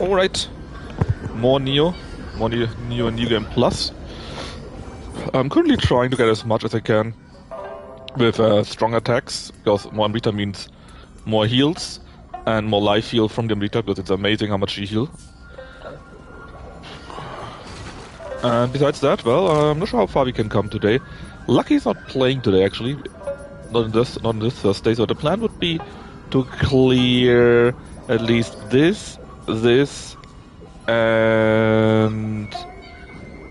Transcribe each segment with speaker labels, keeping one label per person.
Speaker 1: Alright, more Nioh, Nioh and New Game Plus. I'm currently trying to get as much as I can with strong attacks, because more Amrita means more heals and more life heal from the Amrita, because it's amazing how much she heal. And besides that, well, I'm not sure how far we can come today. Lucky's not playing today, actually. Not on this Thursday, so the plan would be to clear at least this, and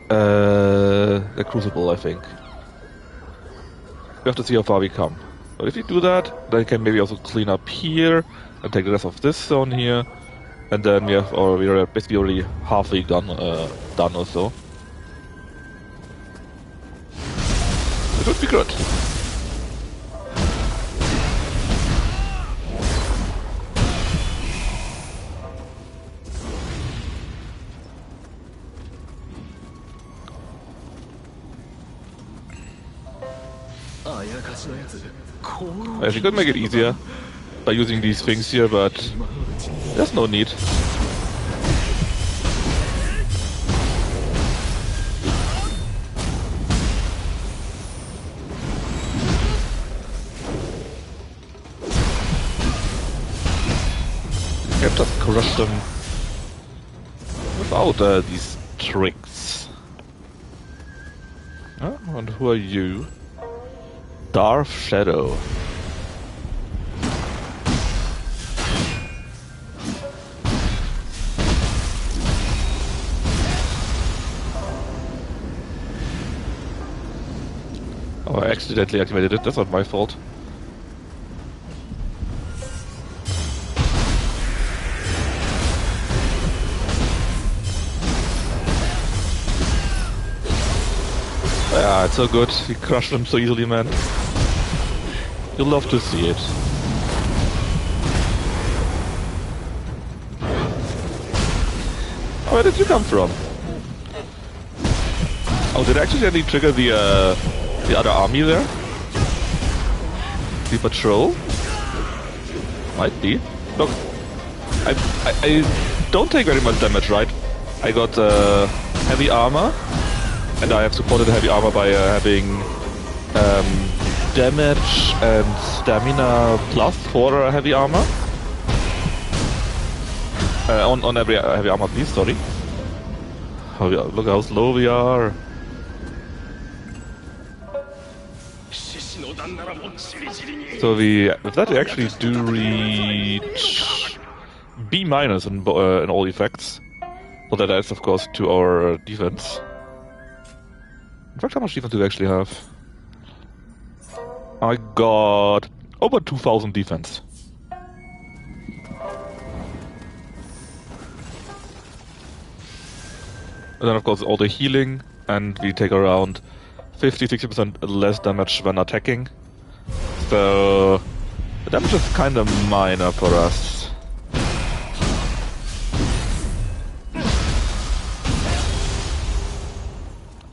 Speaker 1: the Crucible, I think. We have to see how far we come. But if we do that, then we can maybe also clean up here and take the rest of this zone here, and then we are basically already halfway done or so. It would be good. If you could make it easier by using these things here, but there's no need. You can just crush them without these tricks. Oh, and who are you? Darth Shadow. Oh, I accidentally activated it. That's not my fault. Yeah, it's so good. You crush them so easily, man. You'll love to see it. Where did you come from? Oh, did I accidentally trigger the other army there? The patrol? Might be. Look, I don't take very much damage, right? I got heavy armor, and I have supported heavy armor by having damage and stamina plus for heavy armor. On every heavy armor piece, sorry. Oh, look how slow we are. So with that we actually do reach B- in all effects. So that adds, of course, to our defense. In fact, how much defense do we actually have? I got over 2,000 defense. And then, of course, all the healing, and we take around 50-60% less damage when attacking. So the damage is kind of minor for us.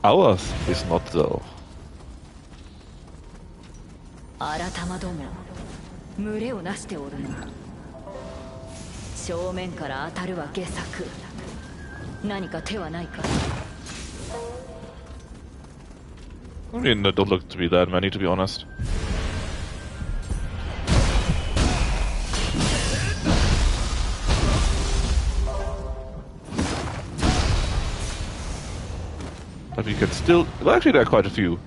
Speaker 1: Ours is not though.
Speaker 2: 改まども群れをなしておるな。正面から当たるは下策。何か手はないか。
Speaker 1: I mean, there don't look to be that many, to be honest. But we can still... Well, actually, there are quite a few.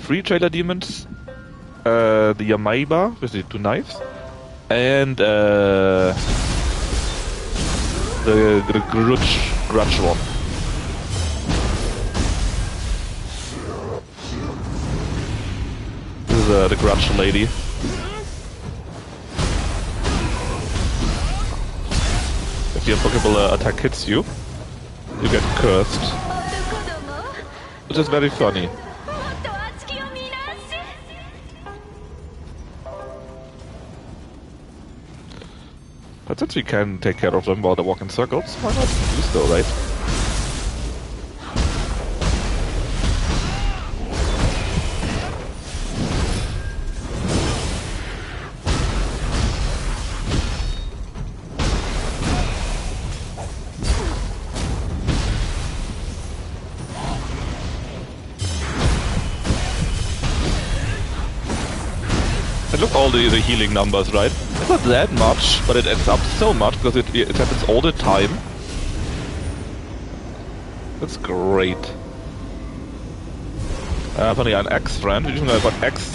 Speaker 1: 3 trailer demons, the Yamaiba with the 2 knives, and the grudge one. This is the grudge lady. If the unblockable attack hits you, you get cursed. Which is very funny. But since we can take care of them while they walk in circles, why not do so, right? all the healing numbers, right? It's not that much, but it adds up so much because it happens all the time. That's great. Apparently an ex-friend. Even though I got X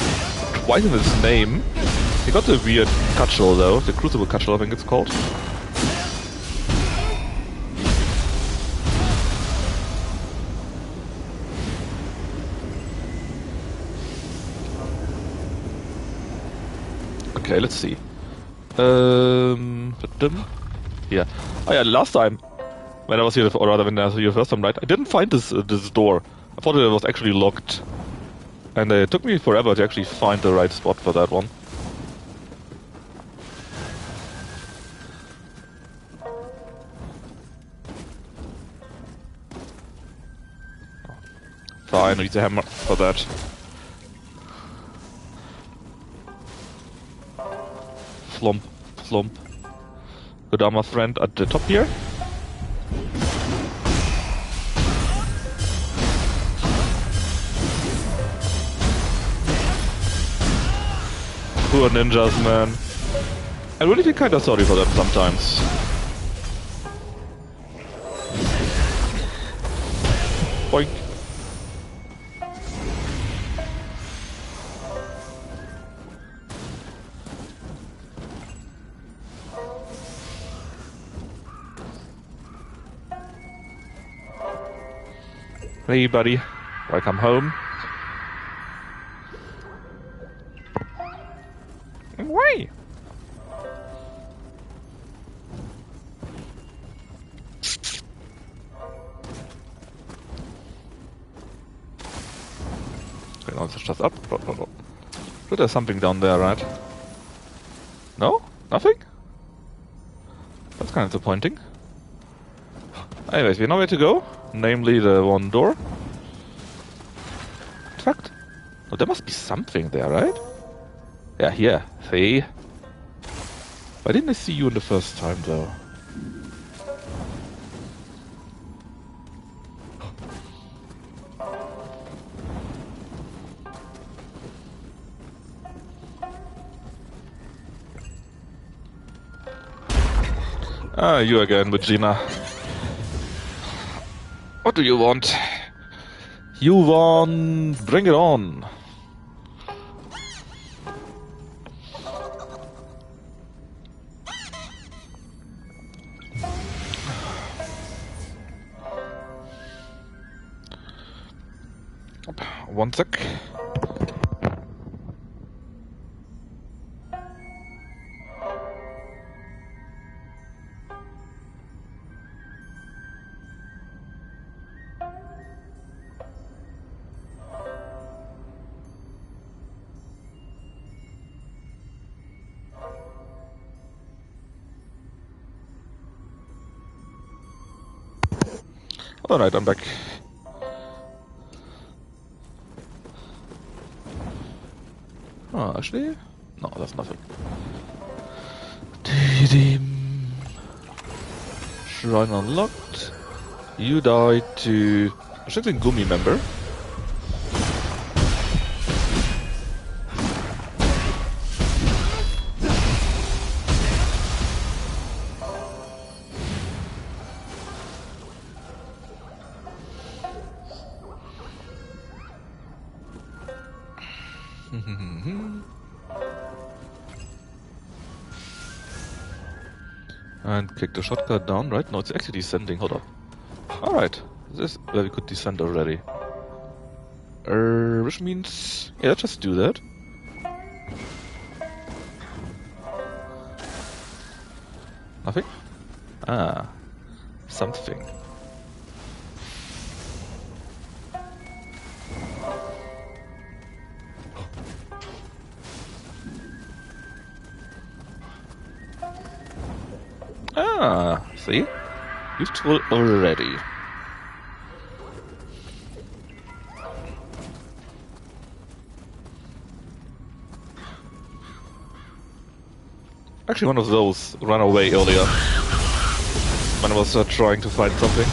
Speaker 1: twice in his name. He got the weird cudgel though. The Crucible Cudgel, I think it's called. Okay, let's see. Yeah. Oh yeah, last time when I was here, or rather when I was here first time, right? I didn't find this door. I thought it was actually locked, and it took me forever to actually find the right spot for that one. Fine, I need the hammer for that. Flump, flump. Good armor friend at the top here. Poor ninjas, man. I really feel kinda sorry for them sometimes. Boink. Hey buddy, welcome home. Wait. Okay, now it's just up. So there's something down there, right? No? Nothing? That's kind of disappointing. Anyways, we know where to go. Namely the one door. In fact, oh, there must be something there, right? Yeah, here. See? Why didn't I see you in the first time, though? Ah, you again, Regina. What do you want? You want... Bring it on! One sec. Alright, I'm back. Oh, actually? No, that's nothing. Shrine unlocked. You died to... I should think Gumi member. And kick the shotgun down, right? No, it's actually descending, hold up. Alright, this is where we could descend already. Which means... yeah, let's just do that. Nothing? Ah, something. Ah, see? Useful already. Actually, one of those ran away earlier when I was trying to find something.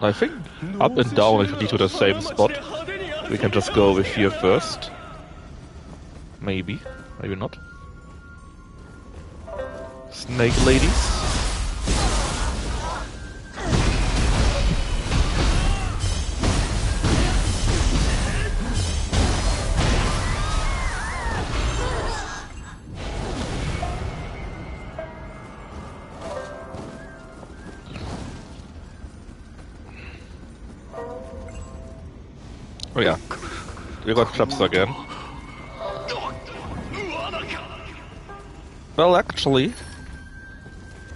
Speaker 1: I think up and down actually lead to the same spot. We can just go with here first. Maybe. Maybe not. Snake ladies. Oh yeah, we got traps again. Well, actually,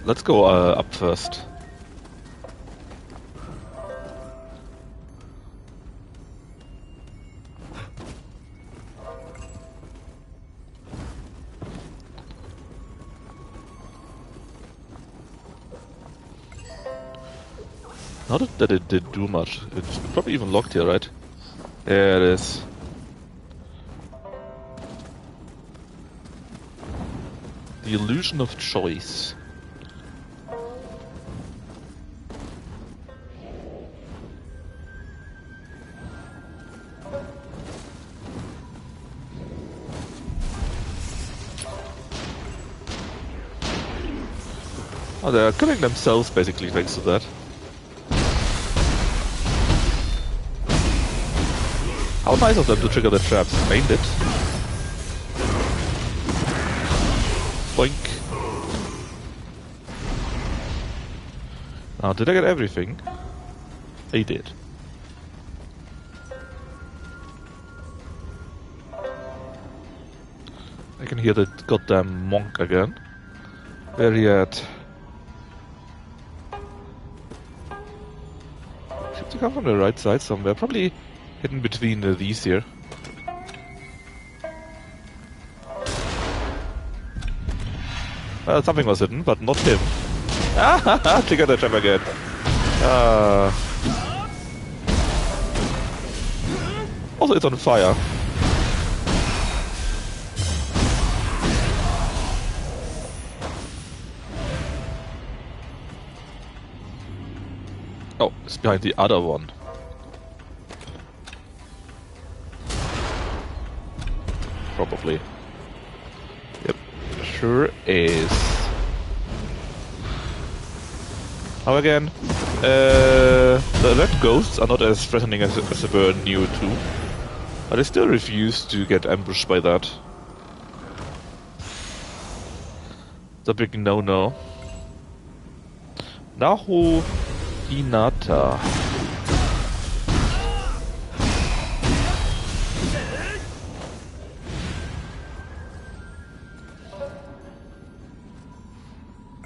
Speaker 1: let's go up first. Not that it did do much. It's probably even locked here, right? Yeah, it is. The illusion of choice. Oh, they're killing themselves basically thanks to that. How nice of them to trigger the traps. Aimed it. Boink. Now, did I get everything? I did. I can hear the goddamn monk again. Where he at? Seems to come from the right side somewhere. Probably hidden between these here. Well, something was hidden, but not him. Ah, trigger the trap again. Also, it's on fire. Oh, it's behind the other one. Probably. Yep, sure is. Now again, the red ghosts are not as threatening as they were in Nioh 2, but I still refuse to get ambushed by that. It's a big no-no. Naho Hinata.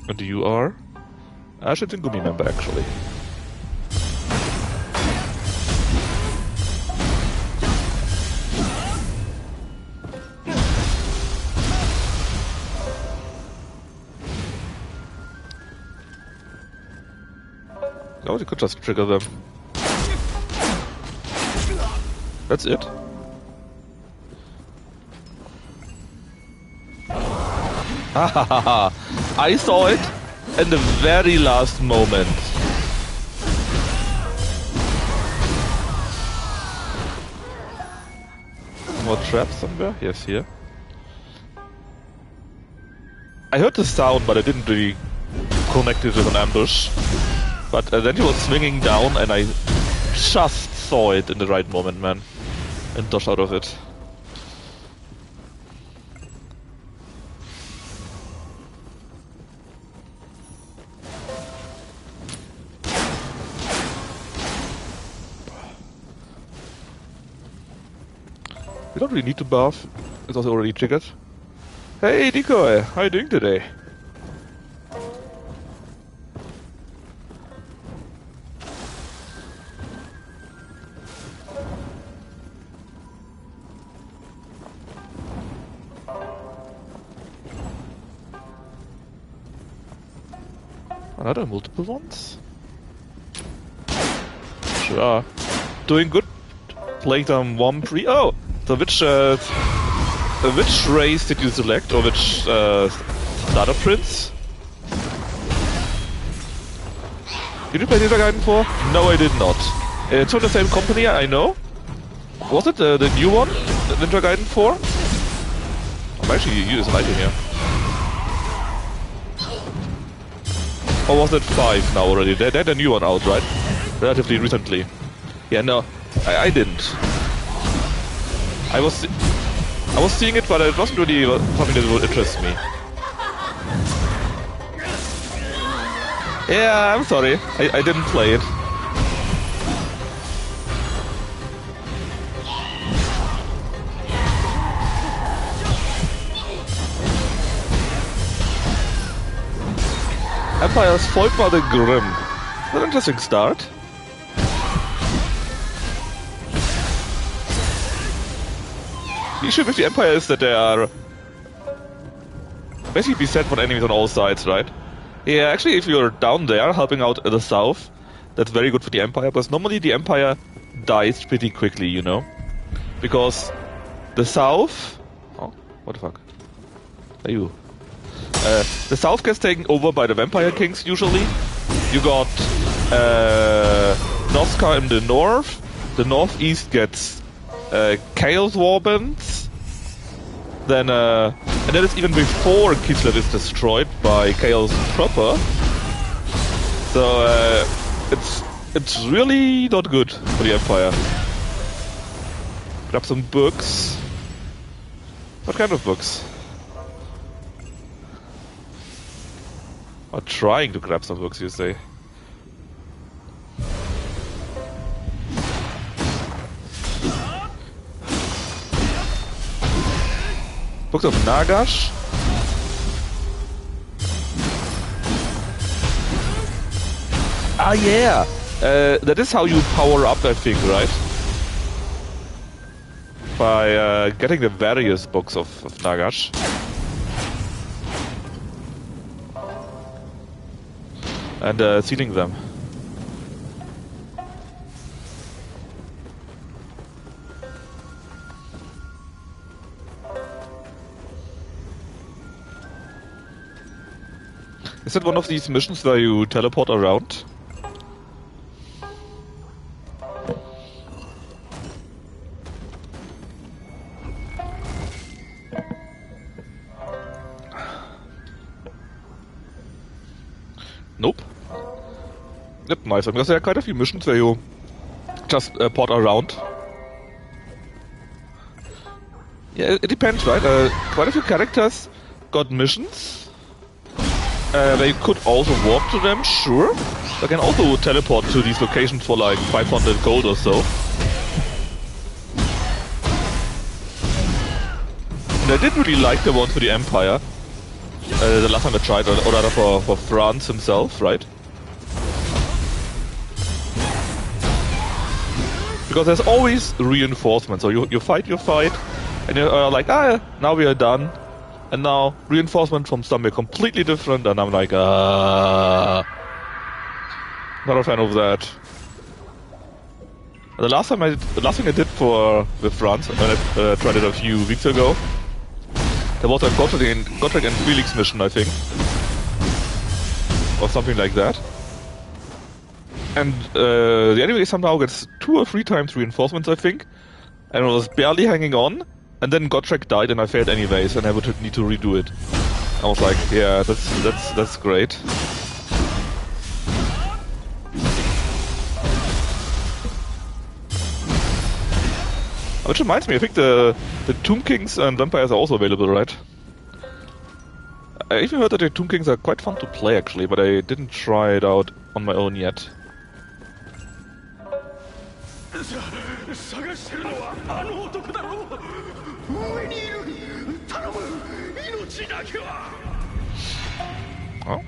Speaker 1: And you are? Shinsengumi Gumi member, actually. Oh, you could just trigger them. That's it. I saw it in the very last moment. More traps somewhere? Yes, here. I heard the sound, but I didn't really connect it with an ambush. But then he was swinging down, and I just saw it in the right moment, man. And dodged out of it. We don't really need to buff. It's also already triggered. Hey, Decoy! How are you doing today? Another multiple ones? Sure are. Doing good. Playing them 1-3. Oh! So which race did you select, or which starter prince? Did you play Ninja Gaiden 4? No, I did not. It's from the same company, I know. Was it the new one? Ninja Gaiden 4? I'm actually using lighting here. Or was it 5 now already? They had a new one out, right? Relatively recently. Yeah, no, I didn't. I was seeing it, but it wasn't really something that would interest me. Yeah, I'm sorry. I didn't play it. Empire's Volkmar the Grim. That's an interesting start. The issue with the Empire is that they are basically beset with enemies on all sides, right? Yeah, actually, if you're down there helping out the south, that's very good for the Empire, because normally the Empire dies pretty quickly, you know? Because the south... Oh, what the fuck? Are you? The south gets taken over by the Vampire Kings, usually. You got Noska in the north. The northeast gets Chaos Warbands. Then, and that is even before Kislev is destroyed by Chaos proper. So, it's really not good for the Empire. Grab some books. What kind of books? Or trying to grab some books, you say? Books of Nagash? Ah, yeah! That is how you power up, I think, right? By getting the various books of Nagash. And sealing them. Is it one of these missions where you teleport around? Nope. Yep, nice. Because there are quite a few missions where you just port around. Yeah, it depends, right? Quite a few characters got missions where you could also walk to them, sure. But can also teleport to these locations for like 500 gold or so. And I didn't really like the one for the Empire. The last time I tried, or rather for France himself, right? Because there's always reinforcements, so you fight your fight, and you're like, now we are done. And now, reinforcement from somewhere completely different, and I'm like, not a fan of that. The last thing I did with France, when I tried it a few weeks ago, there was a Gotrek and Felix mission, I think. Or something like that. And the enemy somehow gets 2 or 3 times reinforcements, I think. And I was barely hanging on. And then Gotrek died and I failed anyways, and I would need to redo it. I was like, yeah, that's great. Which reminds me, I think the Tomb Kings and Vampires are also available, right? I even heard that the Tomb Kings are quite fun to play actually, but I didn't try it out on my own yet. Oh?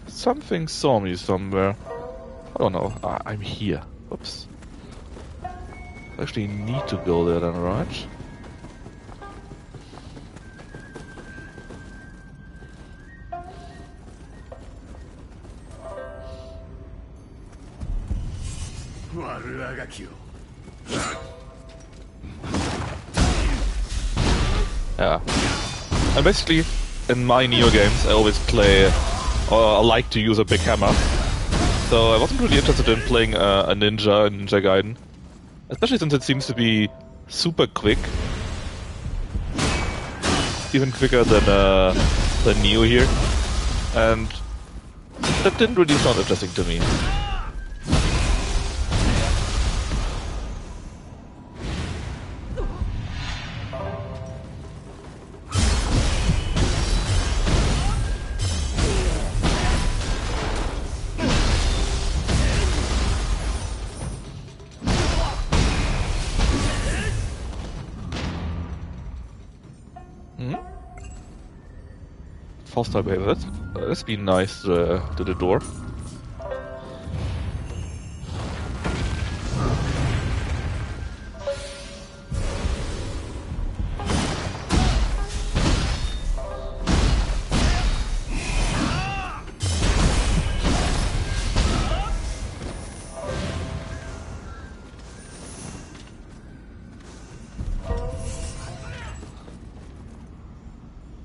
Speaker 1: Something saw me somewhere. I don't know. I'm here. Oops. I actually need to go there then, right? Yeah. And basically, in my Nioh games, I always play, or I like to use a big hammer. So I wasn't really interested in playing a ninja in Ninja Gaiden. Especially since it seems to be super quick. Even quicker than Nioh here. And that didn't really sound interesting to me. Foster wave, that's been nice to the door.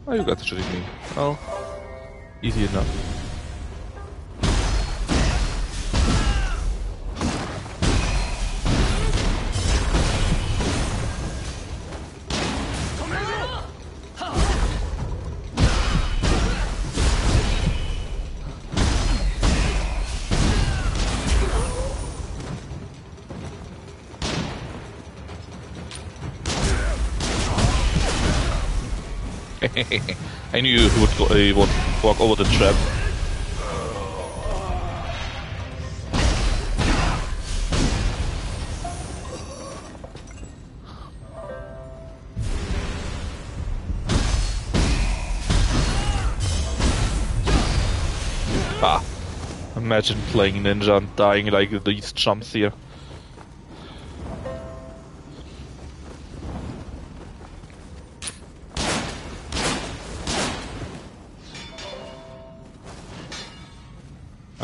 Speaker 1: Oh, you got shooting me. Well, easy enough. I knew he would walk over the trap. Ah, imagine playing ninja and dying like these jumps here.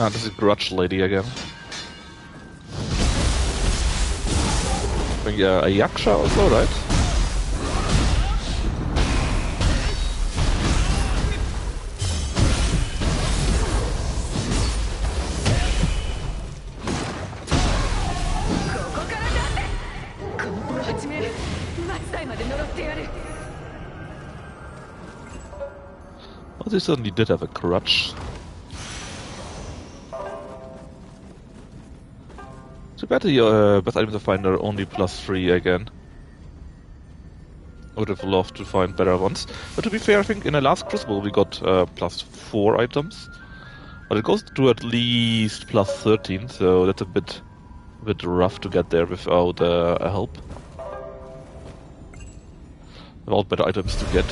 Speaker 1: Ah, this is a grudge lady again. A yaksha also, right? Well, they certainly did have a crutch. Too bad the best items to find are only +3 again. I would have loved to find better ones. But to be fair, I think in the last Crucible we got +4 items. But it goes to at least +13, so that's a bit rough to get there without a help. Without better items to get.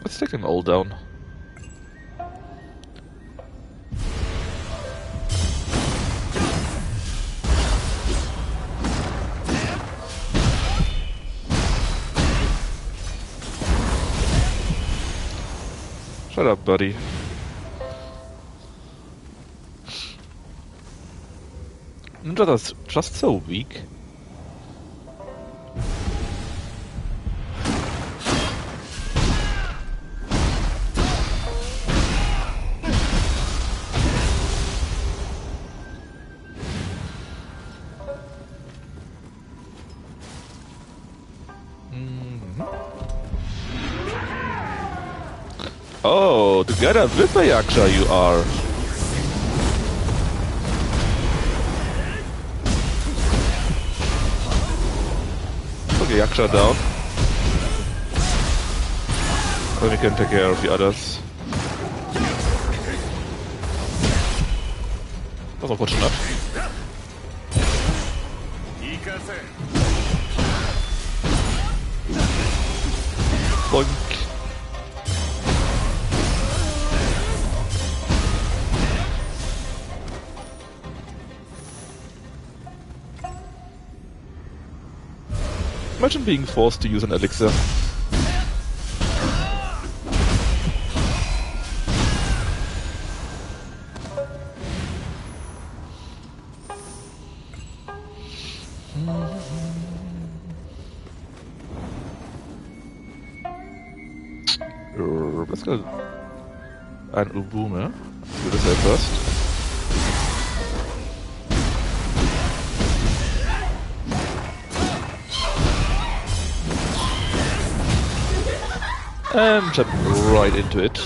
Speaker 1: Let's take them all down. Shut up, buddy. Ninjas are just so weak. Oh, together with a yaksha you are. Okay, yaksha down. Then we can take care of the others. That's unfortunate. Boink. Imagine being forced to use an elixir. Let's go an Ubume. Let's do this here first. And jump right into it.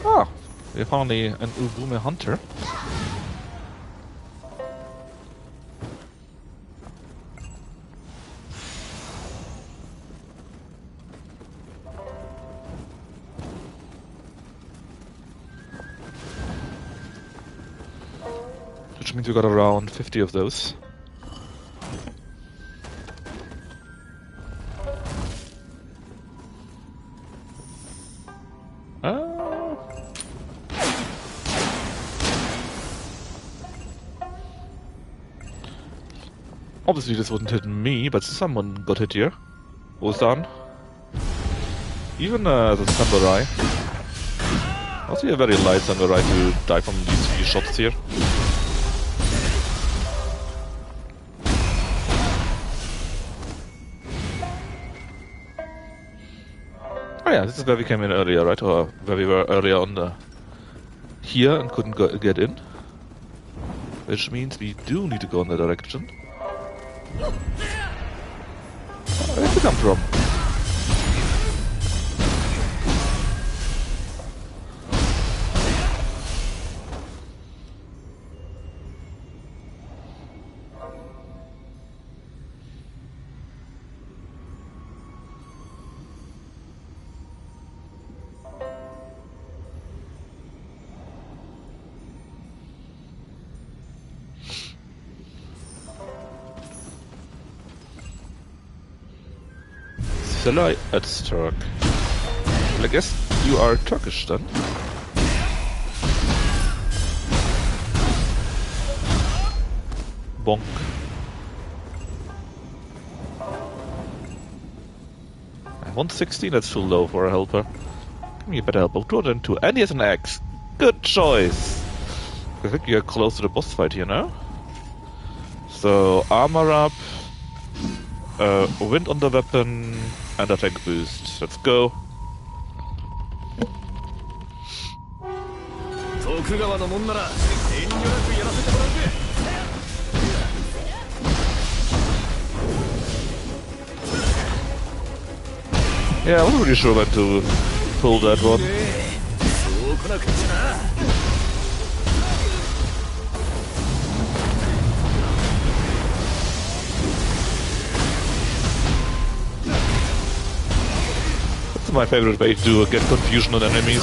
Speaker 1: Ah, we found an Ubume hunter. Which means we got around 50 of those. Obviously this wouldn't hit me, but someone got hit here. Ozan. Even the samurai. Also a very light samurai to die from these few shots here. Oh yeah, this is where we came in earlier, right? Or where we were earlier on the here and couldn't get in. Which means we do need to go in that direction. Where did it come from? Selay Öztürk. Well, I guess you are Turkish then. Bonk. 116, that's too low for a helper. Give me a better helper. 202. And he has an axe. Good choice. I think you're close to the boss fight here now. So, armor up. Wind on the weapon. And attack boost. Let's go. Yeah, I wasn't really sure when to pull that one. That's my favorite way to get confusion on enemies.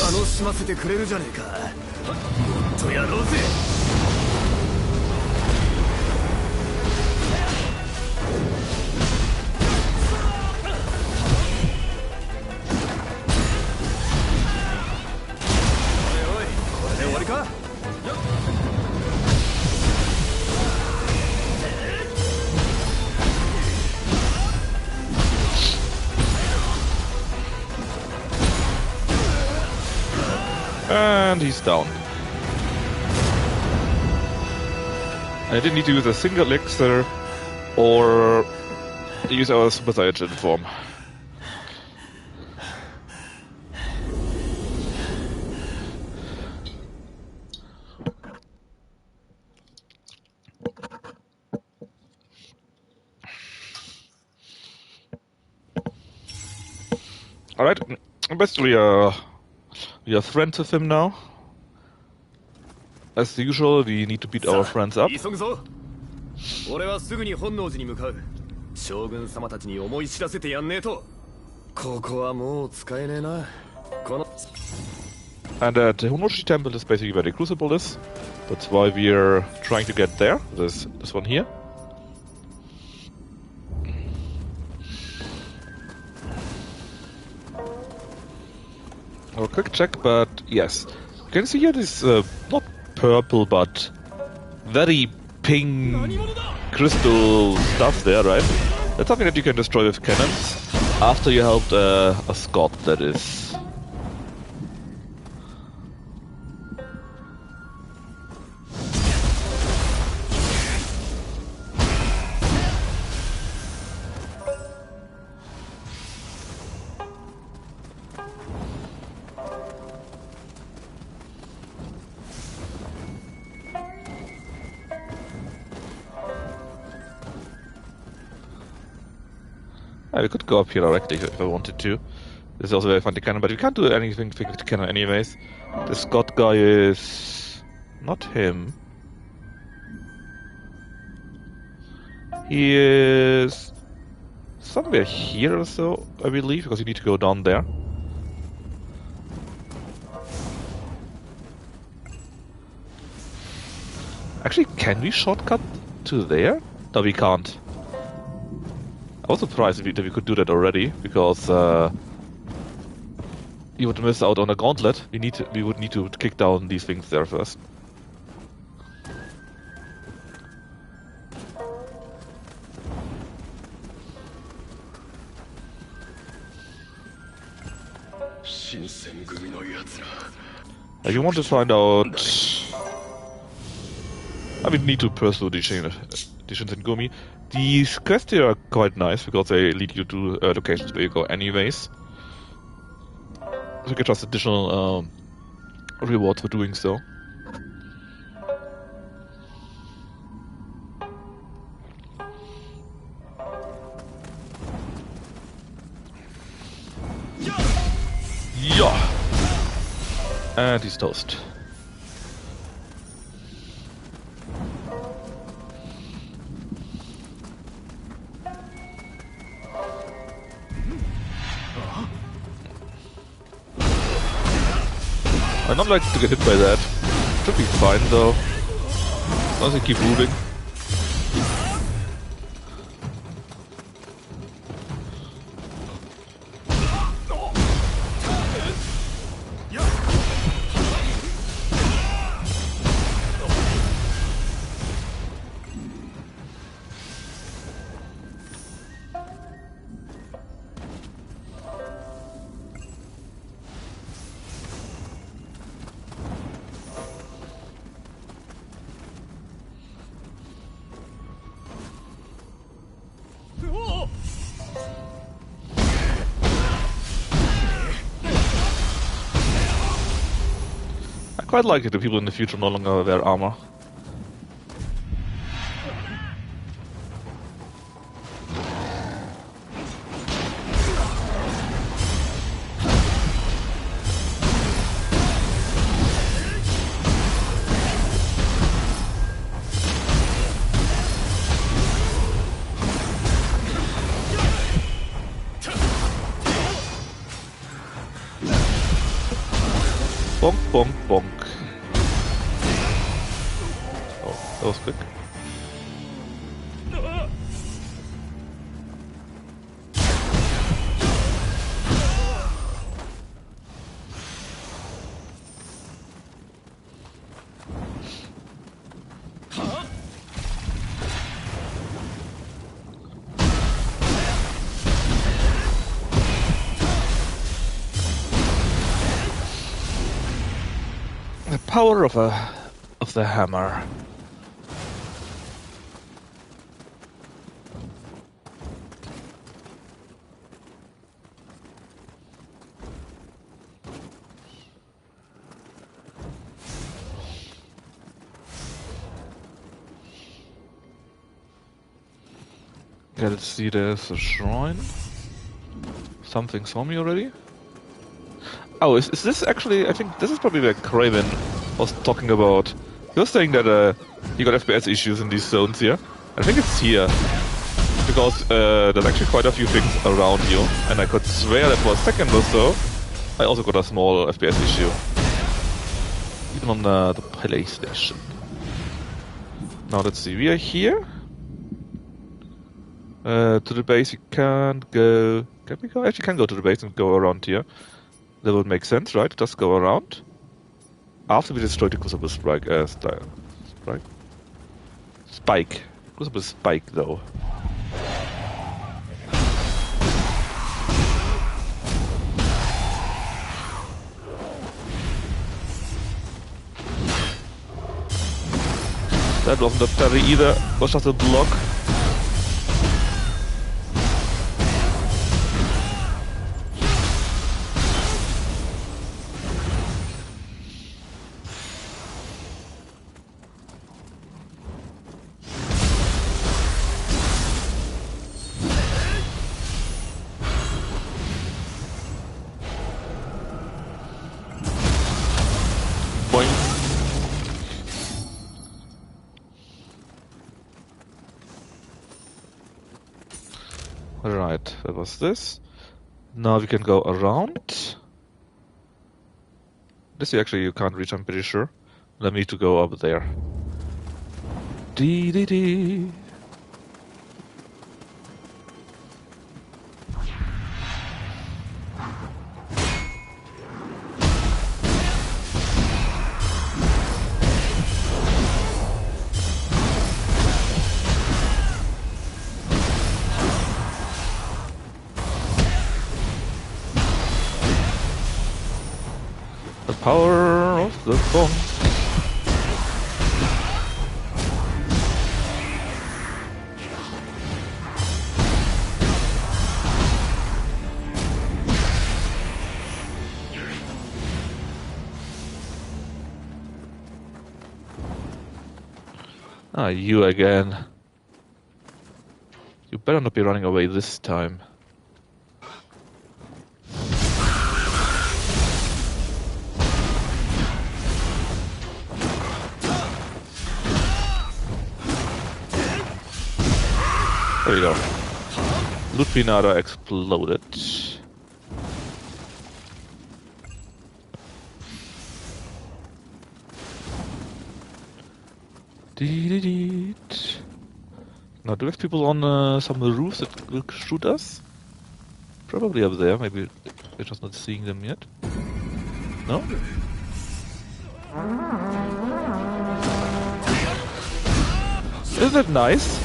Speaker 1: And he's down. I didn't need to use a single elixir or use our Super Saiyan form. Alright, basically we are friends with him now. As usual, we need to beat our friends up. And the Honoshi Temple is basically where the Crucible is. That's why we're trying to get there. This one here. A quick check, but yes. You can see here this, not purple, but very pink crystal stuff there, right? That's something that you can destroy with cannons. After you helped a Scot, that is. We could go up here directly if I wanted to. This is also very fun to cannon, but we can't do anything with the cannon anyways. The Scott guy is not him. He is somewhere here or so, I believe, because you need to go down there. Actually, can we shortcut to there? No, we can't. I was surprised that we could do that already, because you would miss out on a gauntlet. We would need to kick down these things there first. If you want to find out, I mean, need to pursue the Shinsengumi. These quests here are quite nice because they lead you to locations where you go anyways. So you get just additional rewards for doing so. Yeah! And he's toast. I'd not like to get hit by that. Should be fine though. As long as I keep moving. I quite like it that people in the future no longer wear armor. Bonk, bonk, bonk. Oh, that was quick. The power of the hammer. Yeah, let's see, there's a shrine. Something saw me already? Oh, is this actually... I think this is probably where Craven was talking about. He was saying that he got FPS issues in these zones here. I think it's here. Because there's actually quite a few things around you. And I could swear that for a second or so, I also got a small FPS issue. Even on the PlayStation. Now let's see, we are here. To the base you can't go... Can we go? Actually, can go to the base and go around here. That would make sense, right? Just go around. After we destroy the Crucible Spike, Spike. Crucible Spike, though. That wasn't a parry either, it was just a block. Right, that was this. Now we can go around. This actually you can't reach, I'm pretty sure. Let me to go up there. Dee dee dee. The power of the bomb. Ah, you again. You better not be running away this time. There we go. Lutfinada exploded. Now, do we have people on some roofs that will shoot us? Probably up there. Maybe we're just not seeing them yet. No? Isn't it nice?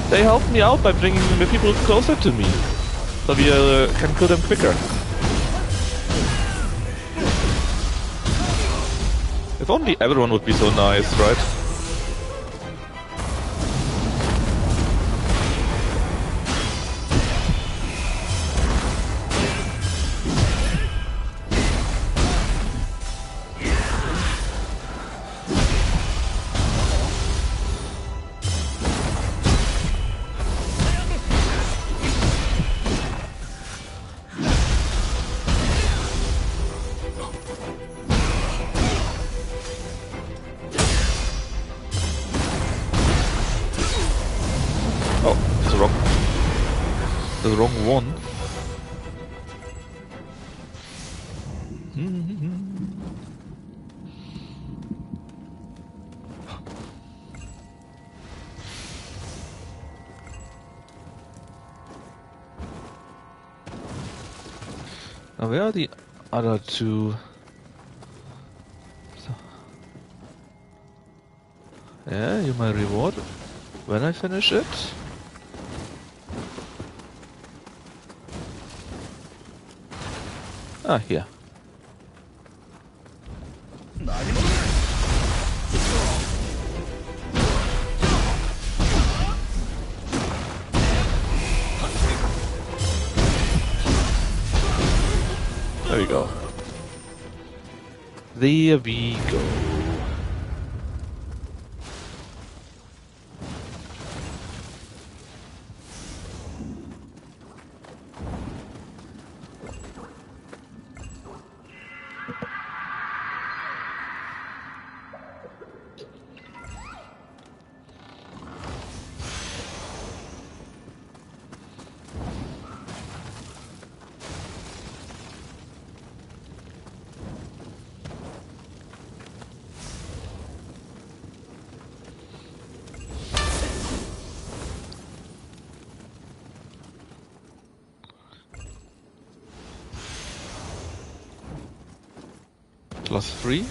Speaker 1: They helped me out by bringing the people closer to me, so we can kill them quicker. If only everyone would be so nice, right? The wrong one. Now where are the other two? So. Yeah, you're my reward when I finish it. Ah, here. There we go. There we go. +3,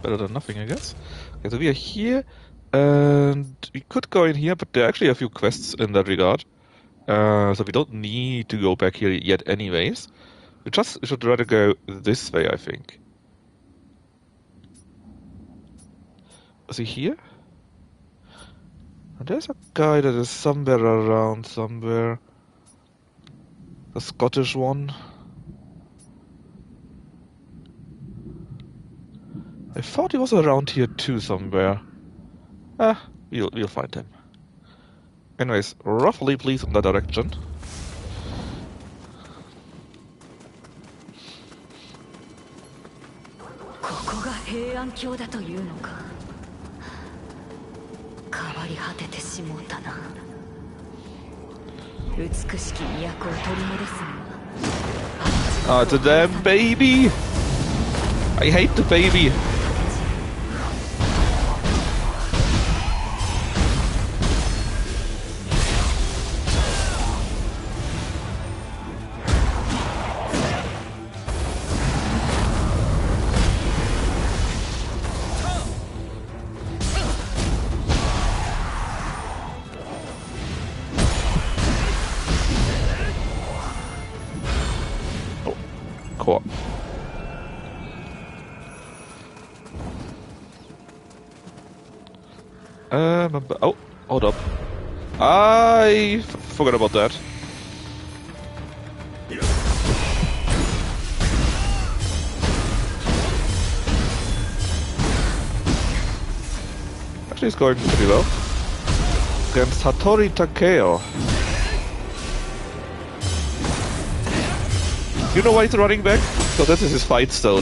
Speaker 1: better than nothing, I guess. Okay, so we are here, and we could go in here, but there are actually a few quests in that regard. So we don't need to go back here yet anyways. We should rather go this way, I think. Is he here? And there's a guy that is somewhere around somewhere. A Scottish one. I thought he was around here too somewhere. We'll find him. Anyways, roughly please in that direction.
Speaker 2: ここが平安京だというのか。変わり果ててしもうたな。美しき都を取り戻すには。
Speaker 1: Ah, it's a damn baby! I hate the baby! Cool. Oh, hold up. I forgot about that. Actually, it's going pretty well. Against Hattori Takeo. You know why he's running back? Because this is his fight stone.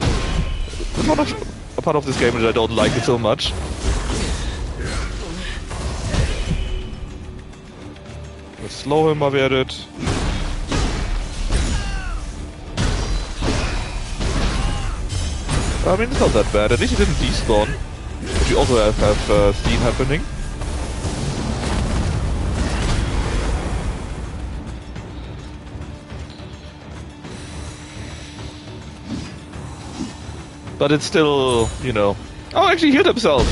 Speaker 1: It's one of a part of this game that I don't like it so much. Let's slow him while we're at it. I mean, it's not that bad. At least he didn't despawn, which you also have seen happening. But it's still, you know... Oh, actually hit himself!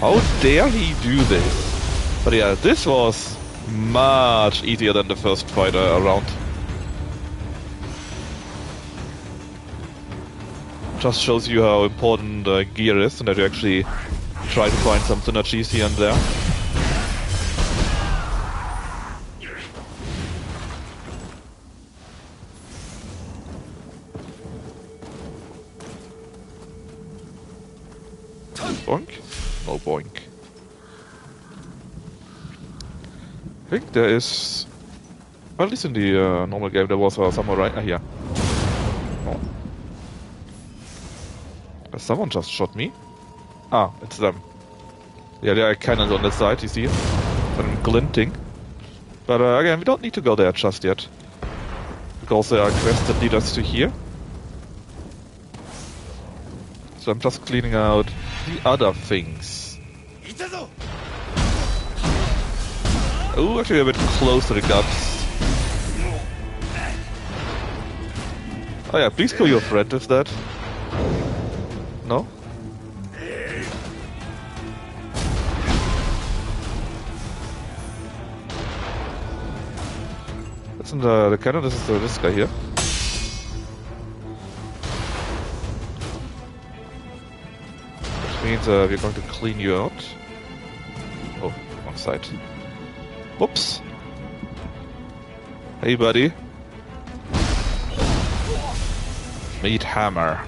Speaker 1: How dare he do this? But yeah, this was much easier than the first fight around. Just shows you how important gear is and that you actually try to find some synergies here and there. Boink? No boink. I think there is... Well, at least in the normal game there was a samurai here. Oh. Someone just shot me? Ah, it's them. Yeah, there are cannons on the side, you see? Them glinting. But again, we don't need to go there just yet. Because there are quests that lead us to here. So I'm just cleaning out the other things. Oh, actually a bit close to the guts. Oh yeah, please kill your friend with that. No? That's in the cannon, this is this guy here. Which means we're going to clean you out. Oh, wrong side. Whoops. Hey buddy. Meat hammer.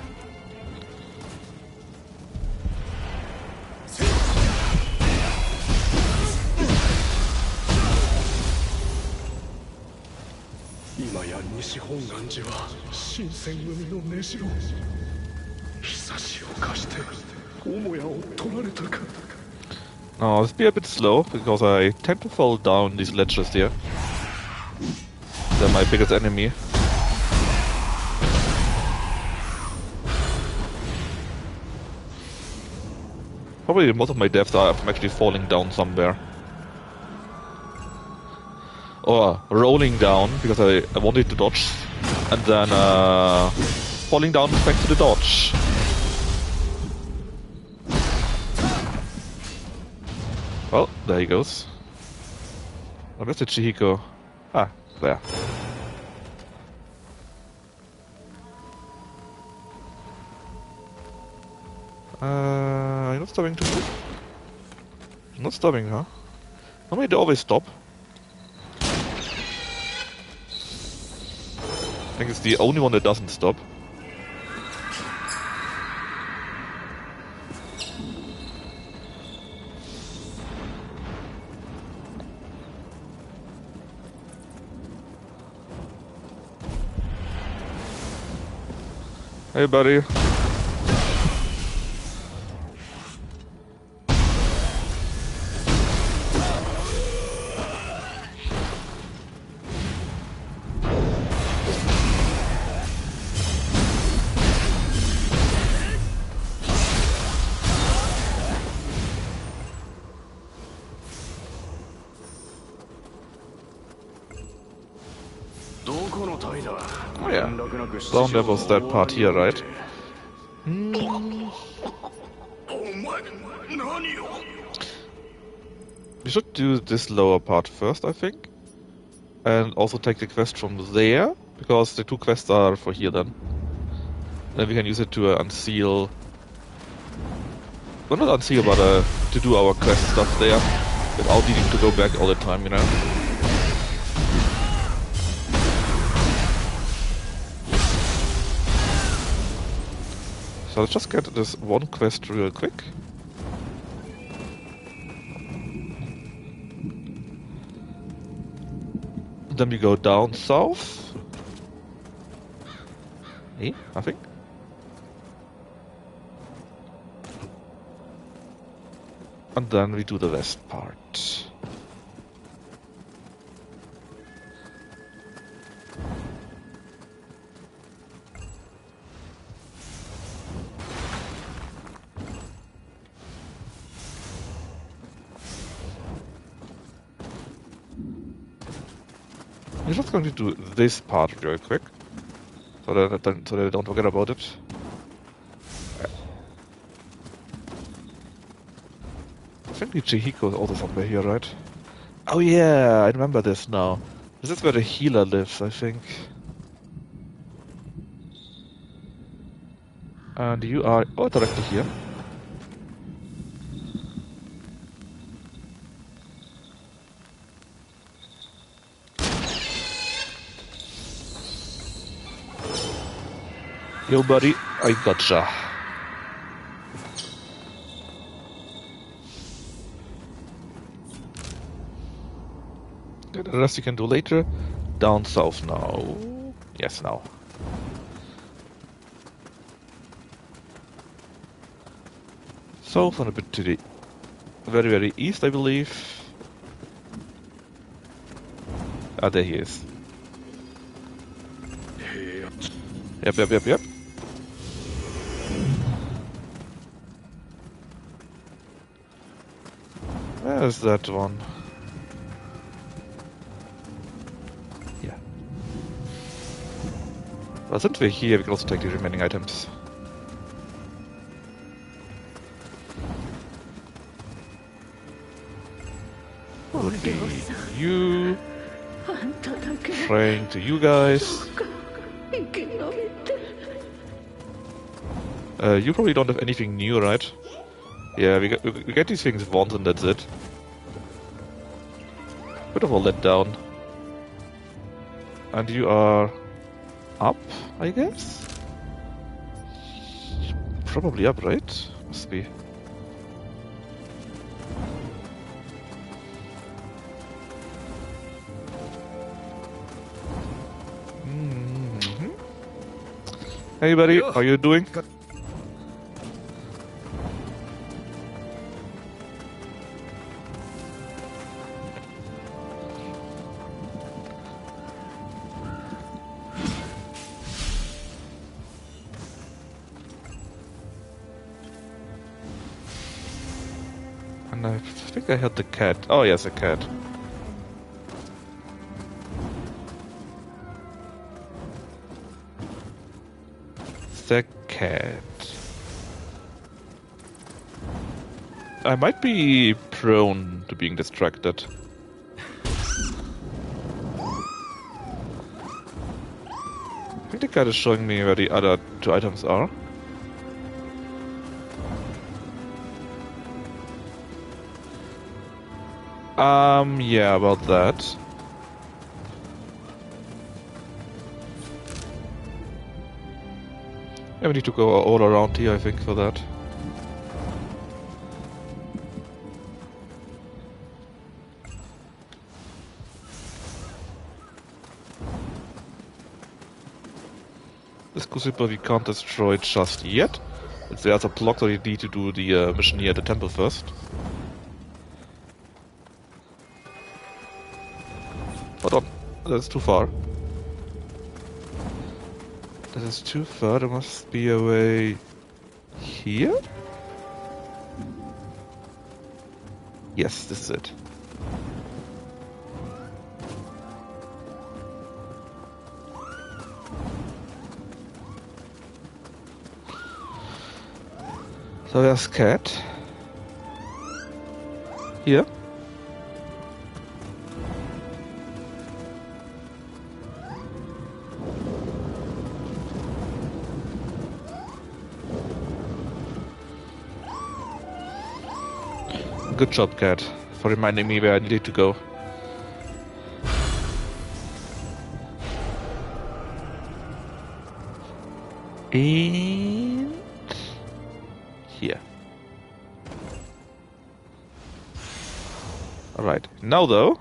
Speaker 1: Oh, let's be a bit slow, because I tend to fall down these ledges here. They're my biggest enemy. Probably most of my deaths are from actually falling down somewhere. Or rolling down, because I wanted to dodge, and then falling down thanks to the dodge. Well, there he goes. Where's the Chihiko? Ah, there. You're not stopping to move? Not stopping, huh? Normally they always stop. I think it's the only one that doesn't stop. Hey, buddy. Oh yeah. Down there was that part here, right? We should do this lower part first, I think. And also take the quest from there, because the two quests are for here then. Then we can use it to unseal... Well, not unseal, but to do our quest stuff there, without needing to go back all the time, you know? So let's just get this one quest real quick. Then we go down south. Hey, nothing. And then we do the west part. We're just going to do this part real quick, so that I don't forget about it. I think the Chihiko is also somewhere here, right? Oh yeah, I remember this now. This is where the healer lives, I think. And you are directly here. Yo, buddy, I gotcha. The rest you can do later. Down south now. Yes, now. South and a bit to the very, very east, I believe. Ah, there he is. Yep. Where's that one? Yeah. Well, since we're here, we can also take the remaining items. Okay, you... Praying to you guys. You probably don't have anything new, right? Yeah, we get these things once and that's it. Bit of a letdown. And you are... up, I guess? Probably up, right? Must be. Mm-hmm. Hey buddy, how you doing? And I think I heard the cat. Oh yes, a cat. The cat. I might be prone to being distracted. I think the cat is showing me where the other two items are. Yeah, about that. Yeah, we need to go all around here, I think, for that. This crucible we can't destroy just yet. There's a block, so we need to do the mission here at the temple first. Hold on, that's too far. This is too far, there must be a way here? Yes, this is it. So there's Cat. Here. Good job, Cat, for reminding me where I needed to go. And here. Alright, now though,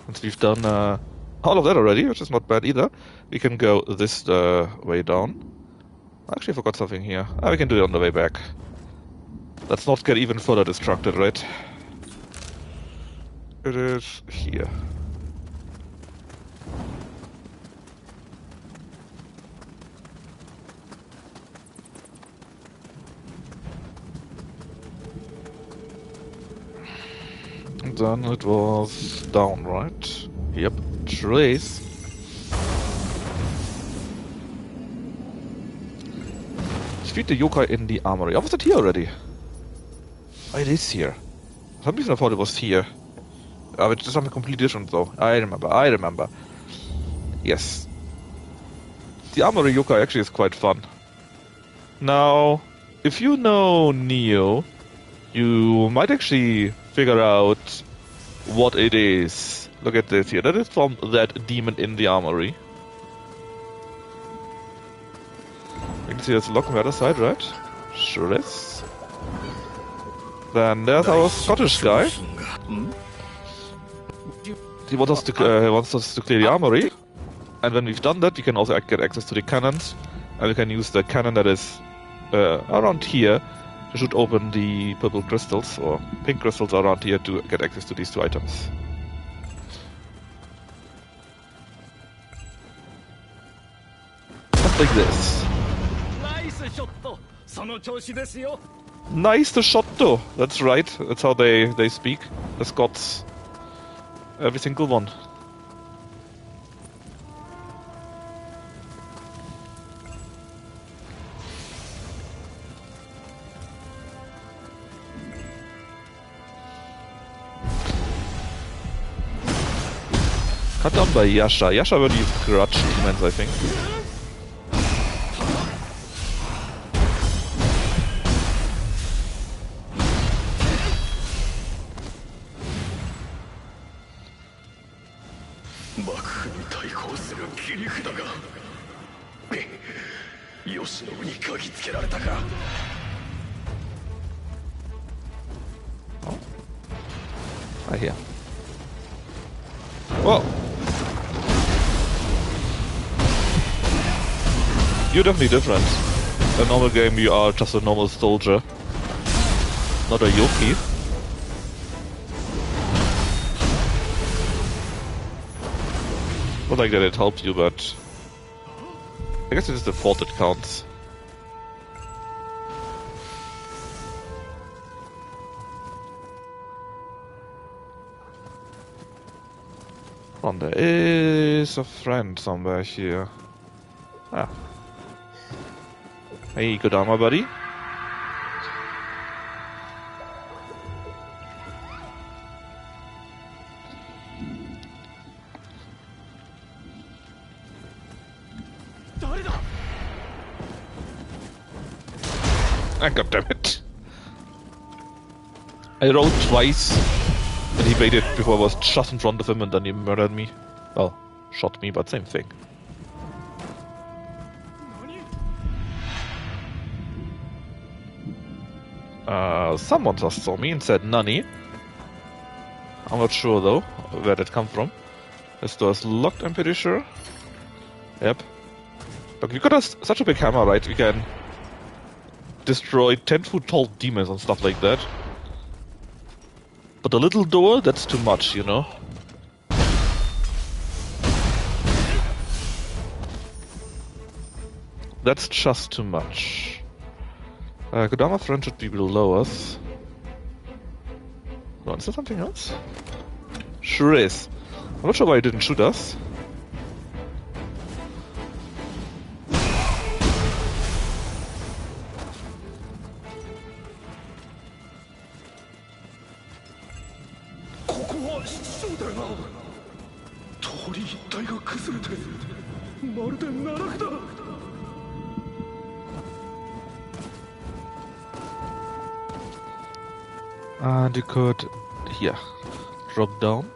Speaker 1: since we've done all of that already, which is not bad either, we can go this way down. I actually forgot something here. We can do it on the way back. Let's not get even further distracted, right? It is here. And then it was down, right? Yep. Trace. Defeat the yokai in the armory. Oh, was it here already? Oh, it is here. For some reason I thought it was here. It's something completely different though. I remember. Yes. The armory yokai actually is quite fun. Now, if you know Nioh, you might actually figure out what it is. Look at this here. That is from that demon in the armory. You can see there's a lock on the other side, right? Sure is. Then there's our Scottish guy. He wants us to clear the armory. And when we've done that, we can also get access to the cannons. And we can use the cannon that is around here to shoot open the purple crystals, or pink crystals around here to get access to these two items. Just like this. Nice shot though. That's right. That's how they speak. The Scots. Every single one. Cut down by Yasha. Yasha were these grudge demons, I think. I hear. Whoa! You're definitely different. In a normal game you are just a normal soldier. Not a yoki. Not like that it helps you, but I guess it is the thought that counts. And there is a friend somewhere here. Ah. Hey, good armor, buddy. Ah, God damn it. I rolled twice. And he waited before I was just in front of him and then he murdered me. Well, shot me, but same thing. Someone just saw me and said Nani. I'm not sure though where that come from. This door is locked, I'm pretty sure. Yep. Look, we got such a big hammer, right? We can destroy 10-foot tall demons and stuff like that. But a little door, that's too much, you know? That's just too much. Kodama friend should be below us. No, is there something else? Sure is. I'm not sure why he didn't shoot us. And you could, here, drop down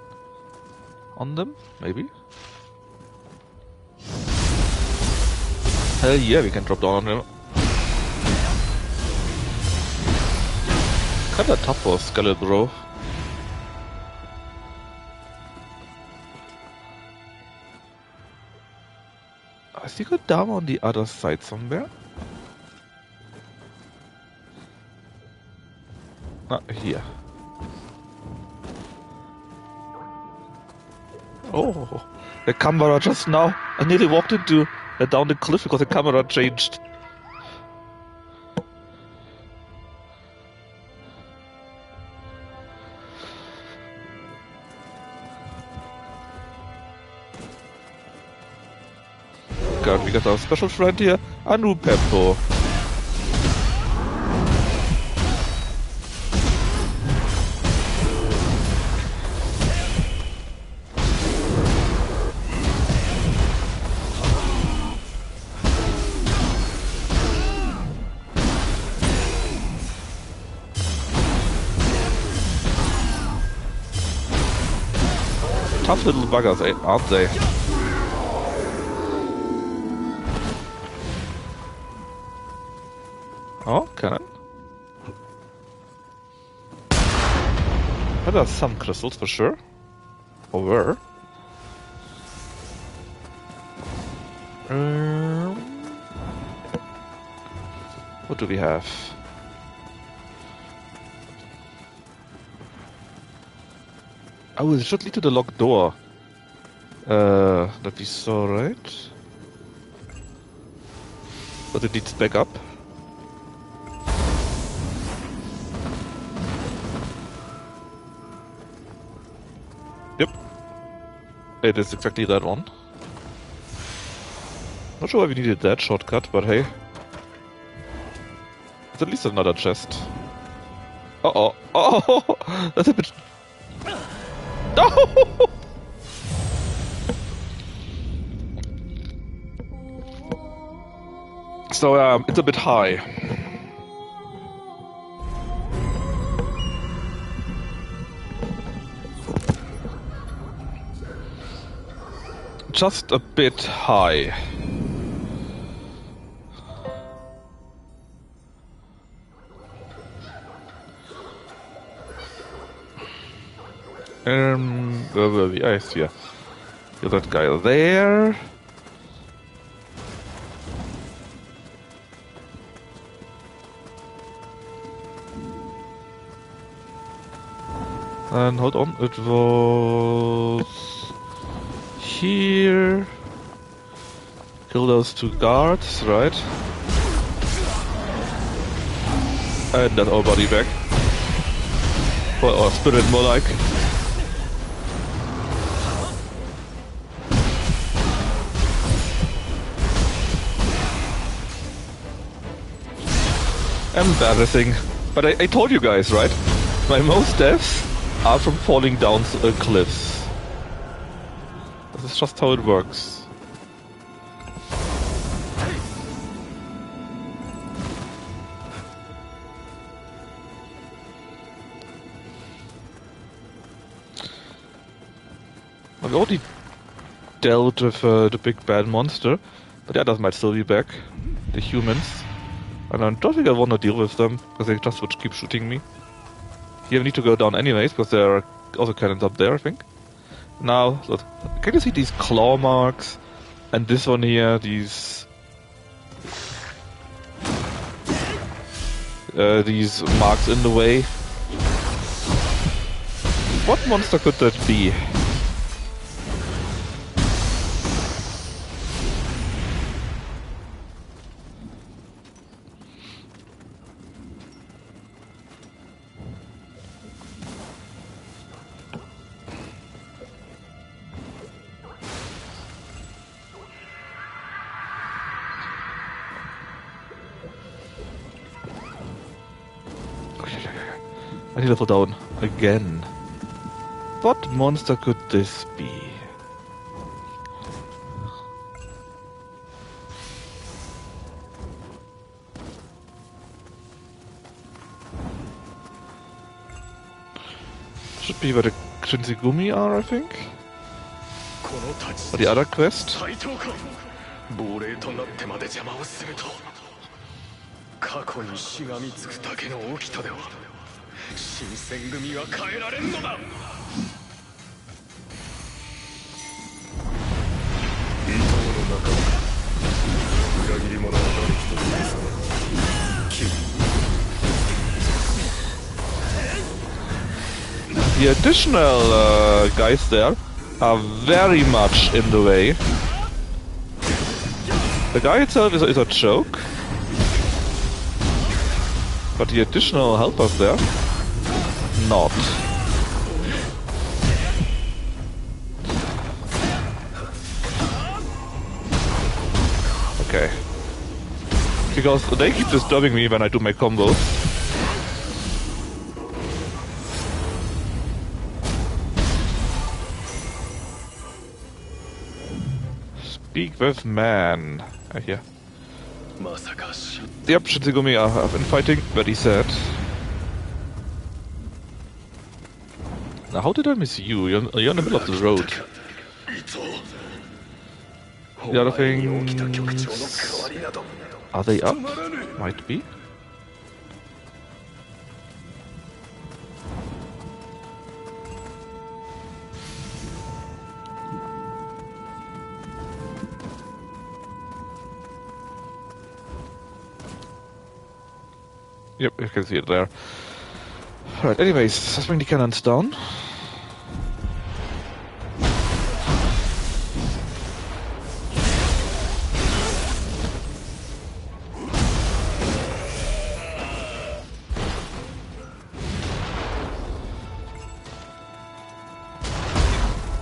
Speaker 1: on them, maybe? Hell yeah, we can drop down on them. Kinda tough for Skeleton, bro. I see go down on the other side somewhere. Here. Oh, the camera just now. I nearly walked into down the cliff because the camera changed. God, we got our special friend here, Anu Peppo. Tough little buggers, aren't they? Oh, cannon. There are some crystals for sure. Or were. What do we have? Oh, it should lead to the locked door. That we saw, right? But it needs backup. Yep. It is exactly that one. Not sure why we needed that shortcut, but hey. It's at least another chest. Uh-oh. Oh! That's a bit... No! So, it's a bit high. Just a bit high. Where were we? I see. You're that guy there. And hold on, it was here. Kill those two guards, right? And that's our body back. Or spirit, more like. Embarrassing. But I told you guys, right? My most deaths are from falling down cliffs. This is just how it works. already dealt with the big bad monster, but the others might still be back. The humans. And I don't think I want to deal with them, because they just would keep shooting me. Here we need to go down anyways, because there are also cannons up there, I think. Now, look, can you see these claw marks? And this one here, these marks in the way. What monster could that be? I need to fall down again. What monster could this be? Should be where the Shinsigumi are, I think. Or the other quest.
Speaker 3: 過去にしがみつくだけの起きたでは新選組は変えられんのだ。伊藤の中裏切り者は誰一人許さない。キリ
Speaker 1: The additional guys there are very much in the way. The guy itself is a joke. But the additional helpers there, not. Okay. Because they keep disturbing me when I do my combos. Speak with man. Here. Yep, Shinsigumi have been fighting, very sad. Now, how did I miss you? You're in the middle of the road. The other things... Are they up? Might be. Yep, you can see it there. Alright, anyways, let's bring the cannons down.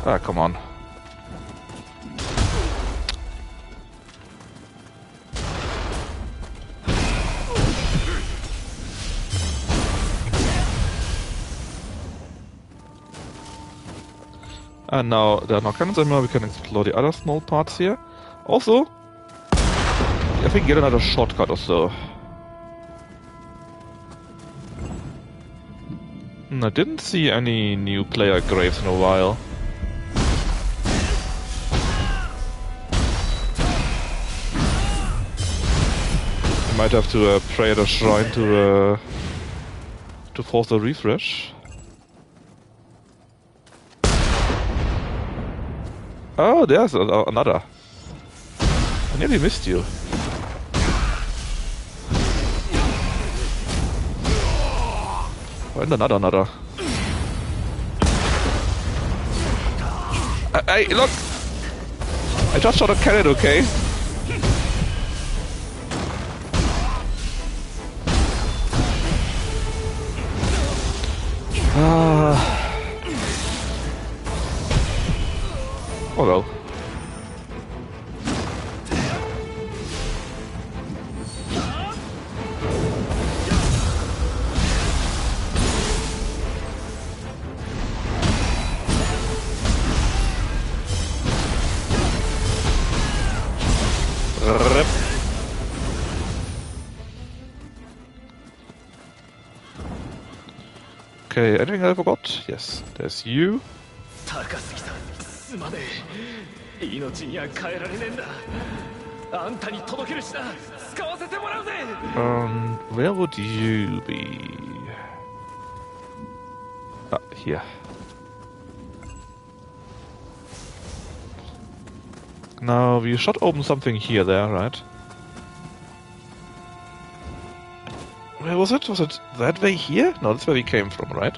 Speaker 1: Ah, come on. And now there are no cannons anymore, we can explore the other small parts here. Also, I think get another shortcut or so. I didn't see any new player graves in a while. I might have to pray at a shrine to force a refresh. Oh, there's another. I nearly missed you. Oh, and another. Hey, look! I just shot a cannon, okay? Oh well. Rip. Okay, anything I forgot? Yes, there's you.
Speaker 3: すまねえ。命には変えられねえんだ。あんたに届けるしな。使わせてもらうぜ。
Speaker 1: Where would you be? Ah, here. Now we should open something here, there, right? Where was it? Was it that way here? No, that's where we came from, right?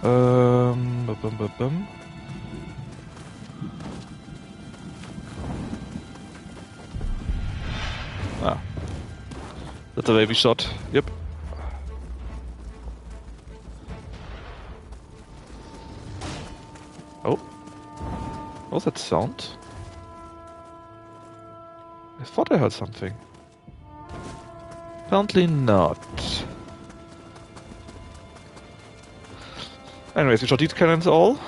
Speaker 1: Bum. Ah. That's the way we shot. Yep. Oh. What was that sound? I thought I heard something. Apparently not. Anyways, we shot these cannons all.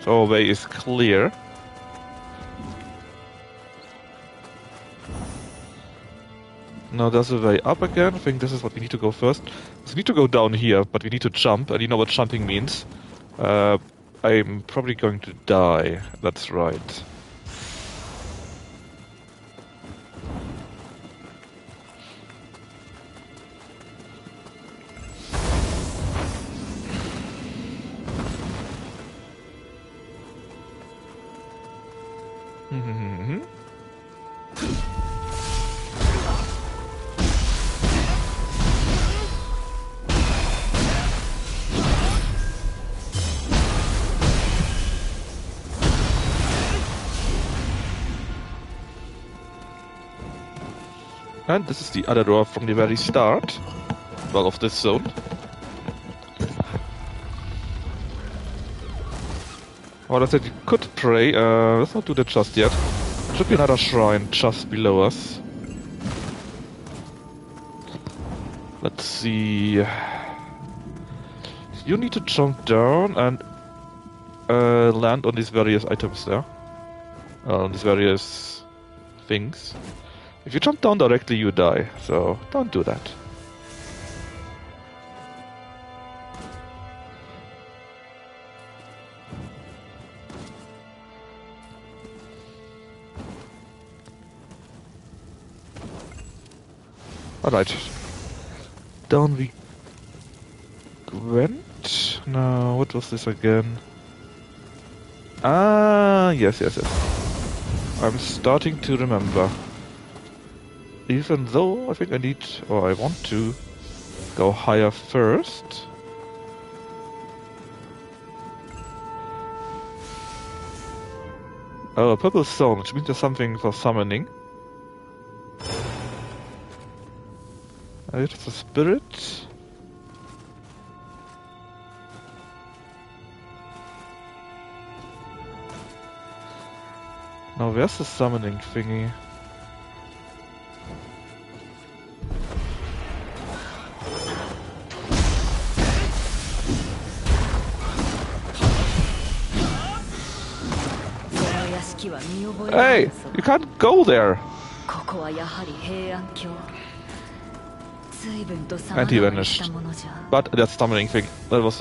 Speaker 1: So our way is clear. Now there's a way up again. I think this is what we need to go first. So we need to go down here, but we need to jump, and you know what jumping means. I'm probably going to die. That's right. And this is the other door from the very start, well, of this zone. Well, I said you could pray. Let's not do that just yet. There should be another shrine just below us. Let's see. You need to jump down and land on these various items there. On these various things. If you jump down directly, you die, so don't do that. Alright. Down we went. Now, what was this again? Ah, yes. I'm starting to remember. Even though I think I need, or I want to, go higher first. Oh, a purple stone, which means there's something for summoning. It's a spirit. Now where's the summoning thingy? Hey, you can't go there. And he vanished. But that summoning thing, that was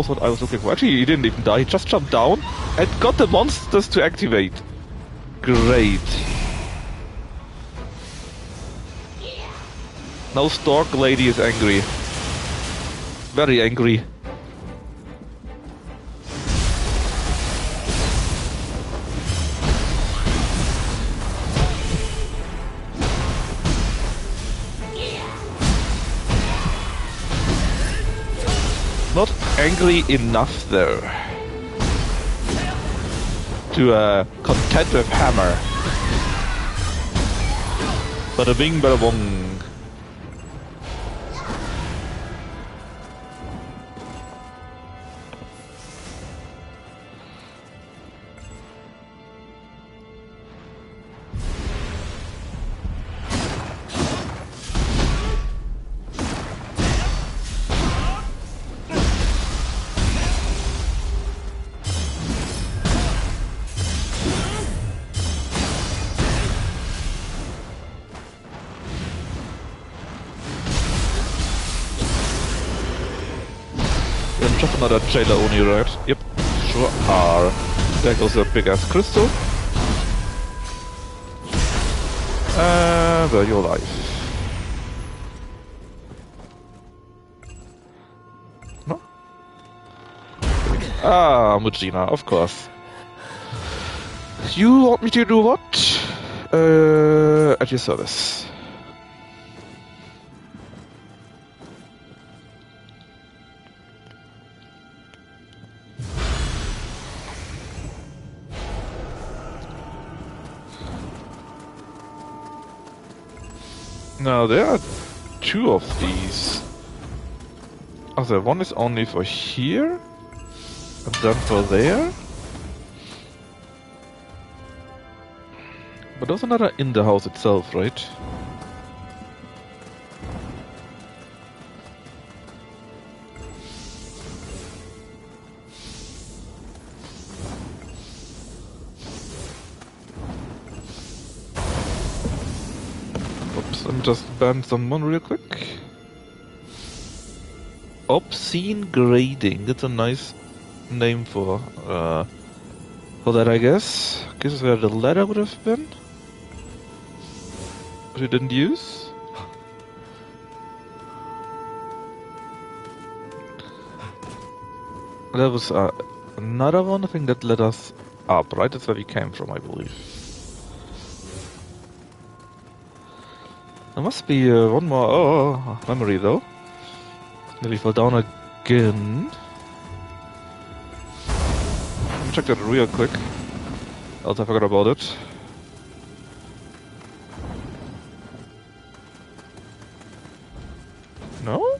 Speaker 1: what I was looking for. Actually, he didn't even die. He just jumped down and got the monsters to activate. Great. Now Stork Lady is angry. Very angry. Not angry enough though to contend with hammer. Bada bing, bada bong. Just another jailer only, right? Yep. sure are. There goes a big ass crystal. And there you're alive. No? Ah, Mujina, of course. You want me to do what? At your service. Now there are two of these. Oh, the one is only for here, and then for there. But those are not in the house itself, right? Oops, let me just ban someone real quick. Obscene grading. That's a nice name for that, I guess. Guess is where the ladder would have been. Which we didn't use. There was another one, I think that led us up, right? That's where we came from, I believe. There must be one more memory though. Nearly fell down again. Let me check that real quick. Else I forgot about it. No?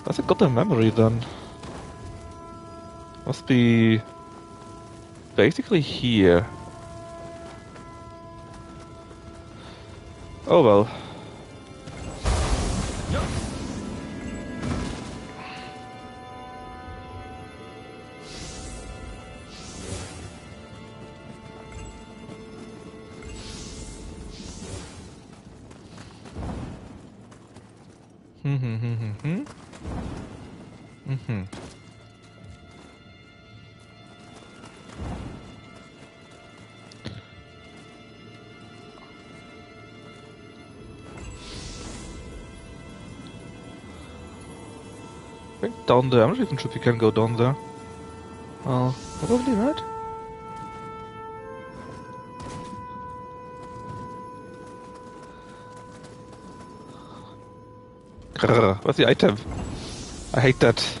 Speaker 1: That's a goddamn memory then. Must be basically here. Oh well. I think down there. I'm not even sure if you can go down there. Well, probably, right? Grrr, what's the item? I hate that.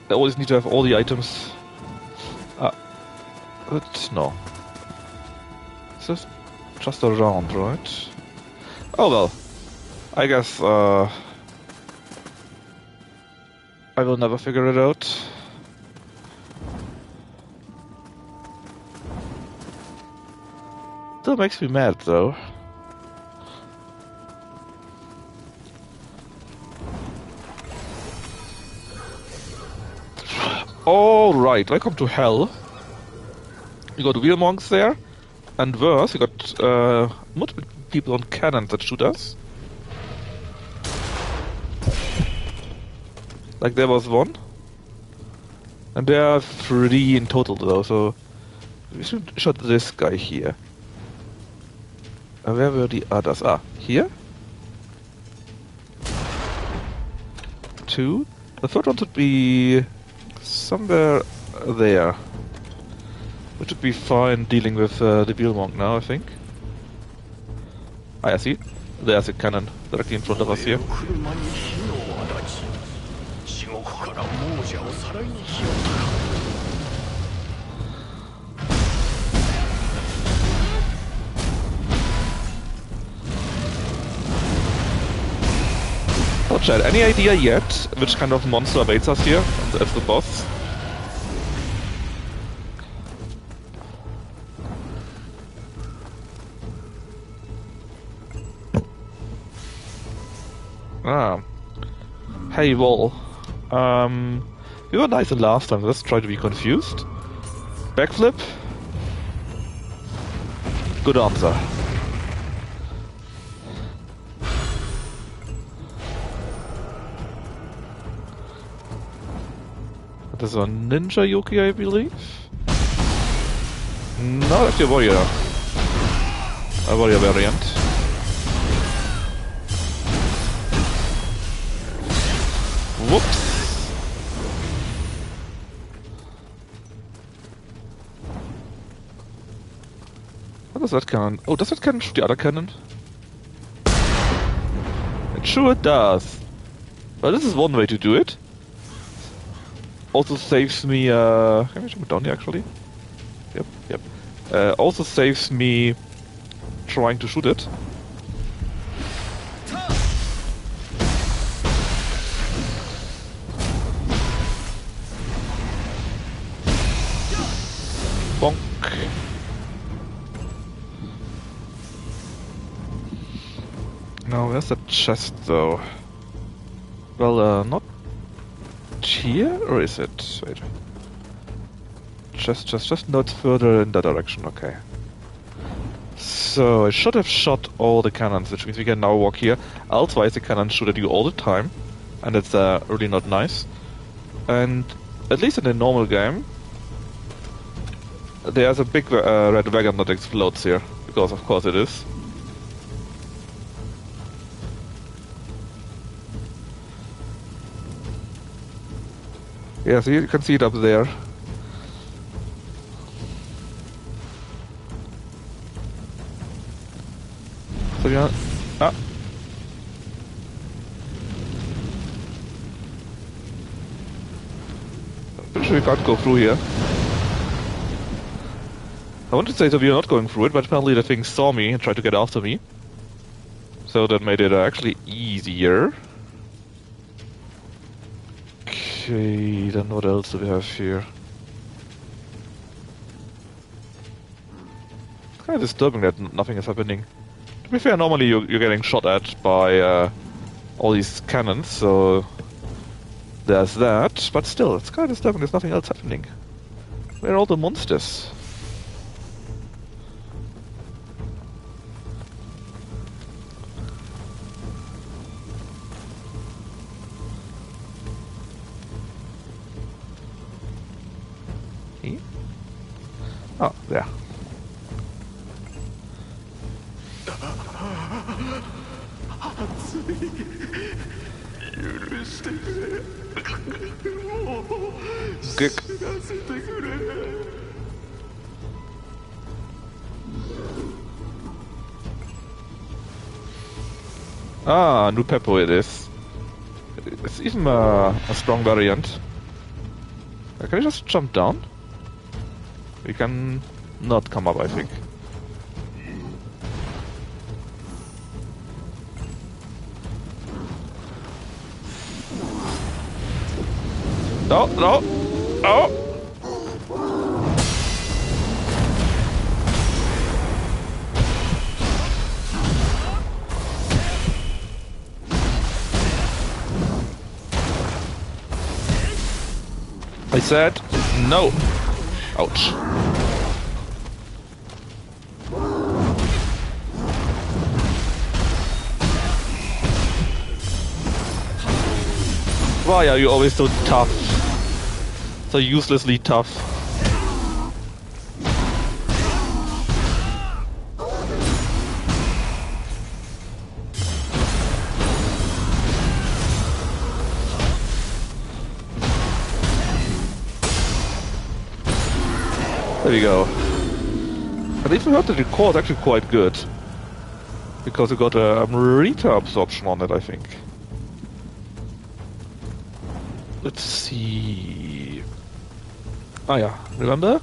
Speaker 1: I always need to have all the items. But no. It's just around, right? Oh well. I guess, I will never figure it out. Still makes me mad, though. Alright, welcome to Hell. You got wheel monks there, and worse, you got multiple people on cannons that shoot us. Like there was one. And there are 3 in total though, so we should shot this guy here. Where were the others? Ah, here? 2. The third one should be somewhere there. Which would be fine dealing with the wheel monk now, I think. I see. There's a cannon directly in front of us here. Oh, Chad, any idea yet which kind of monster awaits us here as the boss? Ah. Hey, Wall. You were nice the last time, let's try to be confused. Backflip? Good answer. There's a ninja Yuki, I believe. No, that's your warrior. A warrior variant. Whoops. What does that cannon? Oh, does that cannon shoot the other cannon? It sure does. Well, this is one way to do it. Also saves me, can I jump it down here actually? Yep. Also saves me trying to shoot it. Bonk. Now, where's the chest though? Well, not here, or is it? Wait. Just not further in that direction, okay. So, I should have shot all the cannons, which means we can now walk here. Otherwise, the cannons shoot at you all the time, and it's really not nice. And, at least in the normal game, there's a big red wagon that explodes here, because of course it is. Yeah, so you can see it up there. So yeah, pretty sure we can't go through here. I wanted to say that we are not going through it, but apparently the thing saw me and tried to get after me. So that made it actually easier. Okay, then what else do we have here? It's kind of disturbing that nothing is happening. To be fair, normally you're getting shot at by all these cannons, so there's that. But still, it's kind of disturbing there's nothing else happening. Where are all the monsters? Oh, there. Good. Ah, new Peppo it is. It's even a strong variant. Can I just jump down? We can not come up, I think. No. Oh! I said no. Ouch. Why are you always so tough? So uselessly tough. There we go. I even heard that the core is actually quite good. Because it got a Rita absorption on it, I think. Let's see... Ah yeah, remember?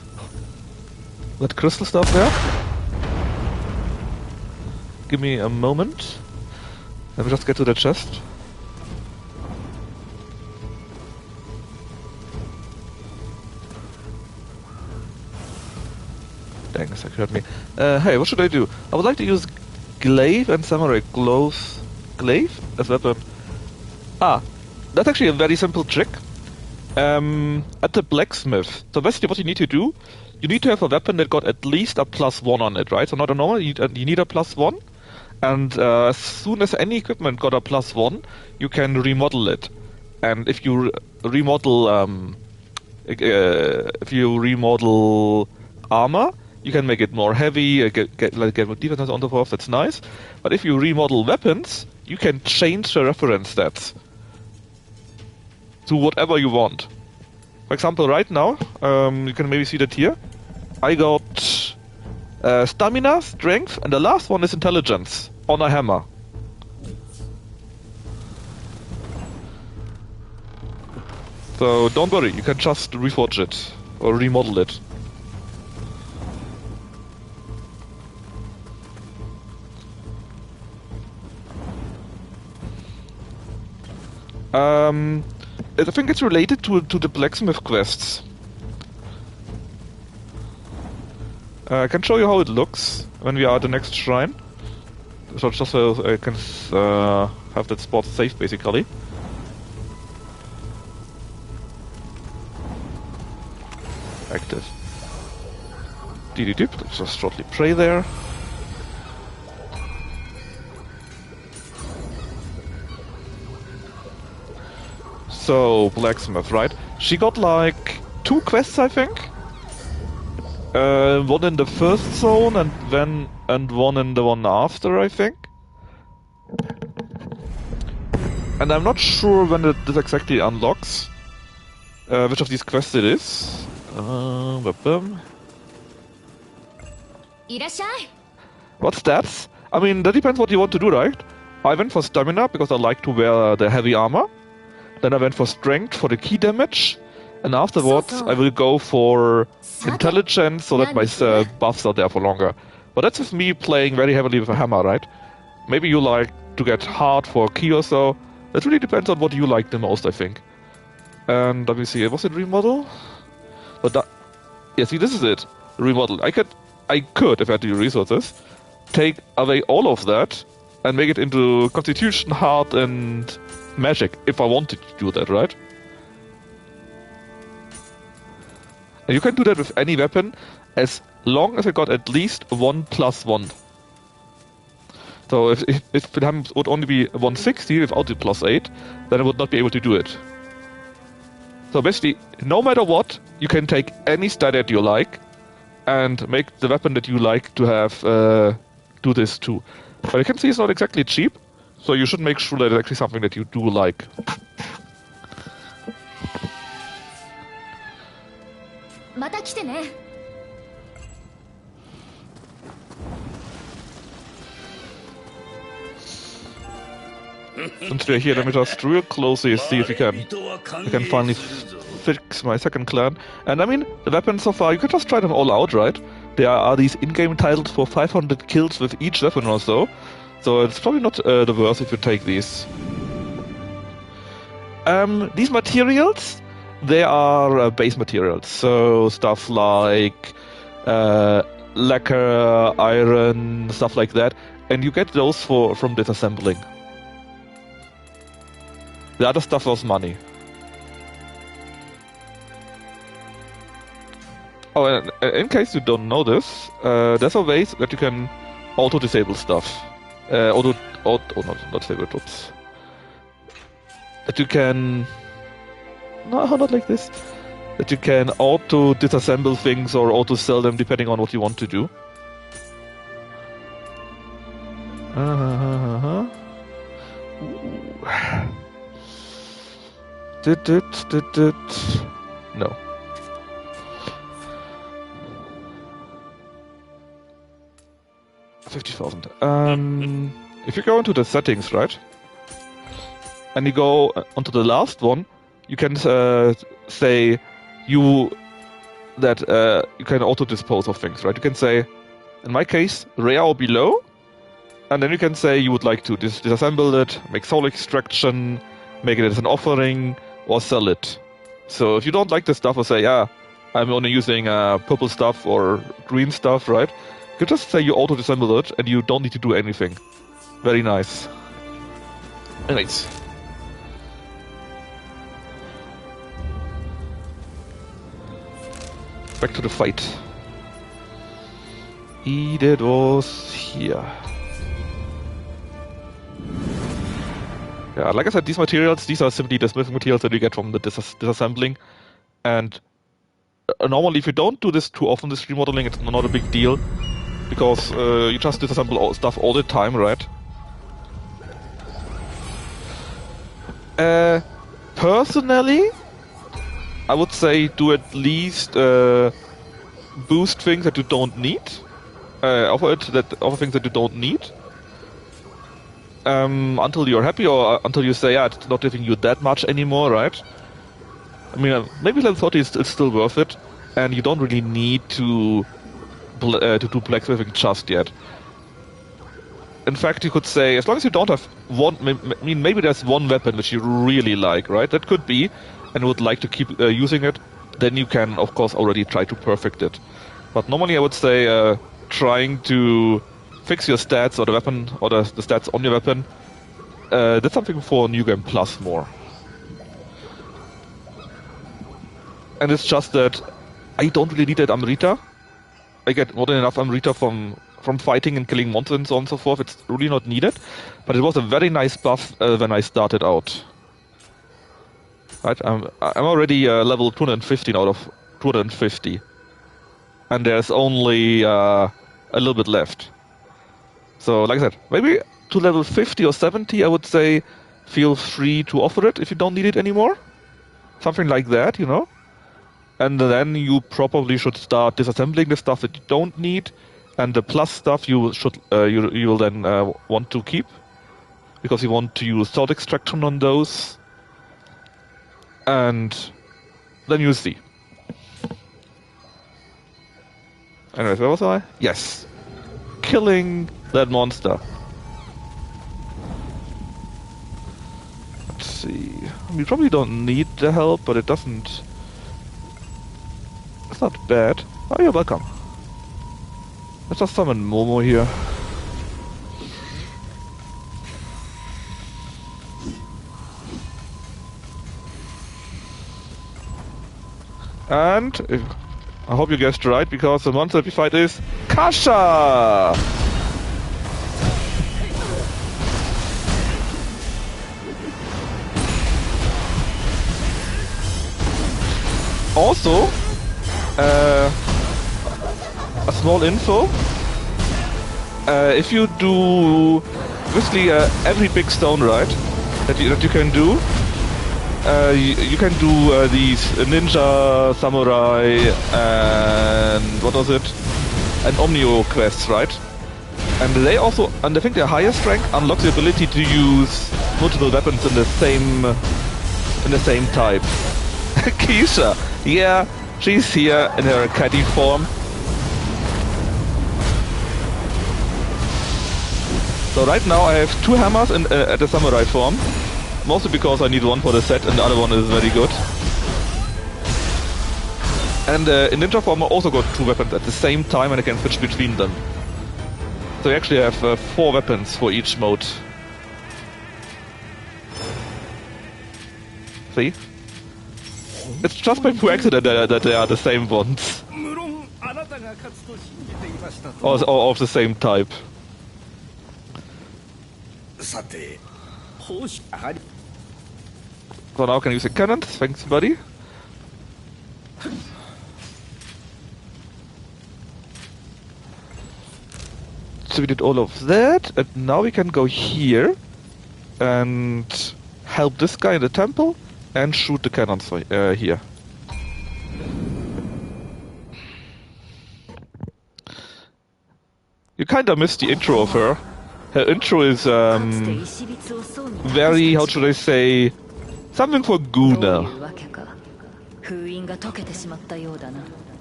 Speaker 1: That crystal stuff there? Give me a moment. Let me just get to the chest. Dang, this hurt me. Hey, what should I do? I would like to use glaive and samurai gloves. Glaive as weapon. Ah, that's actually a very simple trick. At the blacksmith. So basically what you need to do, you need to have a weapon that got at least a +1 on it, right? So not a normal, you need a +1. And as soon as any equipment got a +1, you can remodel it. And if you remodel if you remodel armor, you can make it more heavy, get more defense and so on and so forth. That's nice. But if you remodel weapons, you can change the reference stats to whatever you want. For example, right now, you can maybe see that here. I got stamina, strength, and the last one is intelligence on a hammer. So don't worry, you can just reforge it or remodel it. I think it's related to the blacksmith quests. I can show you how it looks when we are at the next shrine. So just so I can have that spot safe, basically. Active. Dip. Let's just shortly pray there. So, blacksmith, right? She got like 2 quests, I think. One in the first zone and one in the one after, I think. And I'm not sure when this exactly unlocks. Which of these quests it is. What's that? I mean, that depends what you want to do, right? I went for stamina because I like to wear the heavy armor. Then I went for strength for the key damage. And afterwards I will go for intelligence so that my buffs are there for longer. But that's just me playing very heavily with a hammer, right? Maybe you like to get hard for key or so. That really depends on what you like the most, I think. And let me see, was it remodel? But that, yeah, see, this is it. Remodel. I could, if I had the resources, take away all of that and make it into Constitution, Heart, and Magic, if I wanted to do that, right? And you can do that with any weapon, as long as it got at least 1+1. So if it would only be 160 without the +8, then I would not be able to do it. So basically, no matter what, you can take any stat that you like, and make the weapon that you like to have do this too. But you can see it's not exactly cheap, so you should make sure that it's actually something that you do like. Since we're here, let me just real closely see if we can finally fix my second clan. And I mean, the weapons so far, you can just try them all out, right? There are these in-game titles for 500 kills with each weapon or so. So it's probably not the worst if you take these. These materials, they are base materials. So stuff like lacquer, iron, stuff like that. And you get those from disassembling. The other stuff was money. Oh, and in case you don't know this, there's a way that you can auto-disable stuff. Not disable, oops. That you can... No, not like this. That you can auto-disassemble things or auto-sell them depending on what you want to do. No. $50,000. If you go into the settings, right, and you go onto the last one, you can say you can auto dispose of things, right? You can say, in my case, rare or below, and then you can say you would like to disassemble it, make soul extraction, make it as an offering, or sell it. So if you don't like the stuff, or say, yeah, I'm only using purple stuff or green stuff, right? You can just say you auto-disassemble it, and you don't need to do anything. Very nice. Anyways. Back to the fight. Edith was here. Yeah, like I said, these materials, these are simply the smithing materials that you get from the disassembling. And normally, if you don't do this too often, this remodeling, it's not a big deal. Because you just disassemble stuff all the time, right? Personally, I would say do at least boost things that you don't need. Offer things that you don't need. Until you're happy, or until you say, yeah, it's not giving you that much anymore, right? I mean, maybe level 30 is still worth it, and you don't really need to do blacksmithing just yet. In fact, you could say, as long as you don't have one, I mean, maybe there's one weapon which you really like, right? That could be, and would like to keep using it, then you can, of course, already try to perfect it. But normally I would say trying to fix your stats or the weapon, or the stats on your weapon, that's something for New Game Plus more. And it's just that I don't really need that Amrita. I get more than enough Amrita from fighting and killing monsters and so on and so forth. It's really not needed. But it was a very nice buff when I started out. Right, I'm already level 215 out of 250. And there's only a little bit left. So, like I said, maybe to level 50 or 70, I would say feel free to offer it if you don't need it anymore. Something like that, you know? And then you probably should start disassembling the stuff that you don't need, and the plus stuff you should you will then want to keep, because you want to use salt extraction on those, and then you'll see. Anyways, where was I? Yes, killing that monster. Let's see. We probably don't need the help, but it doesn't. It's not bad. Oh, you're welcome. Let's just summon Momo here. And I hope you guessed right, because the monster we fight is Kasha! Also, a small info. If you do basically every big stone ride that you can do, you can do these ninja, samurai, and what was it? And Omnio quests, right? And they also, and I think their highest rank unlocks the ability to use multiple weapons in the same type. Keisha, yeah, she's here in her catty form. So right now I have 2 hammers at the samurai form, mostly because I need one for the set and the other one is very good. And in ninja form I also got 2 weapons at the same time, and I can switch between them. So I actually have 4 weapons for each mode. See? It's just by pure accident that they are the same ones. Or of the same type. So now I can use the cannons. Thanks, buddy. So we did all of that, and now we can go here and help this guy in the temple and shoot the cannons here. You kinda missed the intro of her. Her intro is very, how should I say, something for Guna.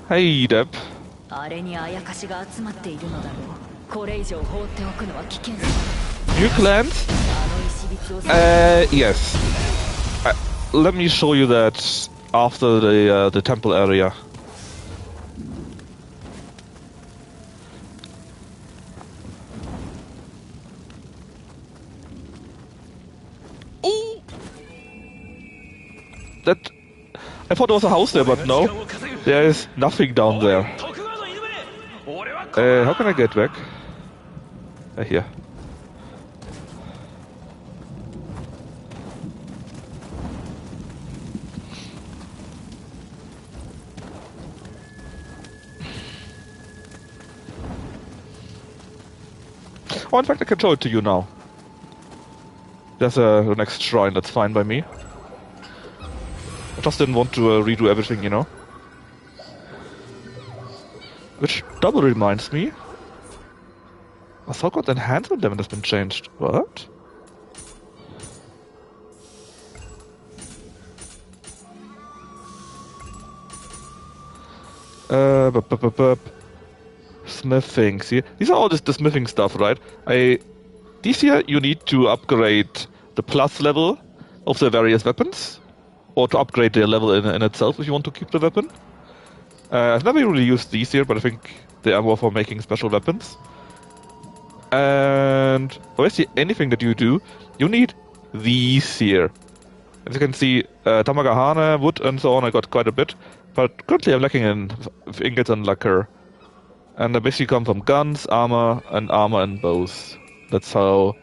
Speaker 1: Hey, Deb. New clans? Yes. Let me show you that after the temple area. That I thought there was a house there, but no, there is nothing down there. How can I get back? Here. Oh, in fact, I can show it to you now. There's the next shrine, that's fine by me. I just didn't want to redo everything, you know. Which double reminds me. Assault enhancement damage has been changed. What? Smithing. See, these are all the smithing stuff, right? This here you need to upgrade the plus level of the various weapons, or to upgrade their level in itself if you want to keep the weapon. I've never really used these here, but I think they are more for making special weapons. And basically anything that you do, you need these here. As you can see, Tamagahane, wood, and so on, I got quite a bit. But currently I'm lacking in ingots and lacquer. And they basically come from guns, armor, and bows. That's how...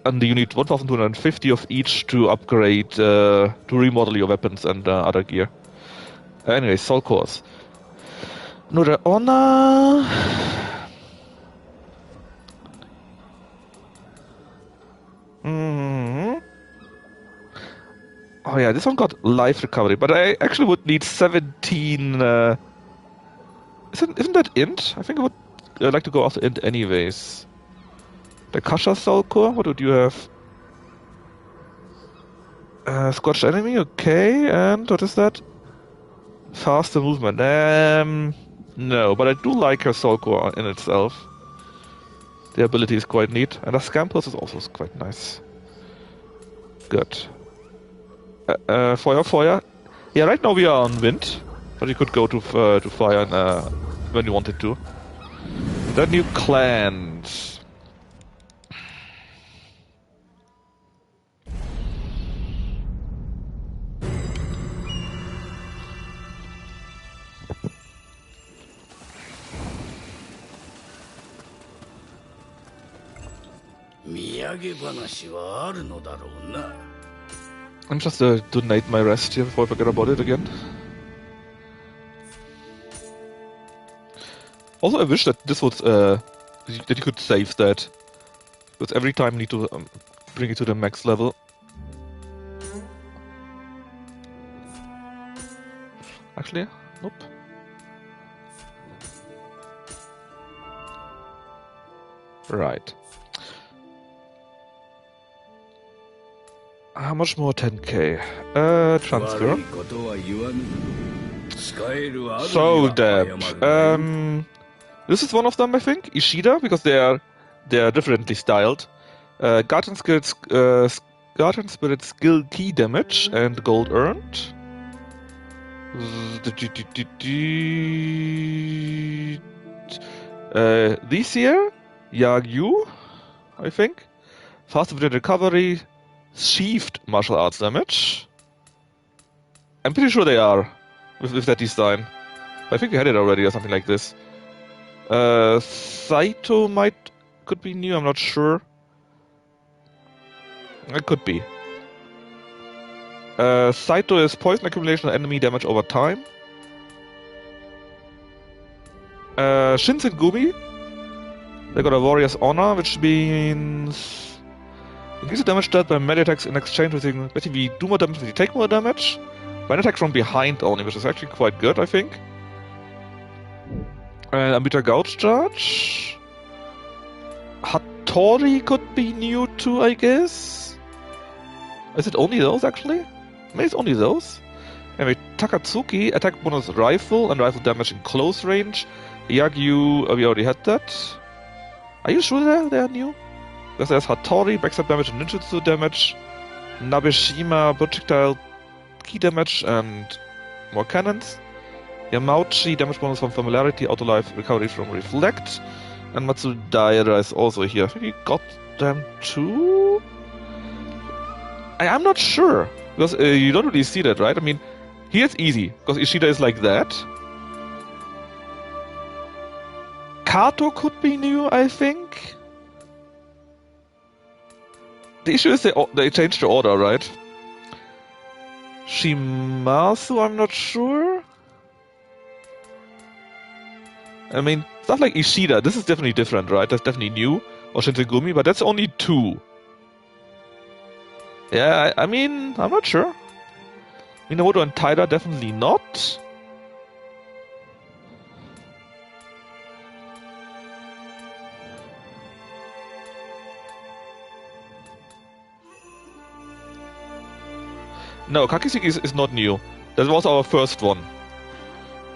Speaker 1: And you need 1,250 of each to upgrade, to remodel your weapons and other gear. Anyway, soul cores. Another honor... Oh yeah, this one got life recovery, but I actually would need 17... Isn't that int? I think I would like to go after int anyways. The Kasha Soul Core, what would you have? Scorched Enemy, okay, and what is that? Faster movement. No, but I do like her Soul Core in itself. The ability is quite neat, and the Scampus is also quite nice. Good. Fire. Yeah, right now we are on wind, but you could go to fire when you wanted to. Then new clans. I'm just donate my rest here before I forget about it again. Also, I wish that this would that you could save that, because every time you need to bring it to the max level. Actually, nope. Right. How much more 10k? Transfer. So that this is one of them, I think. Ishida, because they are differently styled. Guardian Spirit skill key damage and gold earned. This here, Yagyu, I think. Faster within recovery, sheathed martial arts damage. I'm pretty sure they are with that design. I think we had it already or something like this. Saito could be new, I'm not sure. It could be. Saito is poison accumulation and enemy damage over time. Shinsen Gumi, they got a warrior's honor, which means increase the damage dealt by melee attacks in exchange with basically do more damage when you take more damage. By an attack from behind only, which is actually quite good, I think. Amita Gouge Charge. Hattori could be new too, I guess. Is it only those actually? Maybe it's only those. Anyway, Takatsuki, attack bonus rifle and rifle damage in close range. Yagyu, we already had that. Are you sure they are new? Because there's Hattori, backstab damage and ninjutsu damage. Nabeshima, projectile key damage and more cannons. Yamauchi, damage bonus from familiarity, auto life, recovery from reflect. And Matsudaira is also here. I think we got them too? I'm not sure. Because you don't really see that, right? I mean, here it's easy. Because Ishida is like that. Kato could be new, I think. The issue is they changed the order, right? Shimasu, I'm not sure. I mean, stuff like Ishida, this is definitely different, right? That's definitely new. Or Shinsengumi, but that's only 2. Yeah, I mean, I'm not sure. Minamoto and Taira, definitely not. No, Kakisugi is not new. That was our first one.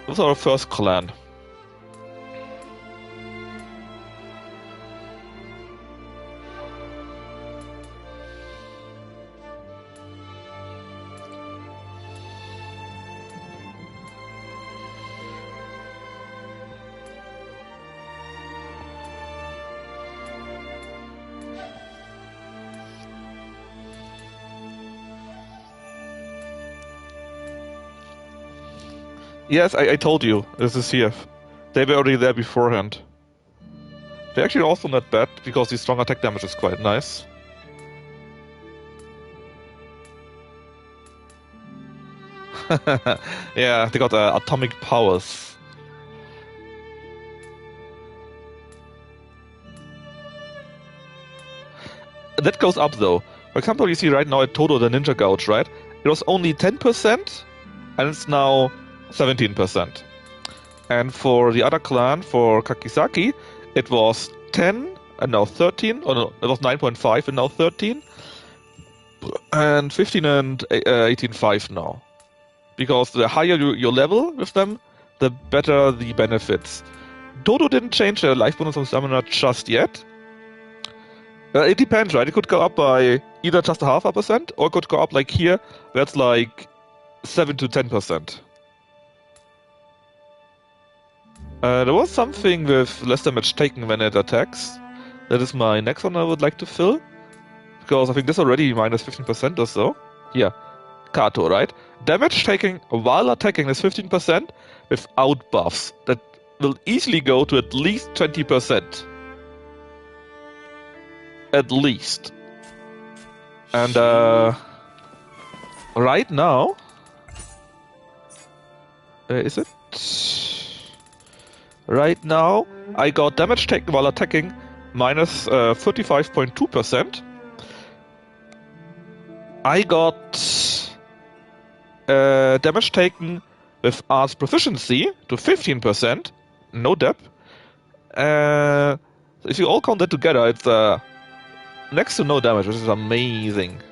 Speaker 1: That was our first clan. Yes, I told you. This is here. They were already there beforehand. They're actually also not bad, because the strong attack damage is quite nice. Yeah, they got atomic powers. That goes up though. For example, you see right now at Todo the Ninja Gouge, right? It was only 10%, and it's now 17%. And for the other clan, for Kakisaki, it was 10 and now 13. Or no, it was 9.5 and now 13. And 15 and 18.5 now. Because the higher your level with them, the better the benefits. Dodo didn't change their life bonus on stamina just yet. It depends, right? It could go up by either just a 0.5%, or it could go up like here, where it's like 7 to 10%. There was something with less damage taken when it attacks. That is my next one I would like to fill. Because I think this already minus 15% or so. Here, Kato, right? Damage taken while attacking is 15% without buffs. That will easily go to at least 20%. At least. And right now, is it? Right now, I got damage taken while attacking minus 35.2%. I got damage taken with arts proficiency to 15%, no depth. So if you all count that together, it's next to no damage, which is amazing.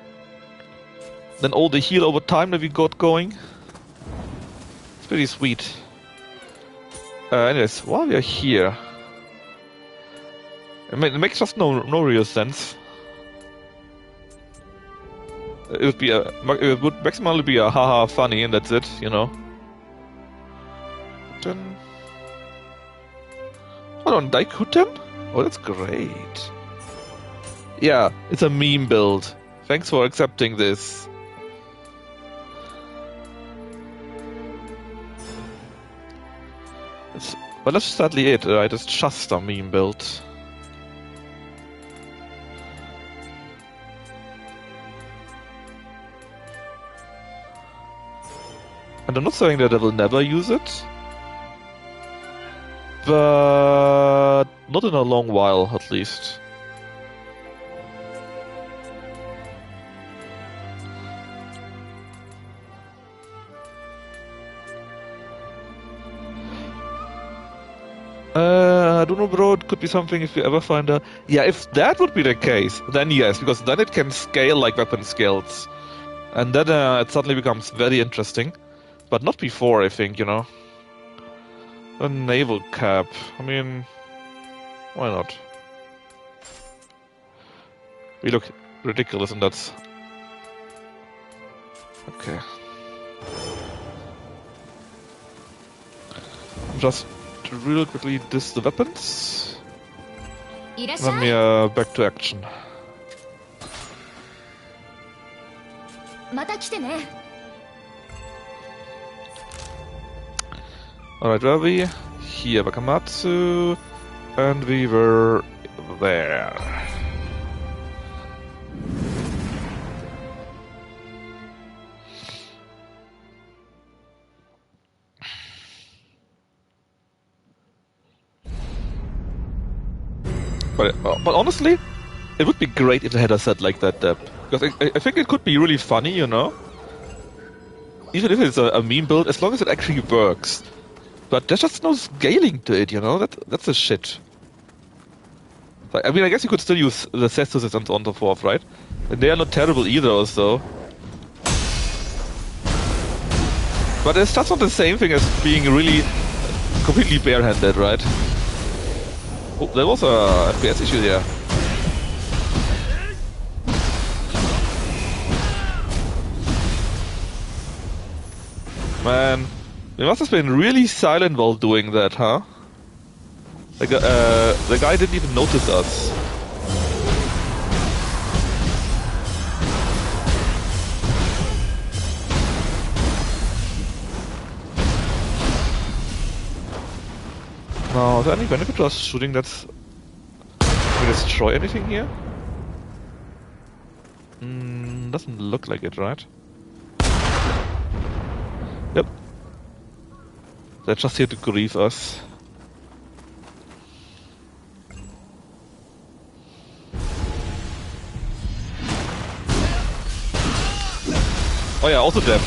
Speaker 1: Then all the heal over time that we got going. It's pretty sweet. Anyways, while we are here, it makes just no real sense. It would maximally be a haha funny, and that's it, you know. Then, hold on, Daikuten? Oh, that's great. Yeah, it's a meme build. Thanks for accepting this. But that's sadly it, right? It's just a meme build. And I'm not saying that I will never use it, but not in a long while, at least. I don't know, bro. It could be something if you ever find a... Yeah, if that would be the case, then yes, because then it can scale like weapon skills. And then it suddenly becomes very interesting. But not before, I think, you know. A naval cap. I mean, why not? We look ridiculous, and that's... Okay. Just to real quickly diss the weapons. Then we are back to action. Alright, where are we? Here, Bakamatsu. And we were there. But honestly, it would be great if they had a set like that, Deb. Because I think it could be really funny, you know? Even if it's a meme build, as long as it actually works. But there's just no scaling to it, you know? That's a shit. Like, I mean, I guess you could still use the Cestus and so on and so forth, right? And they are not terrible either, also. But it's just not the same thing as being really completely barehanded, right? Oh, there was a FPS issue there. Man, they must have been really silent while doing that, huh? The guy didn't even notice us. Now, is there any benefit to us shooting that? Can we destroy anything here? Doesn't look like it, right? Yep. They're just here to grieve us. Oh yeah, also death.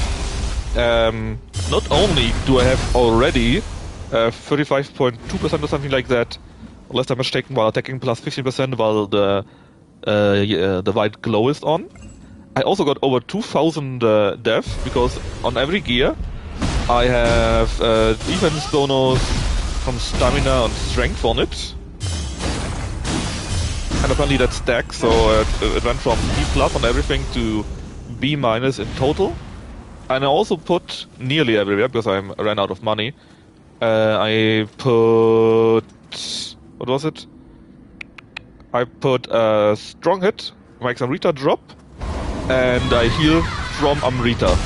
Speaker 1: Not only do I have already 35.2% or something like that, less damage taken while attacking, plus 15% while the white glow is on. I also got over 2000 death, because on every gear I have defense bonus from stamina and strength on it. And apparently that stacks, so it went from B plus on everything to B minus in total. And I also put nearly everywhere, because I ran out of money. I put... what was it? I put a strong hit, makes Amrita drop, and I heal from Amrita.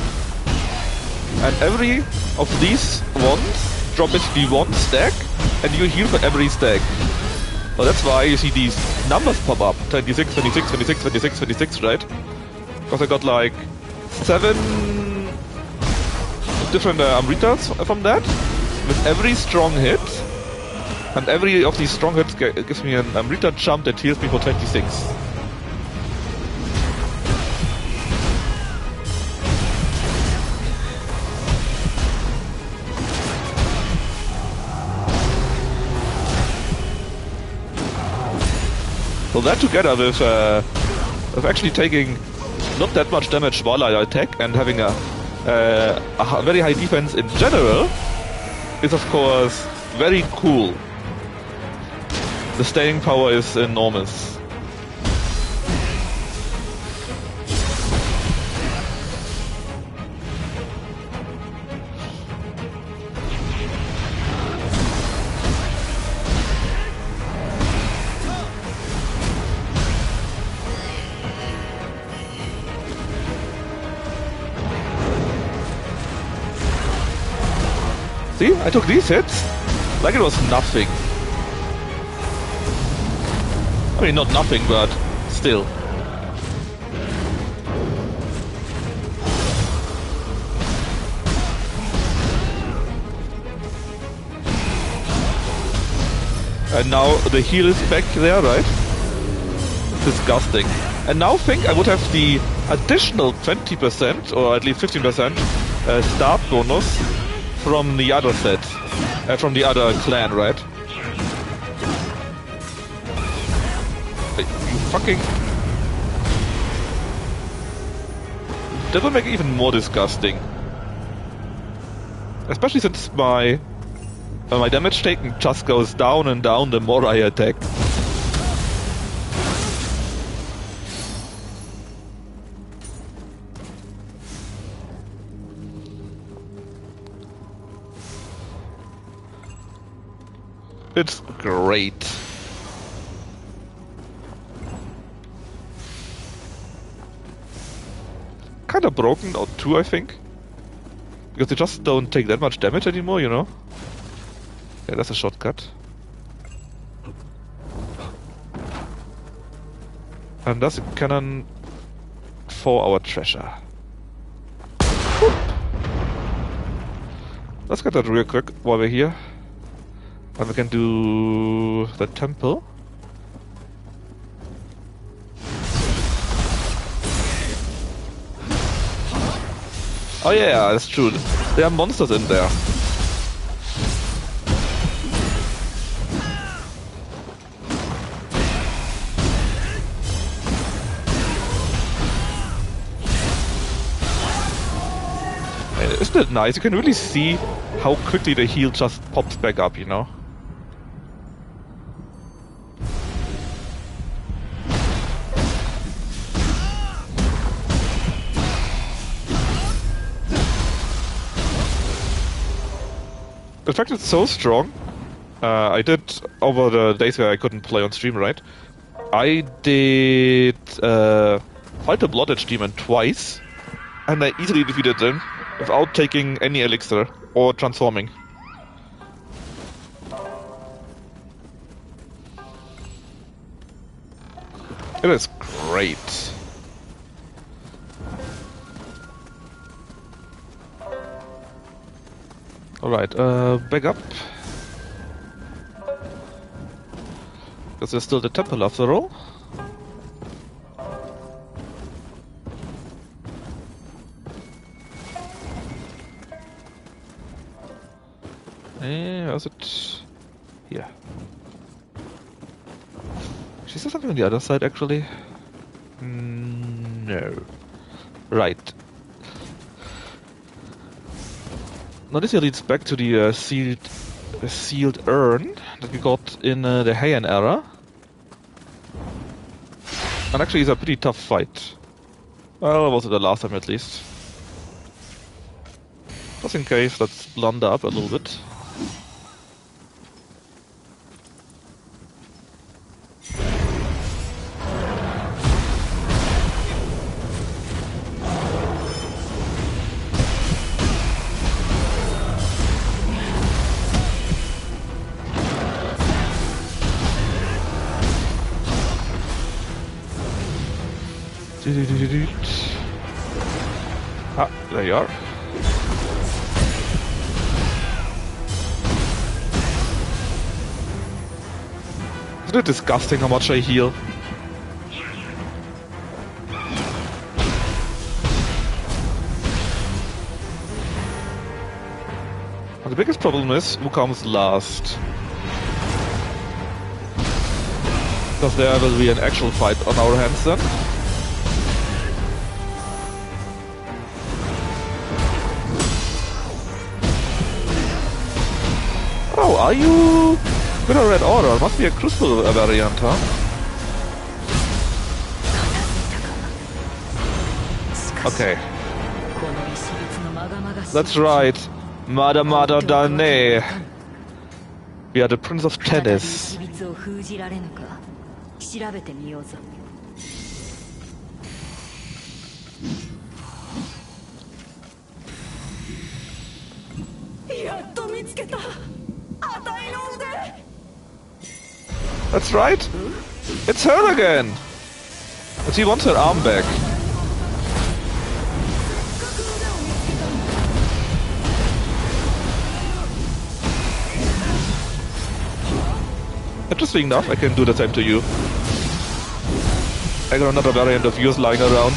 Speaker 1: And every of these ones drop basically one stack, and you heal for every stack. So that's why you see these numbers pop up. 26, 26, 26, 26, 26, right? Because I got like 7 different Amritas from that, with every strong hit. And every of these strong hits gives me an Amrita jump that heals me for 26. So that together with actually taking not that much damage while I attack and having a very high defense in general is of course very cool. The staying power is enormous. See, I took these hits like it was nothing. I mean, not nothing, but still. And now the heal is back there, right? Disgusting. And now think I would have the additional 20%, or at least 15% start bonus from the other set. From the other clan, right? Fucking... that will make it even more disgusting. Especially since my damage taken just goes down and down the more I attack. It's great. Kind of broken out too, I think. Because they just don't take that much damage anymore, you know? Yeah, that's a shortcut. And that's a cannon for our treasure. Whoop. Let's get that real quick while we're here. And we can do the temple. Oh yeah, that's true. There are monsters in there. Isn't it nice? You can really see how quickly the heal just pops back up, you know? In fact, it's so strong. I did, over the days where I couldn't play on stream, right? I did fight the Blood Edge Demon twice, and I easily defeated them without taking any elixir or transforming. It is great. Alright, back up. Because there's still the temple after all. How's it? Here. Is there something on the other side, actually? No. Right. Now this here leads back to the sealed urn that we got in the Heian era. And actually it's a pretty tough fight. Well, it was the last time at least. Just in case, let's blunder up a little bit. Ah, there you are. Isn't it disgusting how much I heal? And the biggest problem is who comes last. Because there will be an actual fight on our hands then. Oh, are you with a red order? Must be a crucible variant, huh? Okay. That's right. Mada Dane. We are the Prince of Tennis. That's right. It's her again. But she wants her arm back. Interesting enough, I can do the same to you. I got another variant of yours lying around.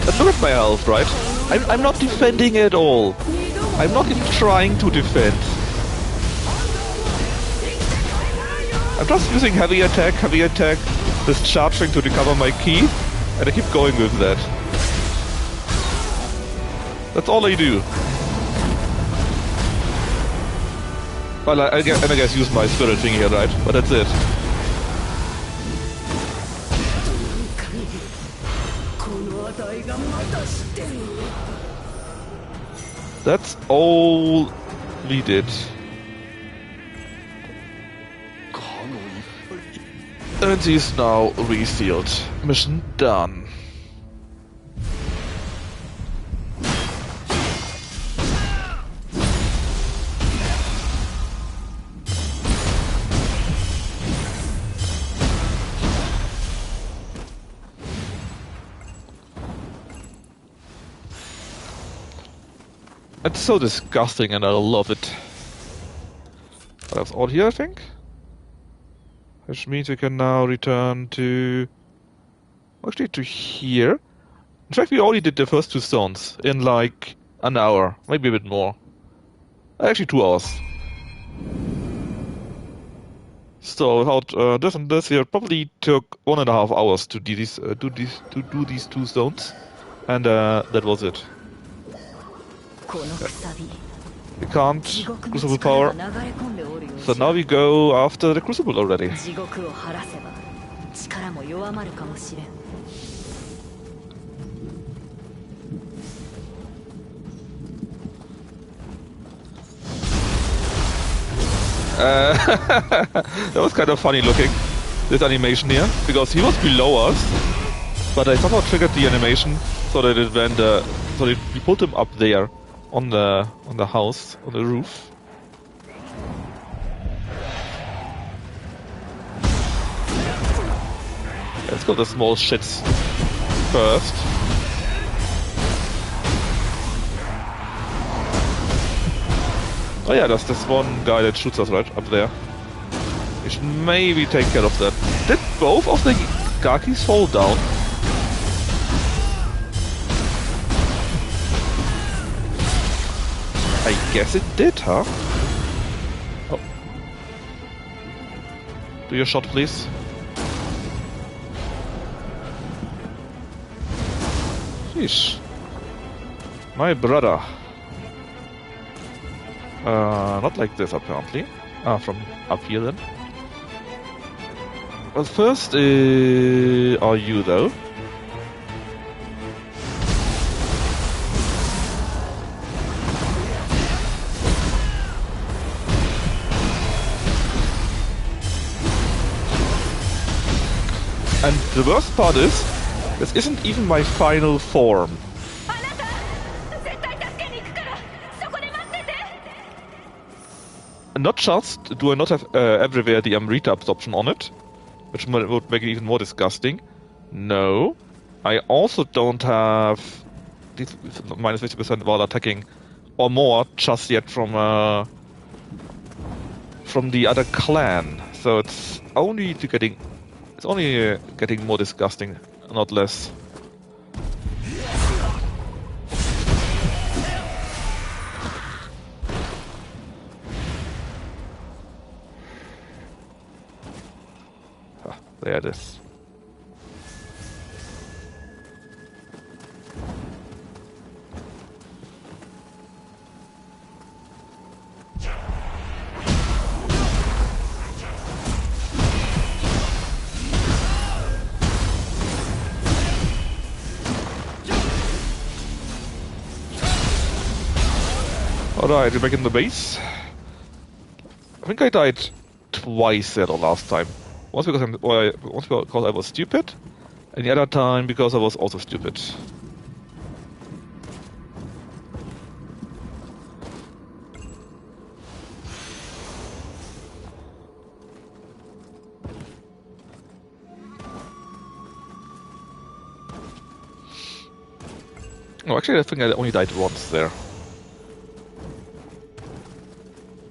Speaker 1: But look at my health, right? I'm not defending at all. I'm not even trying to defend. I'm just using heavy attack, discharging to recover my ki, and I keep going with that. That's all I do. Well, I guess use my spirit thing here, right? But that's it. That's all we did. And he's now resealed. Mission done. It's so disgusting and I love it. But that's all here, I think. Which means we can now return to... Actually, to here. In fact, we already did the first 2 zones in like an hour, maybe a bit more. Actually, 2 hours. So without this and this, here probably took 1.5 hours to do these 2 zones, and that was it. We can't crucible power, so now we go after the crucible already. That was kind of funny looking, this animation here, because he was below us, but I somehow triggered the animation so that it went, so that we pulled him up there on the house, on the roof. Let's go the small shits first. Oh yeah, there's this one guy that shoots us right up there. We should maybe take care of that. Did both of the Gakis fall down? I guess it did, huh? Oh. Do your shot, please. Sheesh. My brother. Not like this, apparently. From up here, then. Well, first, are you, though? And the worst part is, this isn't even my final form. Not just do I not have everywhere the Amrita absorption on it, which would make it even more disgusting. No, I also don't have these minus 50% while attacking or more just yet from the other clan. So it's only getting more disgusting, not less. There it is. Alright, we're back in the base. I think I died twice there the last time. Once because I was stupid, and the other time because I was also stupid. Oh, actually, I think I only died once there.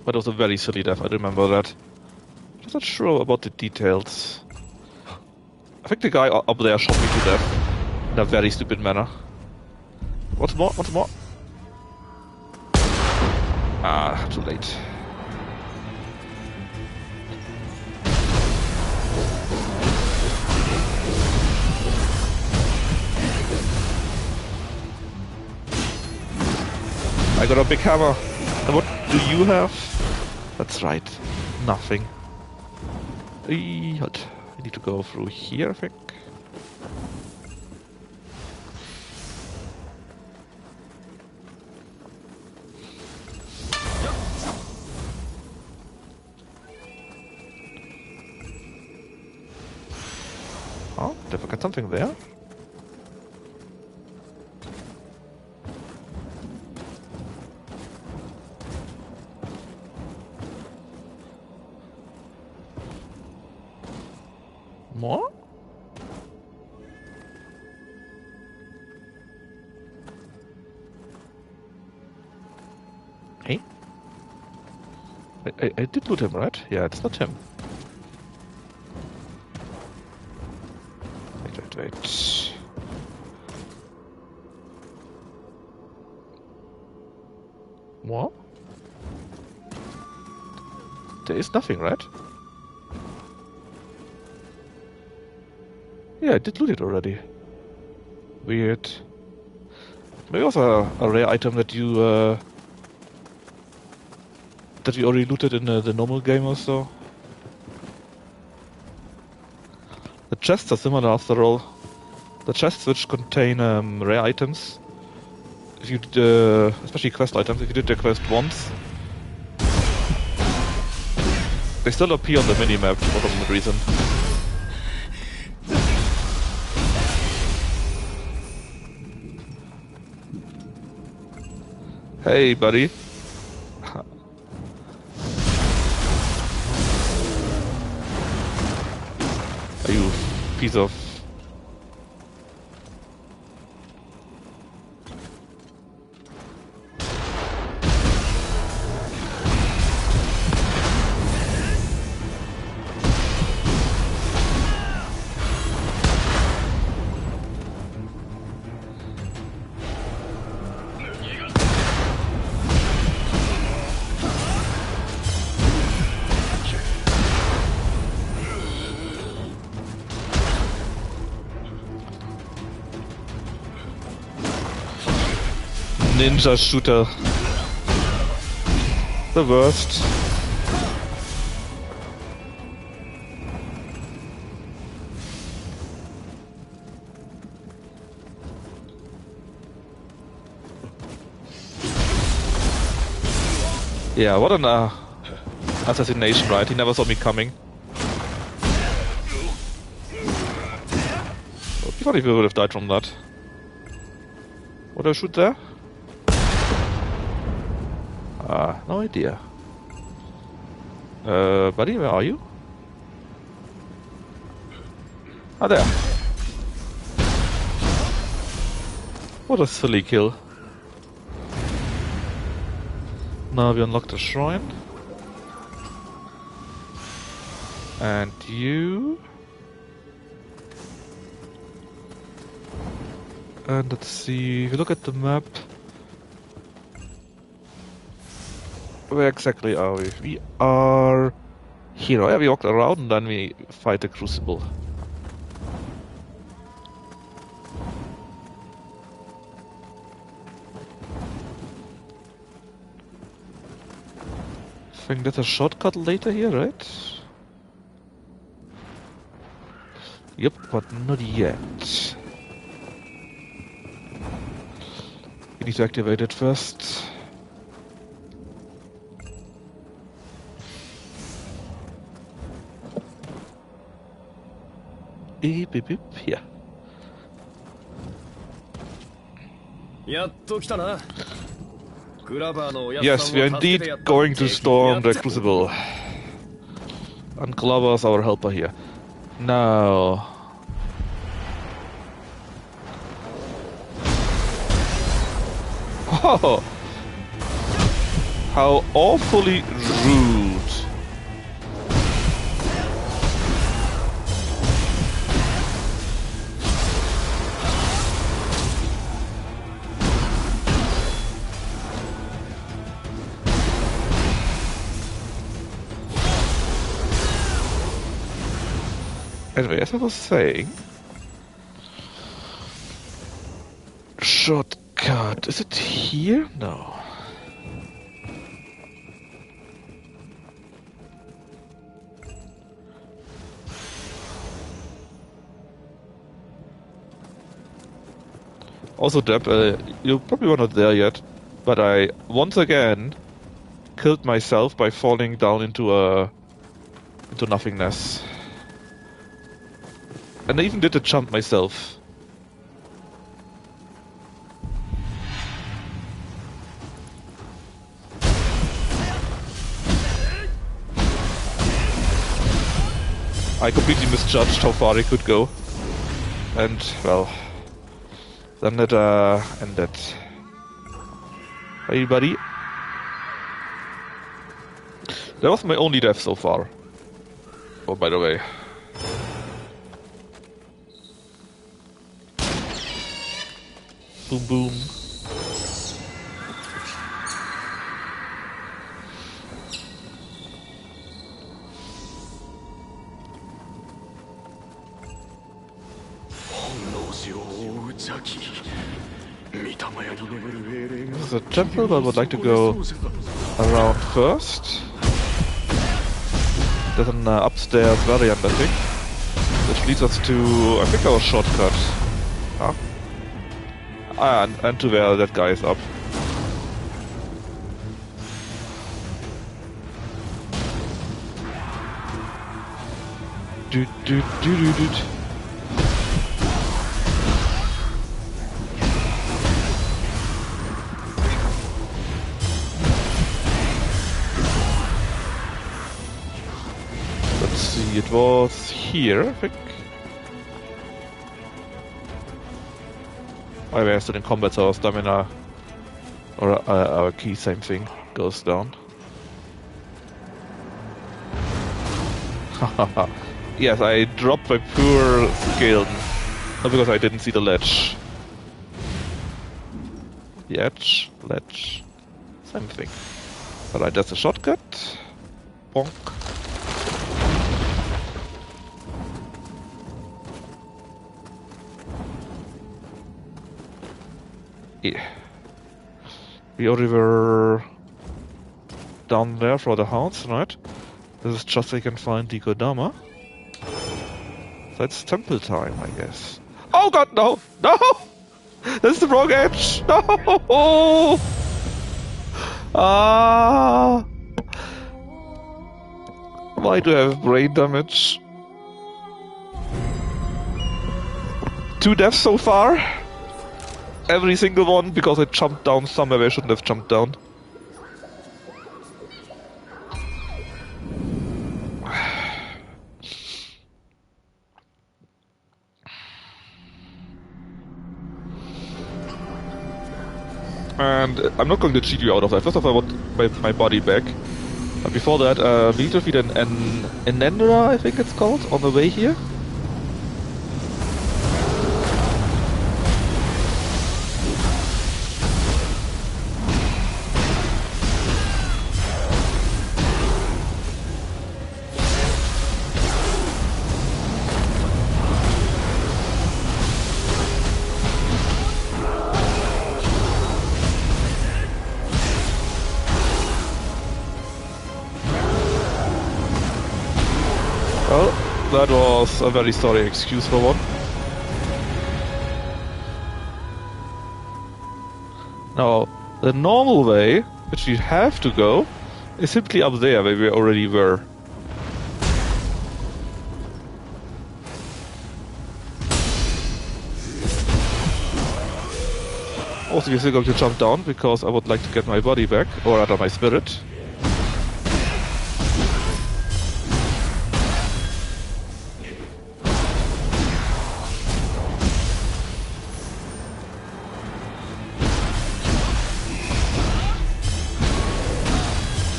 Speaker 1: But it was a very silly death, I remember that. Just not sure about the details. I think the guy up there shot me to death in a very stupid manner. Once more, once more. Ah, too late. I got a big hammer. And what do you have? That's right. Nothing. I need to go through here, I think. Oh, did I forget something there? More? I did loot him, right? Yeah, it's not him. Wait. What? There is nothing, right? Yeah, I did loot it already. Weird. Maybe also a rare item that you already looted in the normal game or so. The chests are similar after all. The chests which contain rare items, if you did, especially quest items, if you did the quest once, they still appear on the minimap for some reason. Hey, buddy. Are you piece of... Ninja shooter. The worst. Yeah, what an assassination, right? He never saw me coming. He thought he would have died from that. What did I shoot there? No idea. Buddy, where are you? Ah, there. What a silly kill. Now we unlocked the shrine. And you... And let's see, if you look at the map... Where exactly are we? We are... here. Yeah, we walked around and then we fight the Crucible. I think that's a shortcut later here, right? Yep, but not yet. We need to activate it first. Beep, beep, beep, here. Yes, we are indeed going to storm the Crucible. And Glover is our helper here. Now... Oh! How awfully rude. Anyway, as I was saying... Shortcut. Is it here? No. Also, Deb, you probably were not there yet, but I once again killed myself by falling down into nothingness. And I even did the jump myself. I completely misjudged how far I could go. And, well, then it ended. Hey, buddy. That was my only death so far. Oh, by the way. Boom, boom. This is a temple, but I would like to go around first. There's an upstairs variant, I think, which leads us to, I think, our shortcut. Huh? And to where that guy is up. Doot doot doot doot doot. Let's see, it was here, I think. Oh, we're still in combat, so our stamina or our key, same thing, goes down. Hahaha. Yes, I dropped my poor skill. Not because I didn't see the ledge. The edge, ledge, same thing. Alright, that's a shortcut. Bonk. Yeah. We already were down there for the hounds, right? This is just so I can find the Kodama. So it's temple time, I guess. Oh god, no! No! That's the wrong edge! No! Ah! Why do I have brain damage? 2 deaths so far. Every single one because I jumped down somewhere where I shouldn't have jumped down. And I'm not going to cheat you out of that. First of all, I want my body back. But before that, we need to defeat an Enendra, I think it's called, on the way here. Well, that was a very sorry excuse for one. Now, the normal way, which we have to go, is simply up there where we already were. Also, we're still going to jump down because I would like to get my body back, or rather my spirit.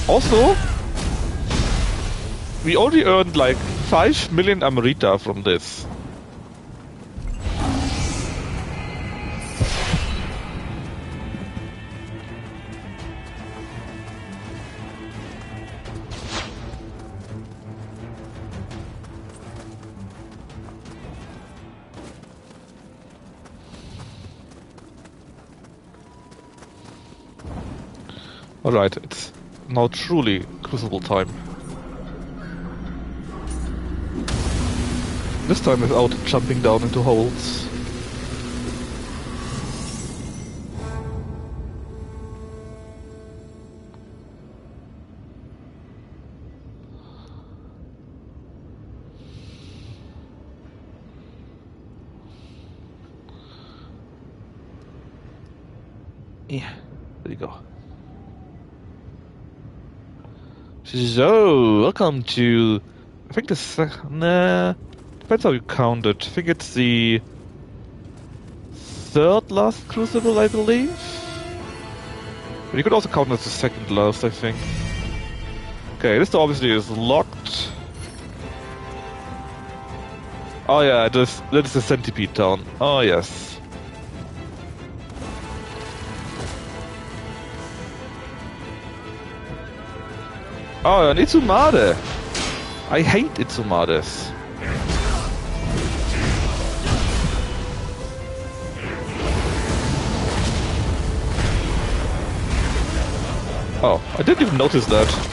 Speaker 1: Also, we already earned like 5 million Amrita from this. Alright, it's now truly Crucible time. This time without jumping down into holes. Yeah, there you go. So, welcome to, I think nah, depends how you count it. I think it's the 3rd last Crucible, I believe. But you could also count it as the 2nd last, I think. Okay, this door obviously is locked. Oh yeah, that is the centipede town. Oh yes. Oh, and Itsumade. I hate Itsumades. Oh, I didn't even notice that.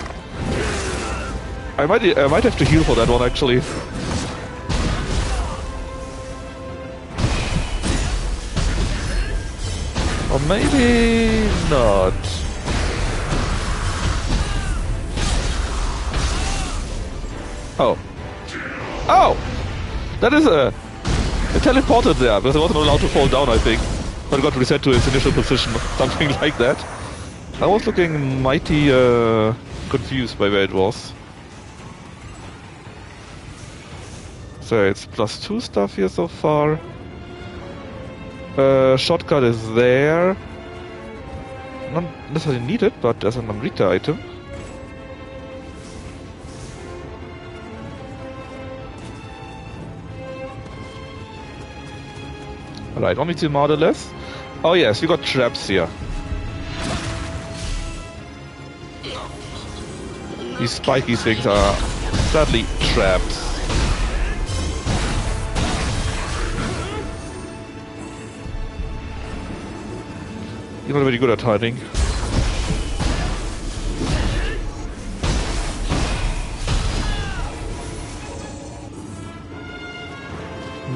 Speaker 1: I might have to heal for that one actually. Or maybe not. Oh. Oh! That is a... It teleported there, because it wasn't allowed to fall down, I think. But it got reset to its initial position, something like that. I was looking mighty confused by where it was. So it's +2 stuff here so far. Shortcut is there. Not necessarily needed, but as a Namrita item. Alright, want me to model less? Oh yes, we got traps here. These spiky things are sadly traps. You're not very good at hiding.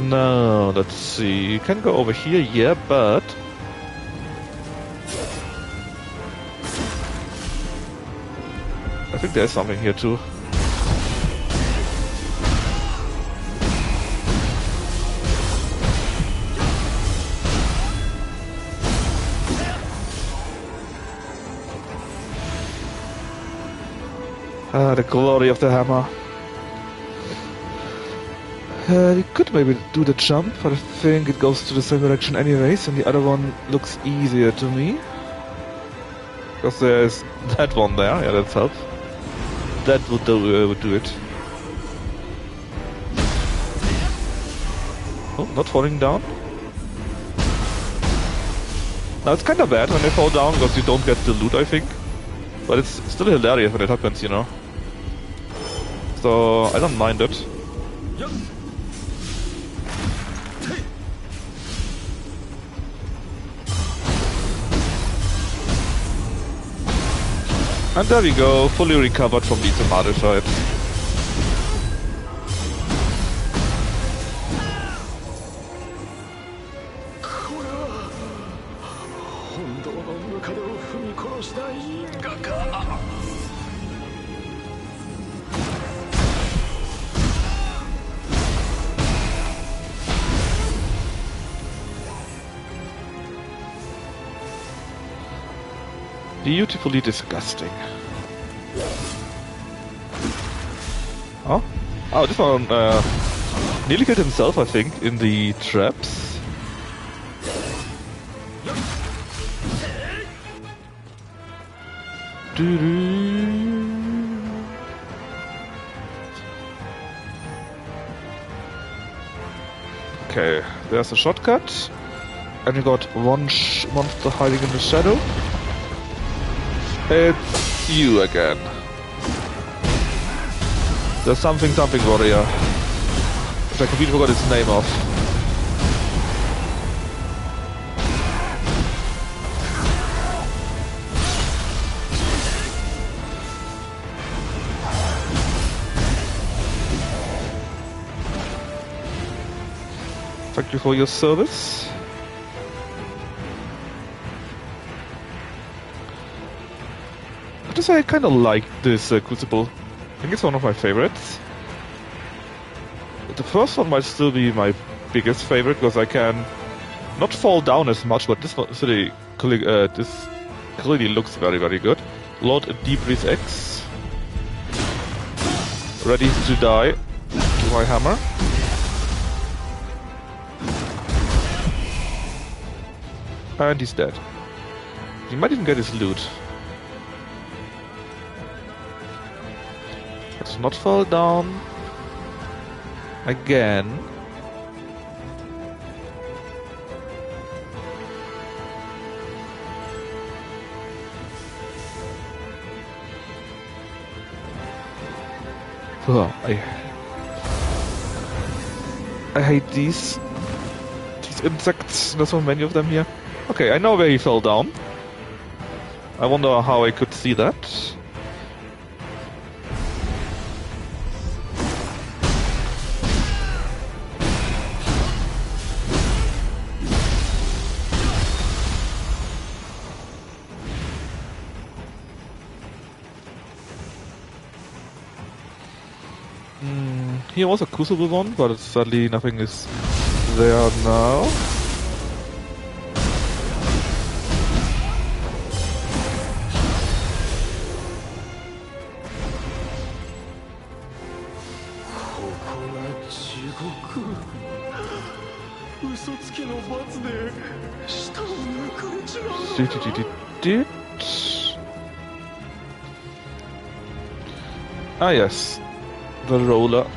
Speaker 1: No, let's see. You can go over here, yeah, but... I think there's something here too. Ah, the glory of the hammer. We could maybe do the jump, but I think it goes to the same direction anyways, and the other one looks easier to me. Because there's that one there, yeah, that helps. That would do it. Oh, not falling down. Now it's kinda bad when they fall down, because you don't get the loot, I think. But it's still hilarious when it happens, you know. So, I don't mind it. And there we go, fully recovered from the tomato side. Beautifully disgusting. Oh? Oh, this one nearly killed himself, I think, in the traps. Okay, there's a shortcut. And we got one monster hiding in the shadow. It's you again. There's something warrior. Which I completely forgot its name of. Thank you for your service. I have to say I kinda like this Crucible. I think it's one of my favorites. The first one might still be my biggest favorite because I can not fall down as much, but this one really, this clearly looks very, very good. Lord Debris X. Ready to die to my hammer. And he's dead. He might even get his loot. Let's not fall down. Again. Oh, I hate these insects. There's so many of them here. Okay, I know where he fell down. I wonder how I could see that. Here was a crucible one, but sadly nothing is there now. Ah yes, the roller.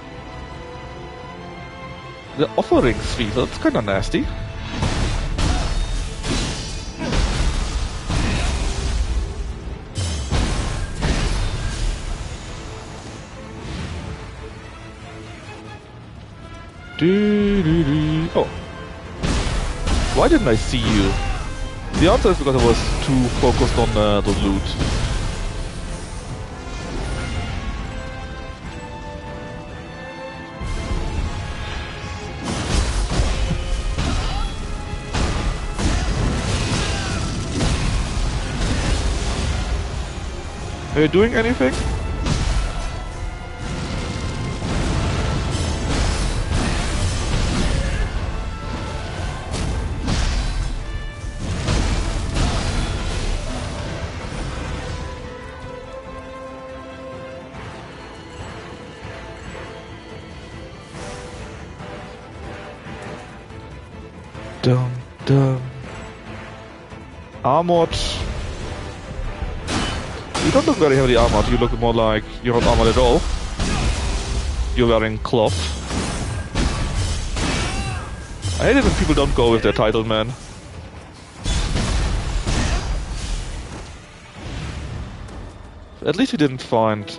Speaker 1: The offering tree, that's kinda nasty. Oh. Why didn't I see you? The answer is because I was too focused on the loot. Are you doing anything? Dum dum. Armored. You don't look very heavily armored, you look more like you're not armored at all. You're wearing cloth. I hate it when people don't go with their title, man. At least we didn't find...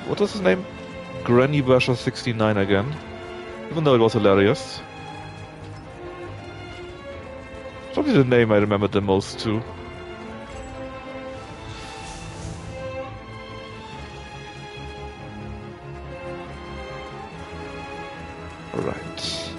Speaker 1: what was his name? Granny Basher 69 again. Even though it was hilarious. Probably the name I remembered the most too. Right.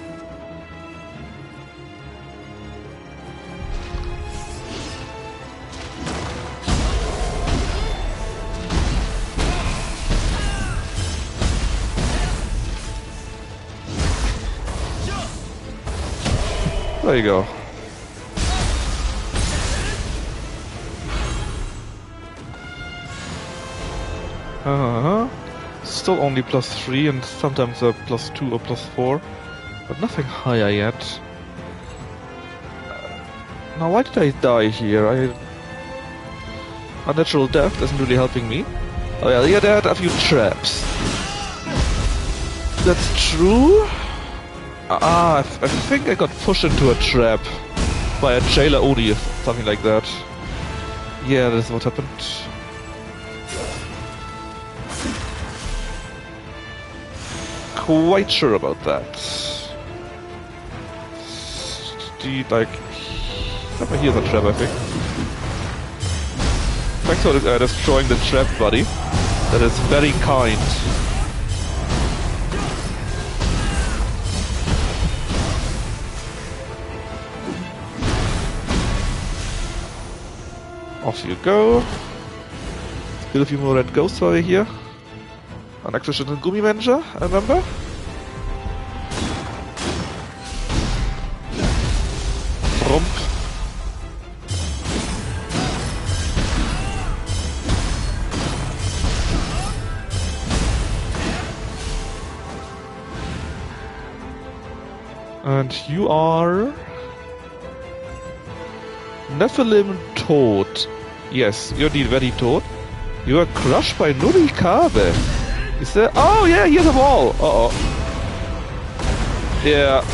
Speaker 1: There you go. Still only +3 and sometimes a +2 or +4, but nothing higher yet. Now why did I die here? Unnatural death isn't really helping me. Oh yeah, there are a few traps. That's true. I think I got pushed into a trap by a jailer Odi, something like that. Yeah, that's what happened. Quite sure about that. Somewhere here's a trap, I think. Thanks for destroying the trap, buddy. That is very kind. Off you go. Still a few more red ghosts over here. An extra Gummi-Manager, I remember. Rump. And you are... Nephilim Toad. Yes, you're the very Toad. You are crushed by Nurikabe. Is there? Oh yeah, he has a wall. Uh-oh. Yeah.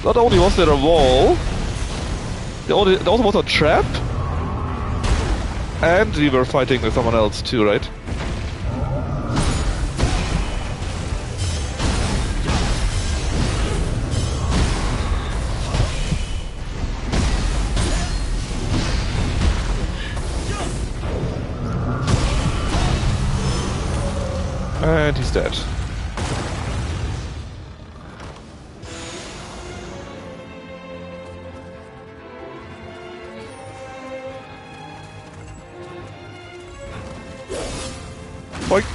Speaker 1: Not only was there a wall, there also was a trap. And we were fighting with someone else too, right? And he's dead. Boink.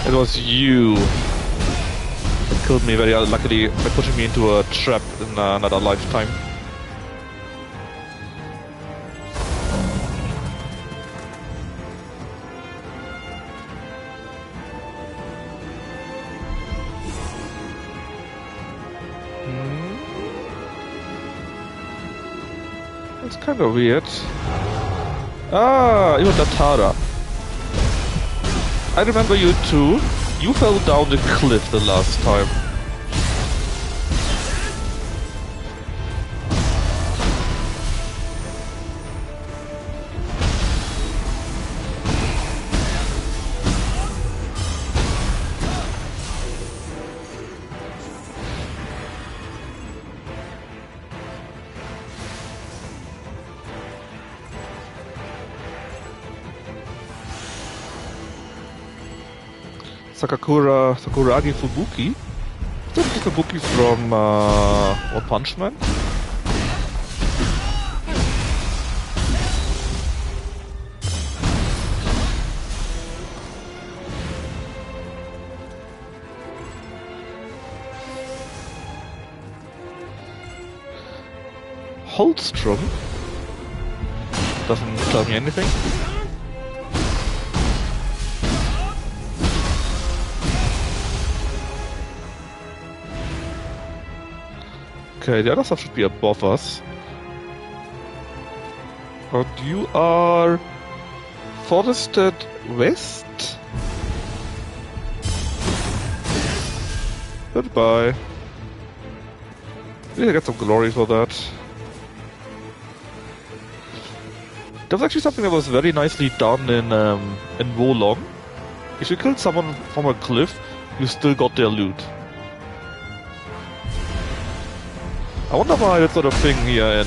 Speaker 1: It was you that killed me very unluckily by pushing me into a trap in another lifetime. That's kind of weird. Ah, even Datara. I remember you too. You fell down the cliff the last time. Sakuragi Fubuki? Is that Fubuki from One Punch Man? Holstrom? Doesn't tell me anything. Okay, the other stuff should be above us. And you are forested west? Goodbye. Maybe I get some glory for that. That was actually something that was very nicely done in Wolong. If you killed someone from a cliff, you still got their loot. I wonder why that sort of thing here in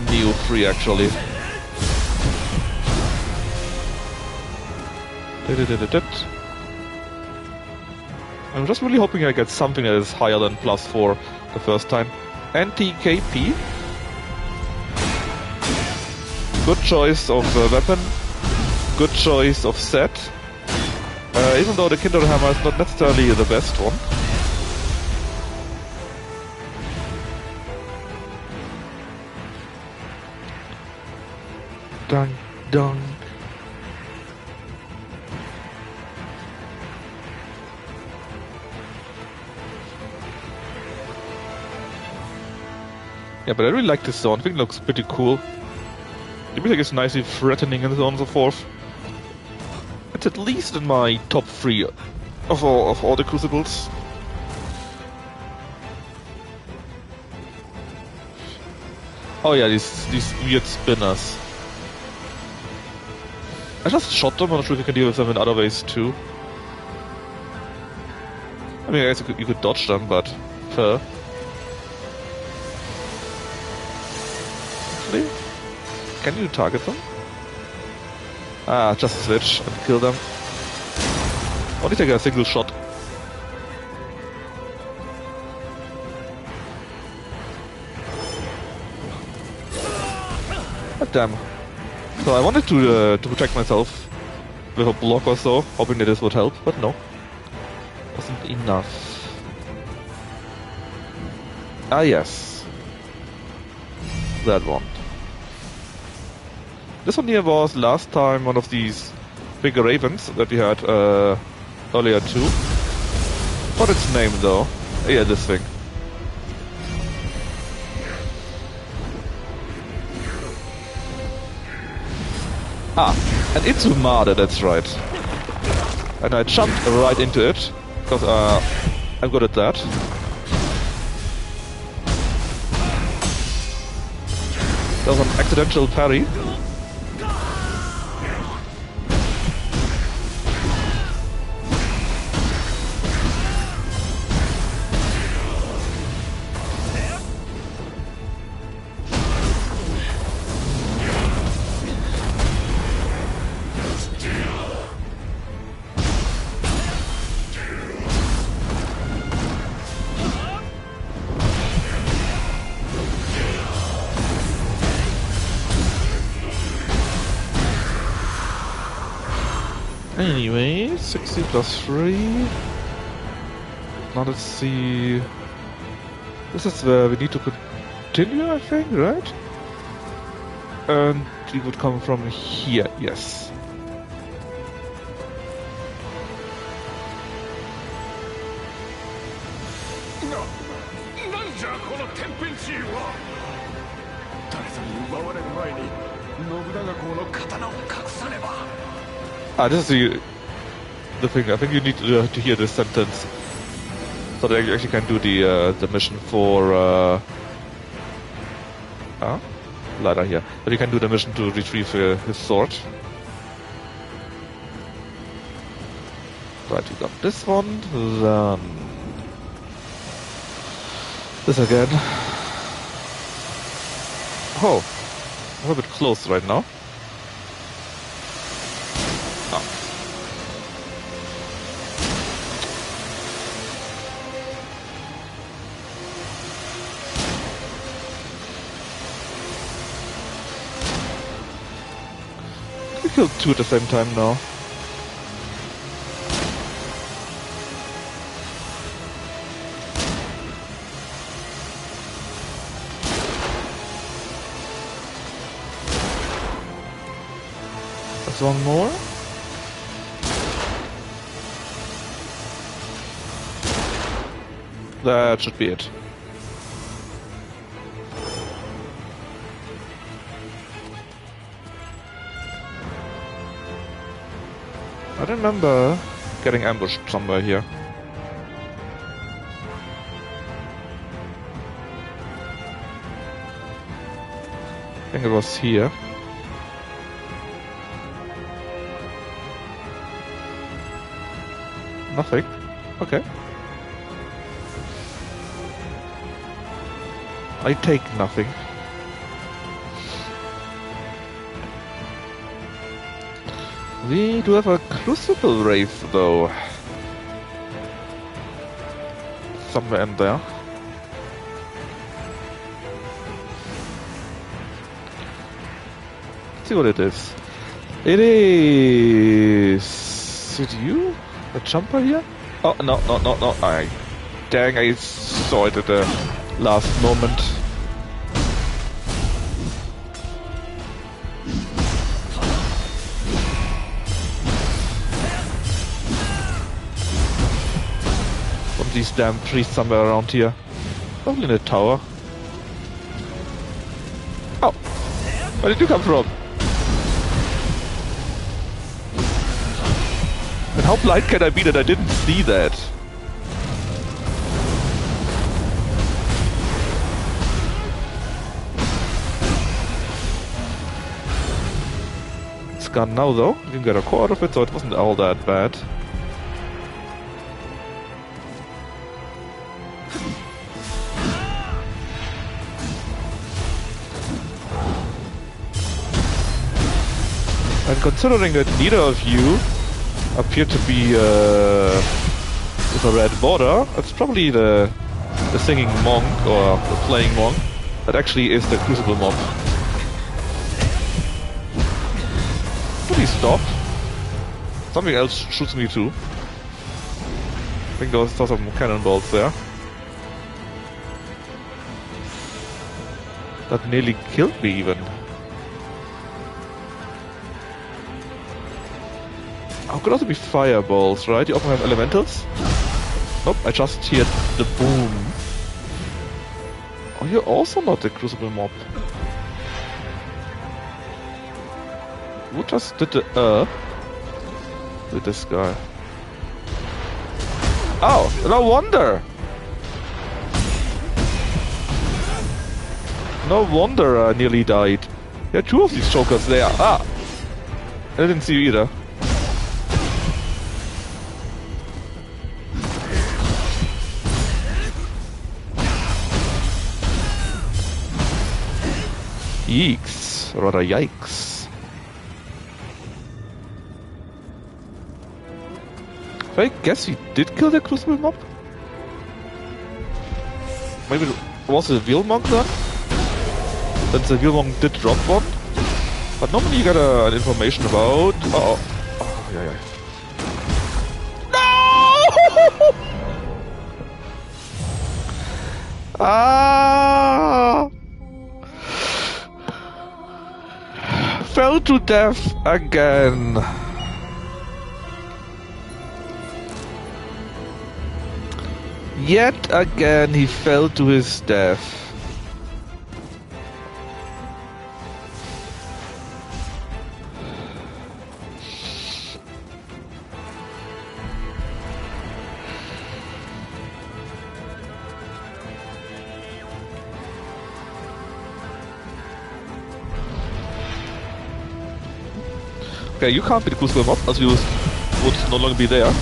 Speaker 1: Nioh 3 actually. I'm just really hoping I get something that is higher than +4 the first time. Anti-KP. Good choice of weapon. Good choice of set. Even though the Kindle Hammer is not necessarily the best one. Dun, dun. Yeah, but I really like this zone. I think it looks pretty cool. The music is nicely threatening and so on and so forth. It's at least in my top 3 of all the Crucibles. Oh yeah, these weird spinners. I just shot them, I'm not sure if you can deal with them in other ways too. I mean, I guess you could dodge them, but fair. Actually, can you target them? Ah, just switch and kill them. Only take a single shot. God damn. So I wanted to protect myself with a block or so, hoping that this would help, but no. Wasn't enough. Ah yes. That one. This one here was last time one of these bigger ravens that we had earlier too. What its name though? Yeah, this thing. Ah, an Itsumade, that's right. And I jumped right into it, because I'm good at that. That was an accidental parry. Anyway, 60 plus 3. Now let's see. This is where we need to continue, I think, right? And we would come from here, yes. Ah, this is the thing. I think you need to hear this sentence so that you actually can do the mission for Ladder here. But you can do the mission to retrieve his sword. Right, we got this one. Then this again. Oh, I'm a bit close right now. We killed two at the same time now. There's one more. That should be it. I remember getting ambushed somewhere here. I think it was here. Nothing. Okay. I take nothing. We do have a crucible wraith though. Somewhere in there. Let's see what it is. It is it you? A jumper here? Oh no. Dang, I saw it at the last moment. These damn trees somewhere around here. Probably in a tower. Oh! Where did you come from? And how blind can I be that I didn't see that? It's gone now though. You can get a core out of it, so it wasn't all that bad. And considering that neither of you appear to be with a red border, it's probably the singing monk or the playing monk that actually is the crucible mob. Please stop. Something else shoots me too. I think I saw some cannonballs there. That nearly killed me even. Oh, could also be fireballs, right? You often have elementals? Nope, I just heard the boom. Oh, you're also not the crucible mob. Who just did the with this guy? Oh, no wonder! No wonder I nearly died. There are two of these chokers there. Ah! I didn't see you either. Yeeks. Rather yikes. I guess he did kill the crucible mob? Maybe it was a Vilmong then? Since the Vilmong did drop one. But normally you get an information about... Uh-oh. Oh, yeah, yeah. No! Ah! Fell to death again. Yet again he fell to his death. Okay, you can't be the crucible mob, as you would no longer be there.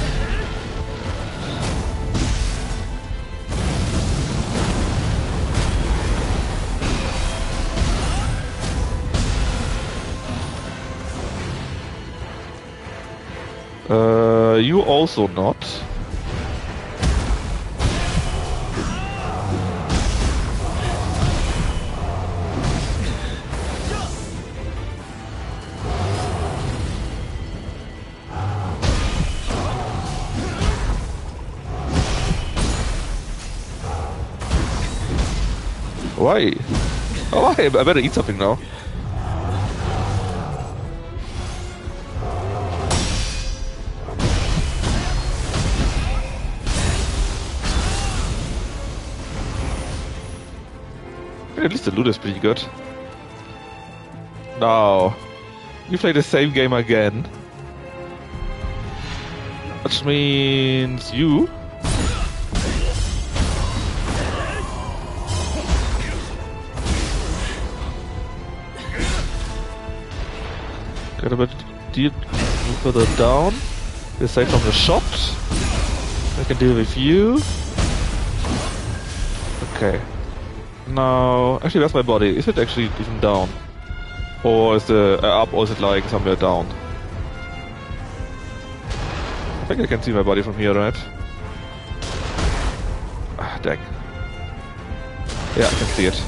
Speaker 1: You also not. Why? Oh, why? I better eat something now. At least the loot is pretty good. Now, we play the same game again. Which means you... Get a bit deep, move further down. This side from the shot. I can deal with you. Okay. Now, actually, where's my body? Is it actually even down? Or is it up, or is it like somewhere down? I think I can see my body from here, right? Ah, dang. Yeah, I can see it.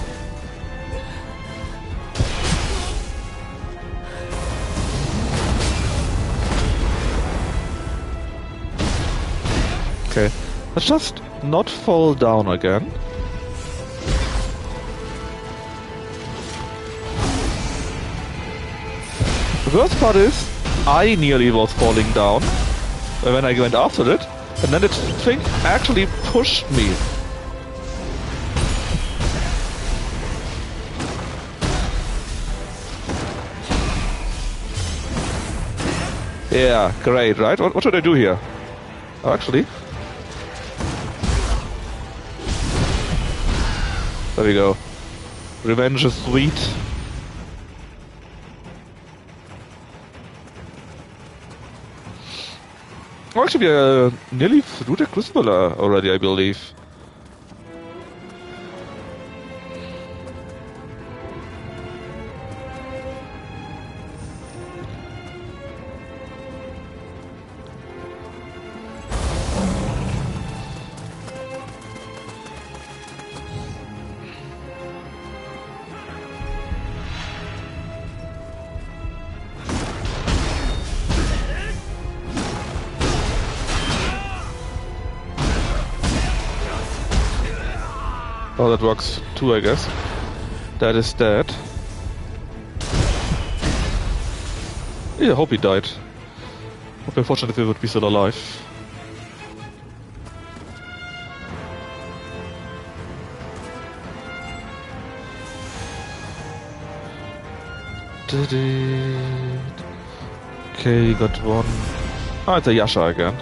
Speaker 1: Okay, let's just not fall down again. The worst part is, I nearly was falling down when I went after it, and then the thing actually pushed me. Yeah, great, right? What should I do here? Oh, actually... There we go. Revenge is sweet. Oh, actually, we are nearly through the Crucible already, I believe. Oh, that works too, I guess. That is dead. Yeah, I hope he died. Would be unfortunate if he would be still alive. Okay, got one. Ah, it's a Yasha again.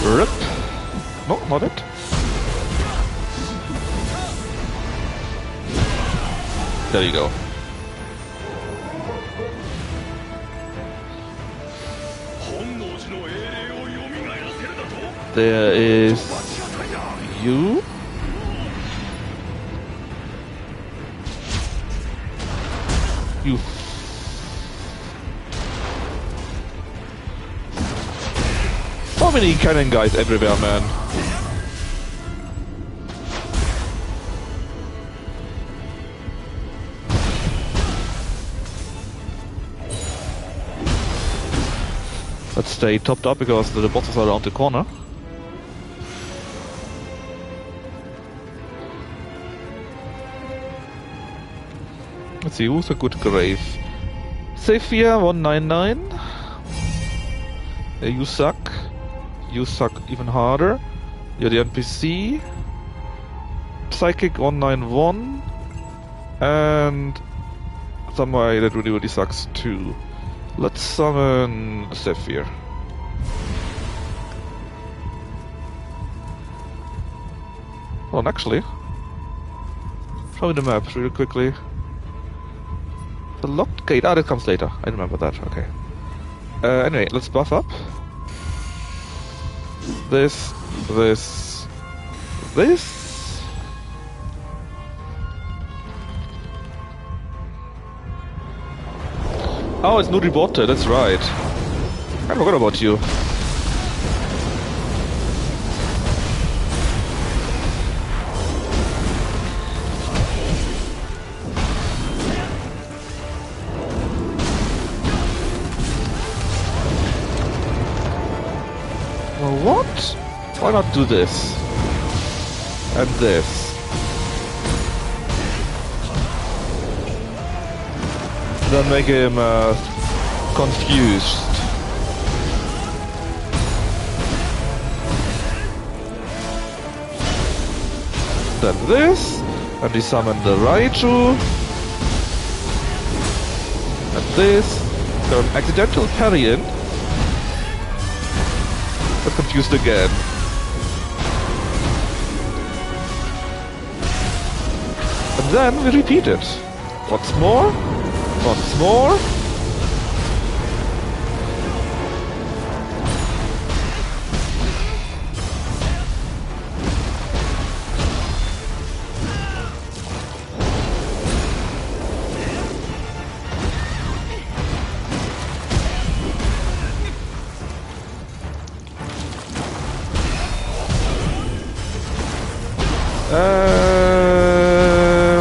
Speaker 1: Rip. No, not it. There you go. There is you. You. So many cannon guys everywhere, man. Let's stay topped up because the bosses are around the corner. Let's see, who's a good grave? Saphir 199. You suck. You suck even harder. You're the NPC. Psychic 191. And somebody that really sucks too. Let's summon Saphir. Well, actually, show me the map really quickly. The locked gate. Ah, that comes later. I remember that. Okay. Anyway, let's buff up. This. Oh, it's Nuribote, that's right. I forgot about you. Well, what? Why not do this? And this? Then make him confused. Then this, and we summon the Raichu. And this, got an accidental parry in. But confused again. And then we repeat it. Once more. Once more.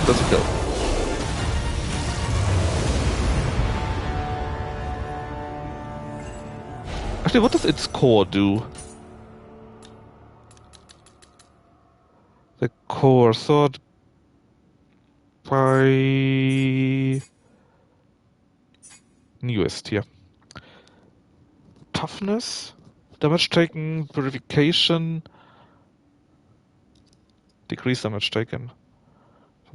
Speaker 1: Doesn't go. Actually, what does its core do? The core sword by newest here. Toughness, damage taken, purification, decrease damage taken.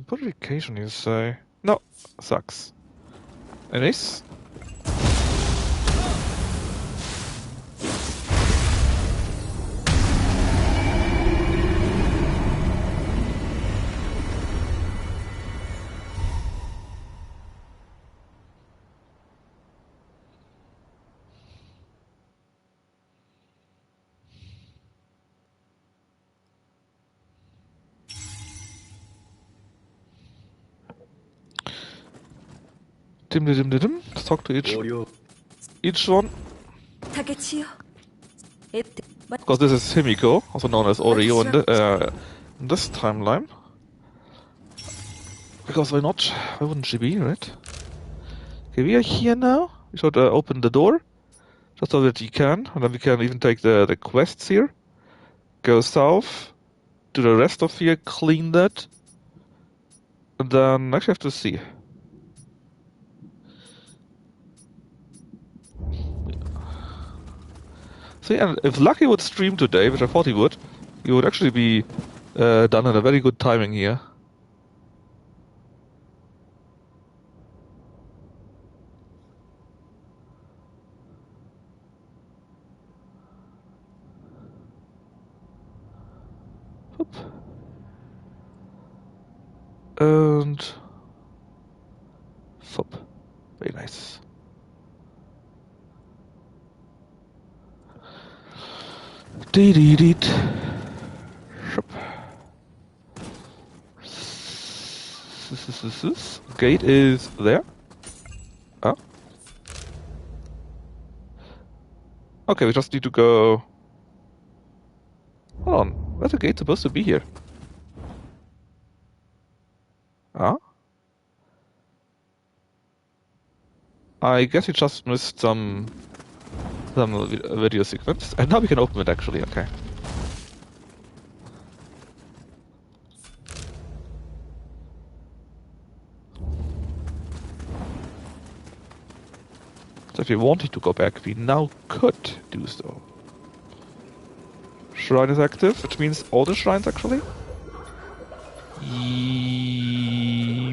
Speaker 1: Purification, you say? No, sucks. Anyways. Let's talk to each one. Of course, this is Himiko, also known as Oreo in this timeline. because why not? Why wouldn't she be, right? Okay, we are here now. We should open the door. Just so that you can. And then we can even take the quests here. Go south. Do the rest of here. Clean that. And then actually have to see. See, and if Lucky would stream today, which I thought he would actually be done in a very good timing here. Oop. And flip. Very nice. Dee-dee-deet. Gate is there. Ah. Okay, we just need to go... Hold on, where's the gate supposed to be here? Ah? I guess we just missed some video sequence. And now we can open it actually, okay. So if we wanted to go back, we now could do so. Shrine is active, which means all the shrines actually?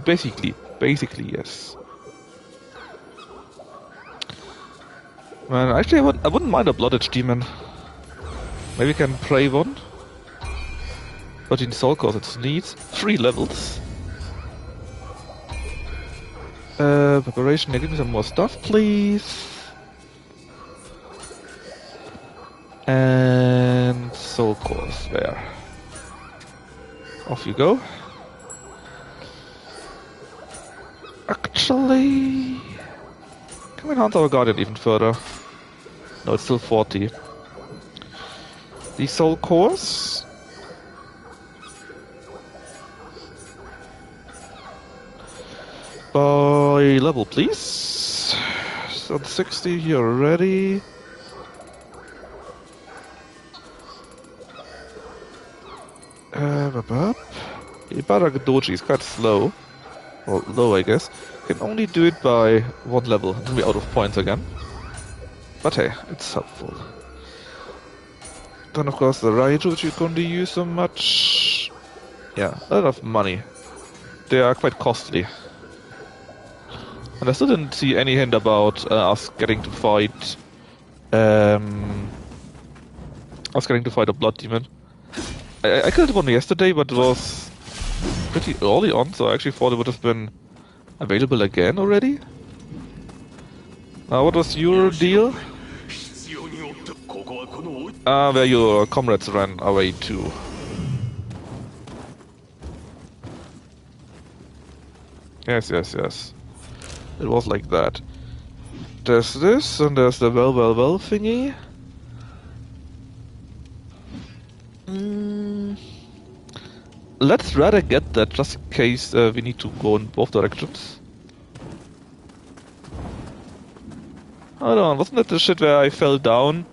Speaker 1: Basically yes. Man, actually I wouldn't mind a Blooded Demon. Maybe we can pray one. But in Soul Cause it needs 3 levels. Preparation, give me some more stuff, please. And Soul Cause there. Off you go. Actually... Can we enhance our Guardian even further? No, it's still 40. The Soul Cores. By level, please. So 60 here already. Ibaragadoji is quite slow. Well, low, I guess. Can only do it by 1 level. Then we're out of points again. But hey, it's helpful. Then of course the Raiju, which you can't use so much. Yeah, a lot of money. They are quite costly. And I still didn't see any hint about us getting to fight... us getting to fight a Blood Demon. I killed one yesterday, but it was pretty early on, so I actually thought it would have been available again already. What was your deal? Where your comrades ran away to. Yes. It was like that. There's this, and there's the well thingy. Let's rather get that just in case we need to go in both directions. Hold on, wasn't that the shit where I fell down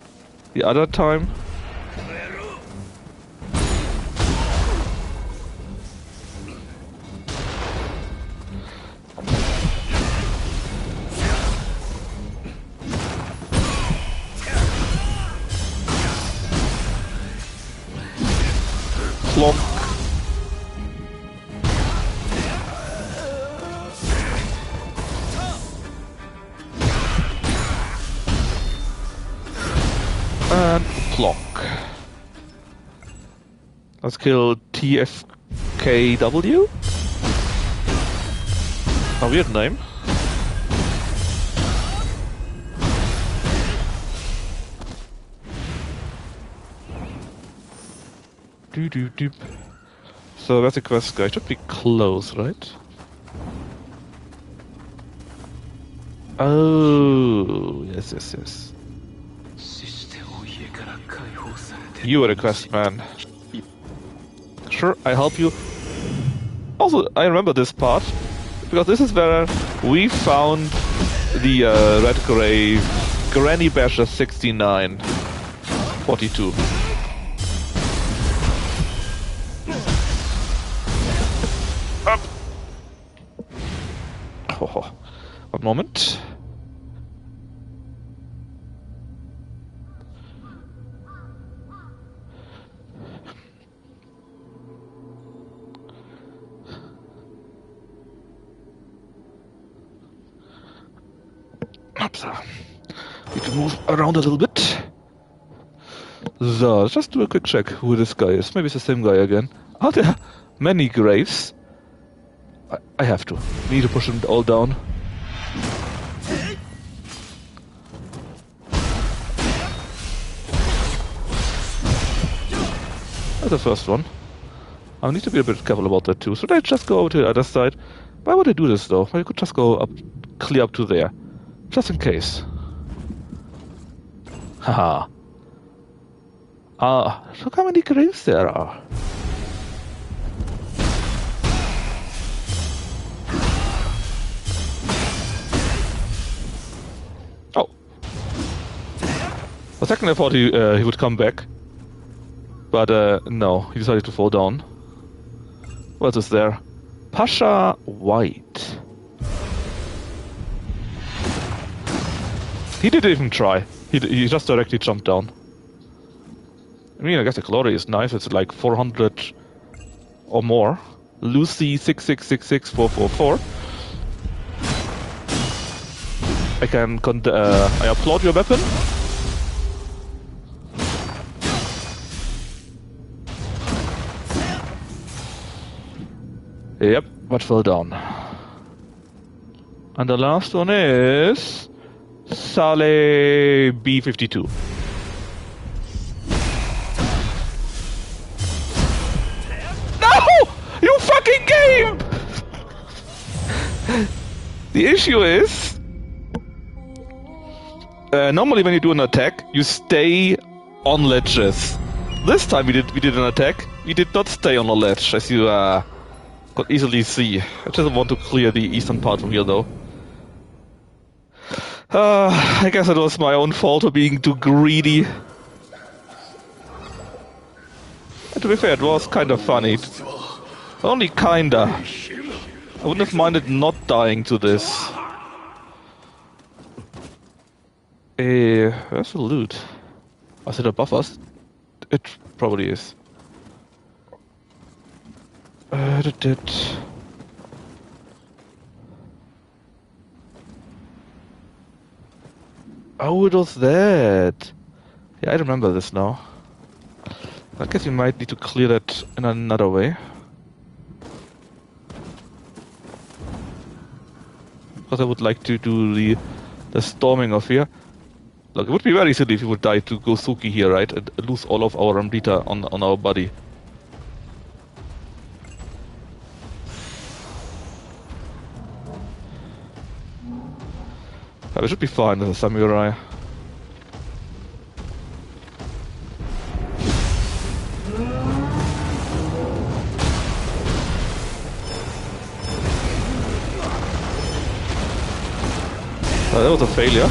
Speaker 1: the other time? Plonk. And plonk. Let's kill TFKW. A weird name. Doop. So that's a quest guy. Should be close, right? Oh, yes. You are the quest man. Sure, I help you. Also, I remember this part, because this is where we found the Red Gray Granny Basher 6942. Up! Oh, one moment. Oops. Need to move around a little bit. So, let's just do a quick check who this guy is. Maybe it's the same guy again. Are there many graves? I have to. We need to push them all down. That's the first one. I need to be a bit careful about that too. Should I just go over to the other side? Why would I do this though? I could just go up, clear up to there. Just in case. Haha. Look how many graves there are. Oh. For a second I thought he would come back. But no, he decided to fall down. What is there? Pasha White. He didn't even try. He just directly jumped down. I mean, I guess the glory is nice. It's like 400 or more. Lucy 6666444. I applaud your weapon. Yep, but fell down. And the last one is Saleh B52. No! You fucking game! The issue is, normally when you do an attack, you stay on ledges. This time we did an attack. We did not stay on a ledge, as you could easily see. I just want to clear the eastern part from here, though. I guess it was my own fault for being too greedy. And to be fair, it was kind of funny. Only kinda. I wouldn't have minded not dying to this. Where's the loot? Is it above us? It probably is. Oh, it was that. Yeah, I remember this now. I guess you might need to clear that in another way. Because I would like to do the storming of here. Look, it would be very silly if we would die to Gosuki here, right? And lose all of our Ramrita on our body. But we should be fine as a samurai. That was a failure.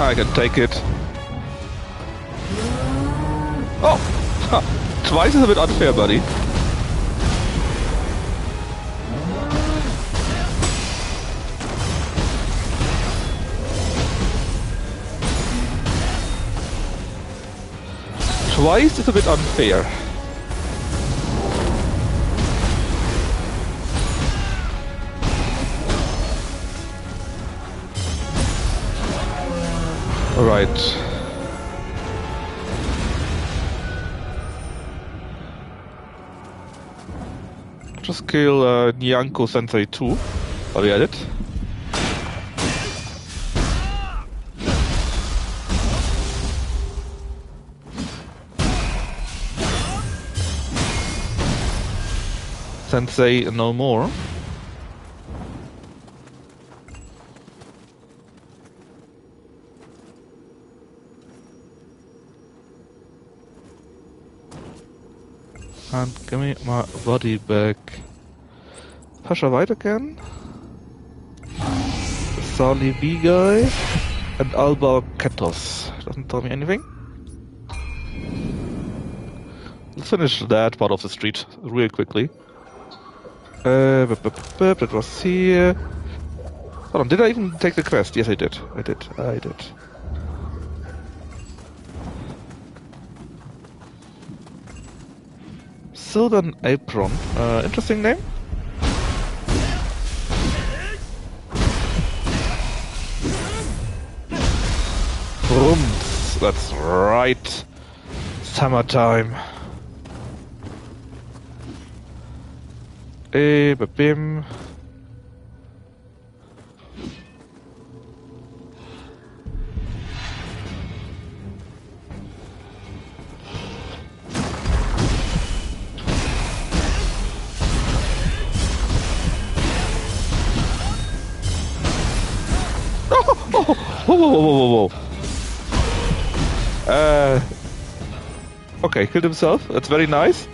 Speaker 1: I can take it. Oh! Huh. Twice is a bit unfair, buddy. Twice is a bit unfair. Alright. just kill Nyanko Sensei too, while we at it. Sensei no more. And give me my body back. Pasha White again. The Sali B guy. And Alba Ketos. Doesn't tell me anything. Let's finish that part of the street real quickly. That was here. Hold on, did I even take the quest? Yes, I did. I did. Silvern Apron. Interesting name. Brums. That's right. Summertime. Bim. Whoa. Okay, killed himself. That's very nice.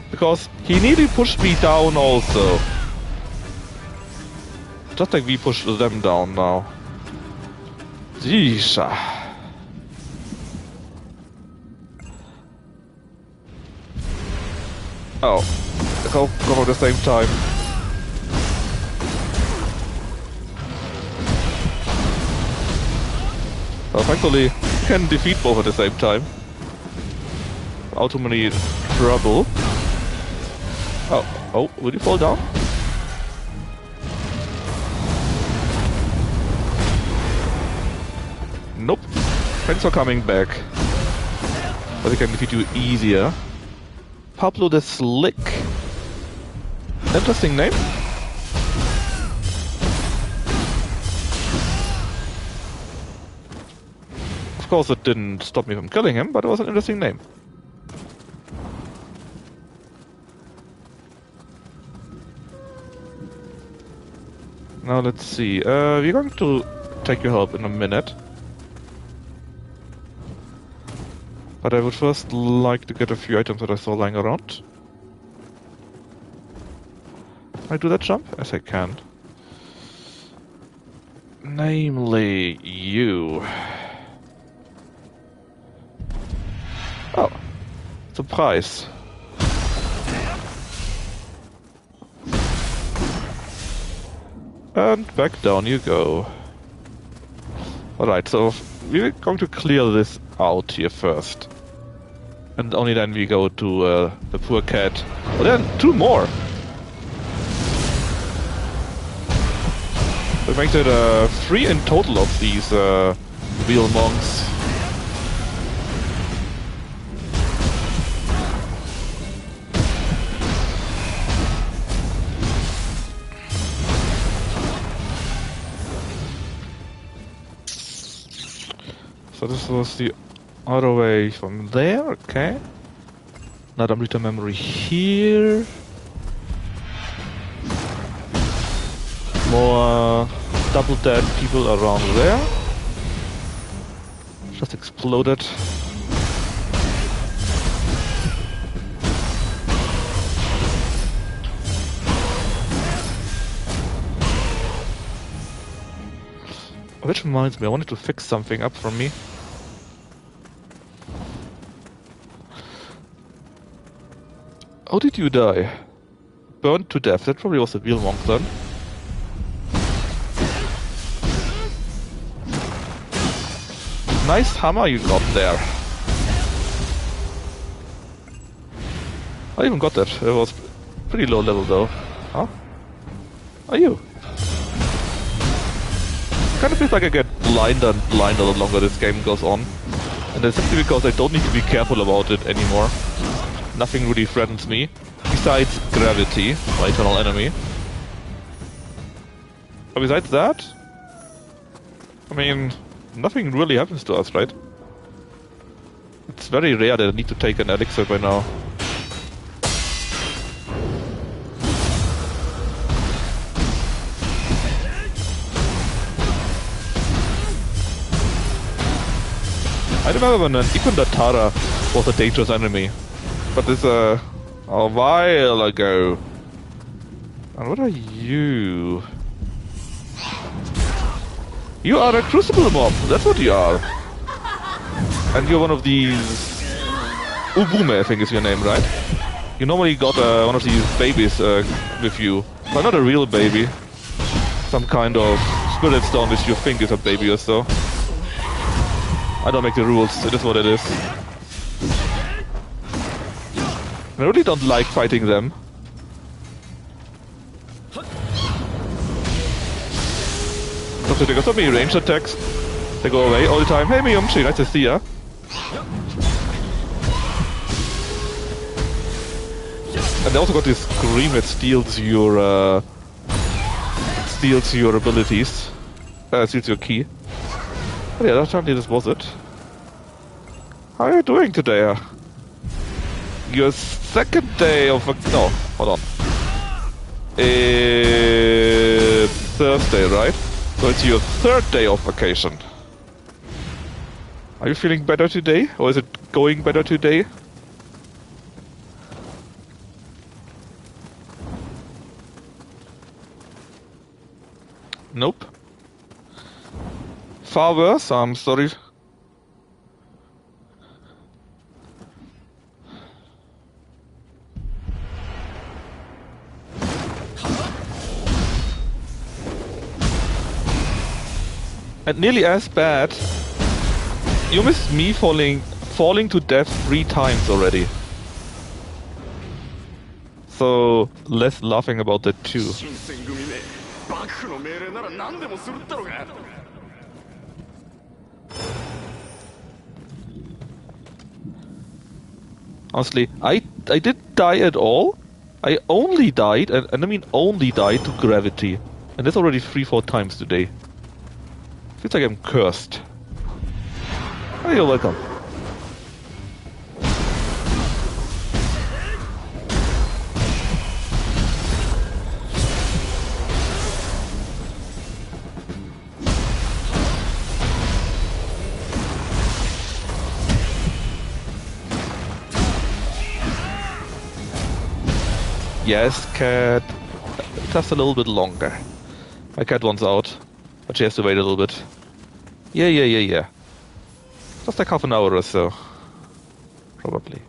Speaker 1: Because he nearly pushed me down also. Just like we pushed them down now. Jeez. Oh. Go at the same time. Well, thankfully, you can defeat both at the same time. Without too many trouble. Oh, will you fall down? Nope. Thanks for coming back. But I can defeat you easier. Pablo the Slick. Interesting name. Of course, it didn't stop me from killing him, but it was an interesting name. Now let's see. We're going to take your help in a minute. But I would first like to get a few items that I saw lying around. Can I do that jump? Yes, I can. Namely, you. Oh. Surprise. And back down you go. Alright, so we're going to clear this out here first. And only then we go to the poor cat. Oh, there are two more! That makes it 3 in total of these wheel monks. So this was the other way from there, okay. Another meter memory here. More double dead people around there. Just exploded. Which reminds me, I wanted to fix something up for me. How did you die? Burned to death. That probably was a real monk then. Nice hammer you got there. I even got that. It was pretty low level though. Huh? Are you? Kind of feels like I get blinder and blinder the longer this game goes on. And that's simply because I don't need to be careful about it anymore. Nothing really threatens me. besides gravity, my eternal enemy. But besides that, I mean, nothing really happens to us, right? It's very rare that I need to take an elixir by now. I remember when an Ikundatara was a dangerous enemy, but this a while ago. And what are you? You are a crucible mob, that's what you are. And you're one of these... Ubume, I think is your name, right? You normally got one of these babies with you. But not a real baby. Some kind of spirit stone which you think is a baby or so. I don't make the rules, it is what it is. I really don't like fighting them. So they got so many ranged attacks. They go away all the time. Hey Miyumchi, nice to see ya. And they also got this scream that steals your abilities. Steals your ki. But yeah, apparently this was it. How are you doing today? Your second day of no, hold on. It's Thursday, right? So it's your third day of vacation. Are you feeling better today? Or is it going better today? Nope. Far worse, I'm sorry. And nearly as bad, you missed me falling to death 3 times already. So, less laughing about that too. Honestly, I didn't die at all. I only died, and I mean only died to gravity. And that's already 3-4 times today. Feels like I'm cursed. Oh, you're welcome. Yes, cat. Just a little bit longer. My cat wants out, but she has to wait a little bit. Yeah. Just like half an hour or so. Probably.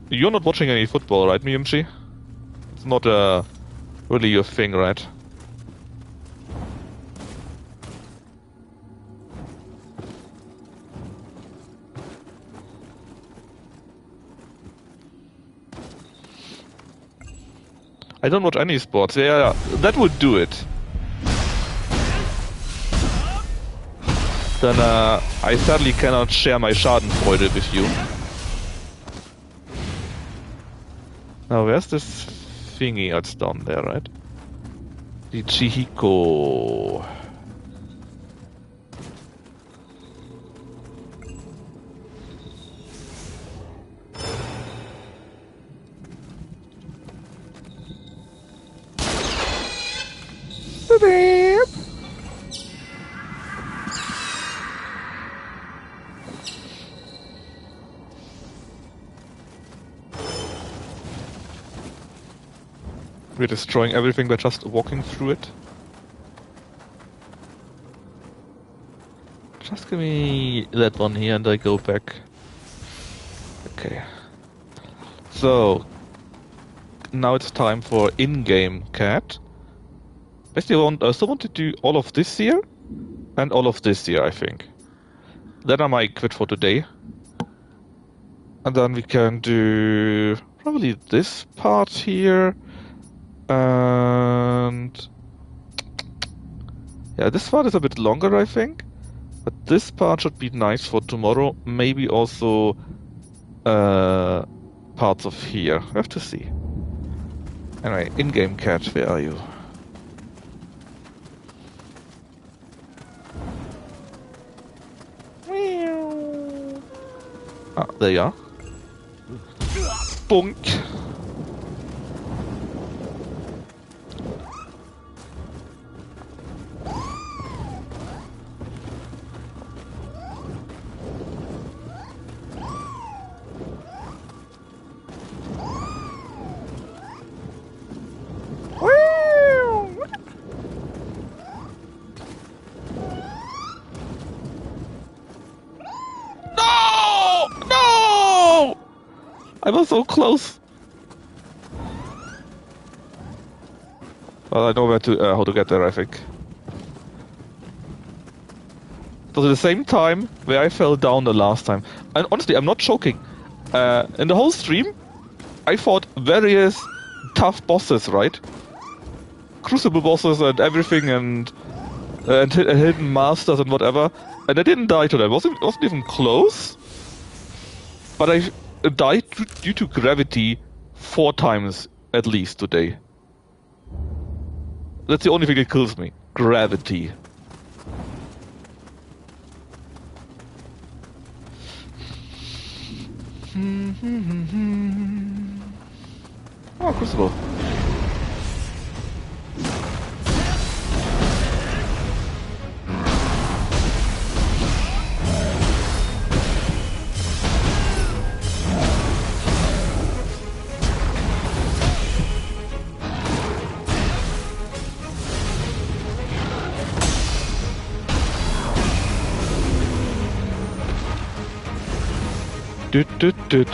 Speaker 1: You're not watching any football, right, Miyumchi? It's not really your thing, right? I don't watch any sports. Yeah, that would do it. Then I sadly cannot share my Schadenfreude with you. Now where's this thingy that's down there, right? The Chihiko. We're destroying everything by just walking through it. Just give me that one here and I go back. Okay. So, now it's time for in-game cat. Basically, I still want to do all of this here and all of this here, I think. Then I might quit for today. And then we can do probably this part here. And Yeah, this part is a bit longer, I think. But this part should be nice for tomorrow. Maybe also parts of here. We have to see. Anyway, in-game cat, where are you? Ah, there you are. Bunk! No! No! I was so close. Well, I know where to how to get there, I think. It was at the same time where I fell down the last time. And honestly, I'm not joking. In the whole stream, I fought various tough bosses, right? Crucible bosses and everything, and hidden masters and whatever. And I didn't die to them. Wasn't even close. But I died due to gravity 4 times at least today. That's the only thing that kills me. Gravity. Oh, Crucible. Düt.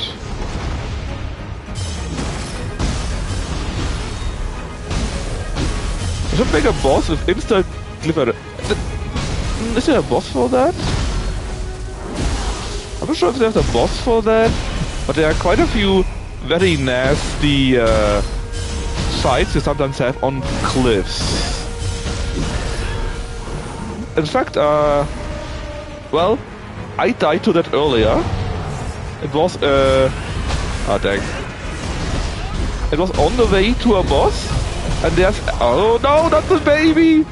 Speaker 1: I should make a boss with instant clipper. Is there a boss for that? I'm not sure if there's a boss for that, but there are quite a few very nasty sights you sometimes have on cliffs. In fact, well, I died to that earlier. It was, dang. It was on the way to a boss, and there's, oh no, not the baby!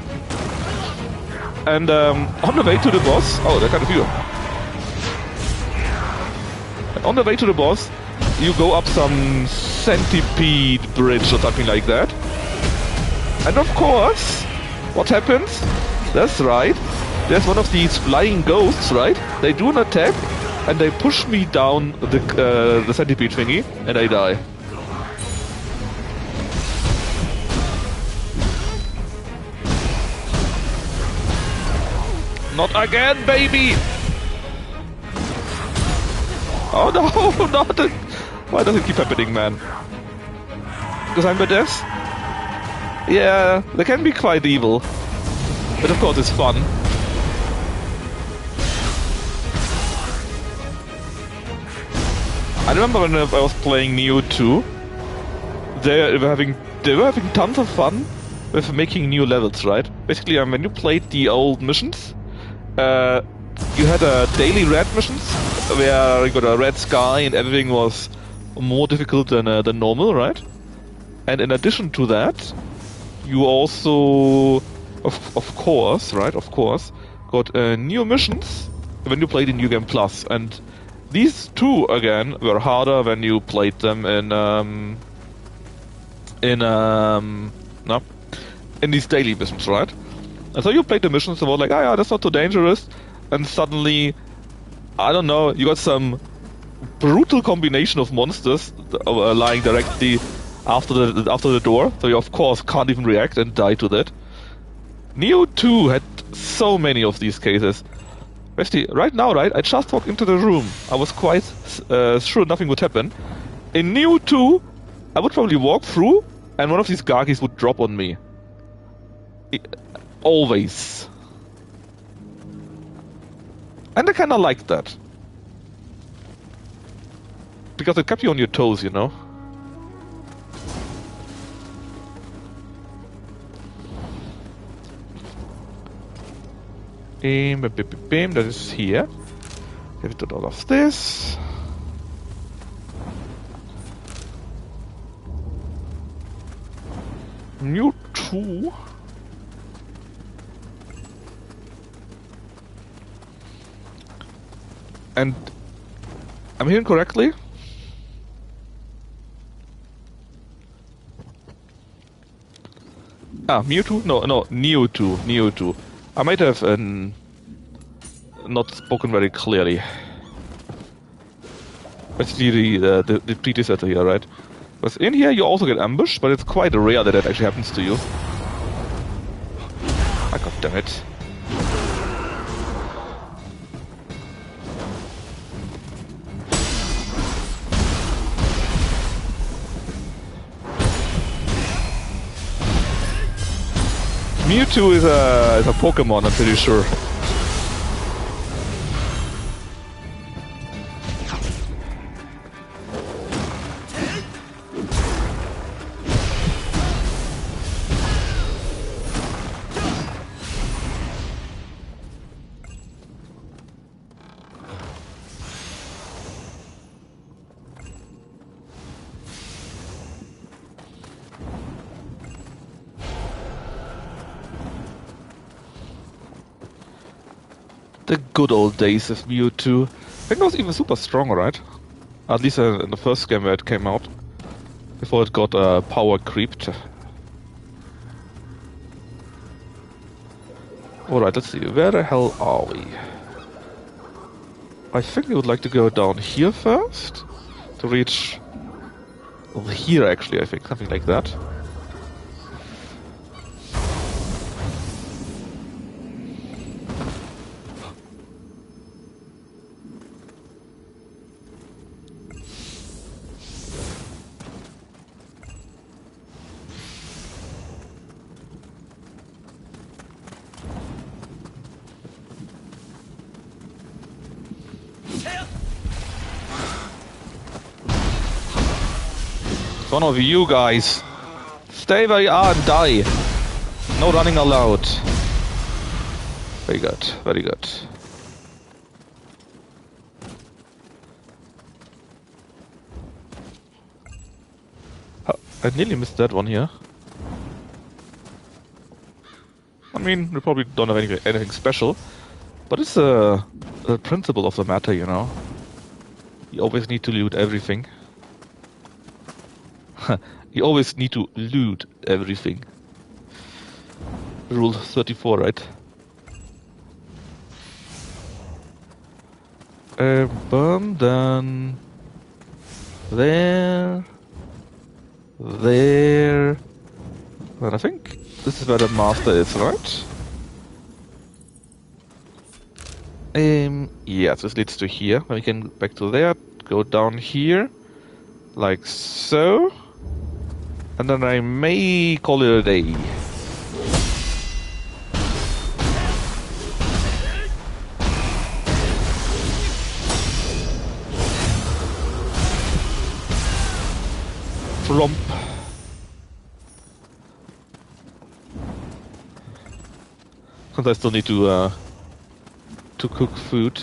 Speaker 1: And, on the way to the boss, oh, there are kind of few. And on the way to the boss, you go up some centipede bridge or something like that. And of course, what happens? That's right, there's one of these flying ghosts, right? They do an attack, and they push me down the centipede thingy, and I die. Not again, baby! Oh no, not it! Why does it keep happening, man? Because I'm a death? Yeah, they can be quite evil. But of course it's fun. I remember when I was playing Nioh 2, they were having tons of fun with making new levels, right? Basically, when you played the old missions, you had daily red missions where you got a red sky and everything was more difficult than normal, right? And in addition to that, you also, of course, got new missions when you played in New Game Plus, and these two again were harder when you played them in these daily missions, right? And so you played the missions and were like, oh yeah, that's not too dangerous, and suddenly, I don't know, you got some brutal combination of monsters lying directly after the door, so you of course can't even react and die to that. Nioh 2 had so many of these cases. Basically, right now, right, I just walked into the room. I was quite sure nothing would happen. In Nioh 2, I would probably walk through, and one of these Gargis would drop on me. Always. And I kinda liked that. Because it kept you on your toes, you know? That is here. Have to do all of this. Mewtwo. And I'm hearing correctly? Ah, Mewtwo? No, Nioh. I might have not spoken very clearly. Basically the predecessor here, right? Because in here you also get ambushed, but it's quite rare that actually happens to you. Ah, god damn it. Mewtwo is a Pokemon, I'm pretty sure. The good old days of Mewtwo. I think it was even super strong, right? At least in the first game where it came out. Before it got power creeped. Alright, let's see. Where the hell are we? I think we would like to go down here first. To reach... Well, here actually, I think. Something like that. One of you guys, stay where you are and die. No running allowed. Very good, very good. I nearly missed that one here. I mean, we probably don't have anything special, but it's the principle of the matter, you know. You always need to loot everything. You always need to loot everything. Rule 34, right? Boom, then... There... And I think this is where the master is, right? Yes, this leads to here. We can go back to there, go down here, like so. And then I may call it a day. Flump. Because I still need to cook food.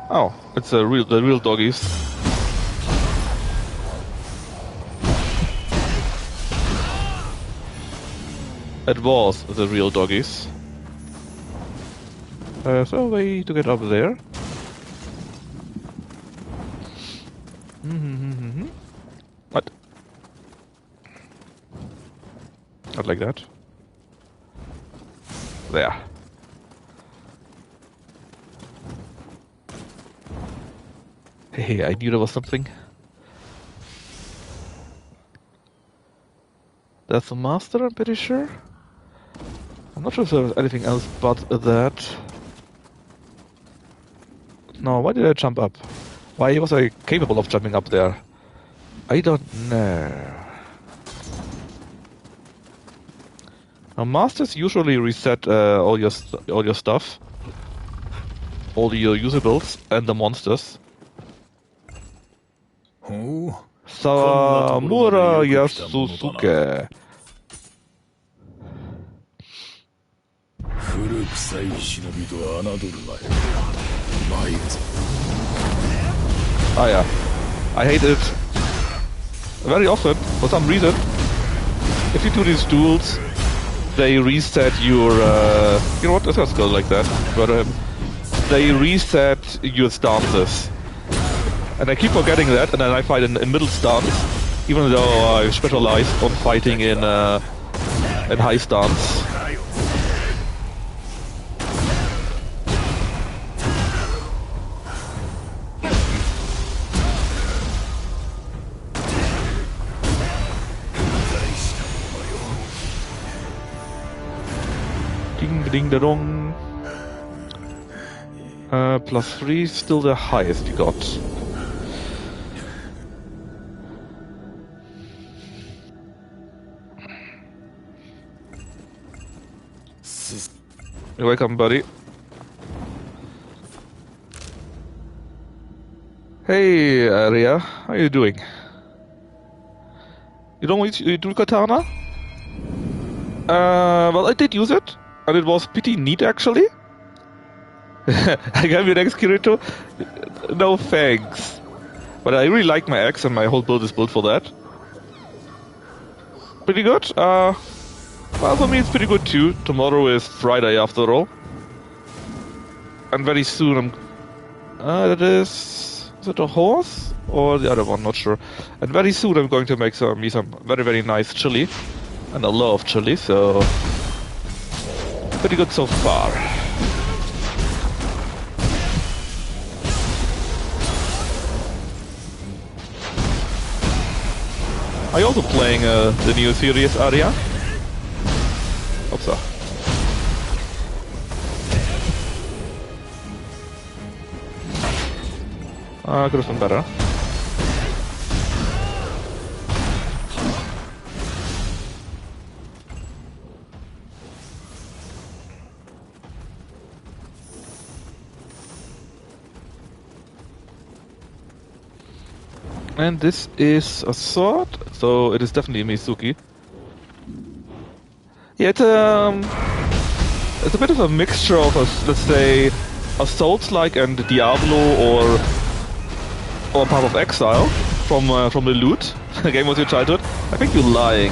Speaker 1: Oh, it's the real doggies. It was the real doggies. So a way to get up there. What? Not like that. There. Hey, I knew there was something. That's the master, I'm pretty sure. I'm not sure if there was anything else but that. No, why did I jump up? Why was I capable of jumping up there? I don't know. Now, masters usually reset all your stuff, all your usables, and the monsters. Samura Yasusuke.
Speaker 3: 古臭い忍びと侮るなよ。参るぞ。
Speaker 1: Ah yeah, I hate it very often for some reason. If you do these duels, they reset your. You know what? Let's just go like that. But they reset your stances, and I keep forgetting that, and then I fight in middle stance, even though I specialized on fighting in high stance. Ding ding da dong. +3, still the highest you got. You're welcome, buddy. Hey, Aria, how are you doing? You don't want to do katana? Well, I did use it, and it was pretty neat actually. I gave you an axe, Kirito? No thanks. But I really like my axe, and my whole build is built for that. Pretty good. Well, for me it's pretty good too. Tomorrow is Friday after all. And very soon I'm... that is... Is it a horse? Or the other one? Not sure. And very soon I'm going to make some very, very nice chili. And I love chili, so... Pretty good so far. Are you also playing the new series, Aria? Hope so. Could have been better. And this is a sword, so it is definitely Mizuki. Yeah, it's a bit of a mixture of, let's say, a Souls-like and Diablo or Path of Exile from the loot. The game was your childhood. I think you're lying.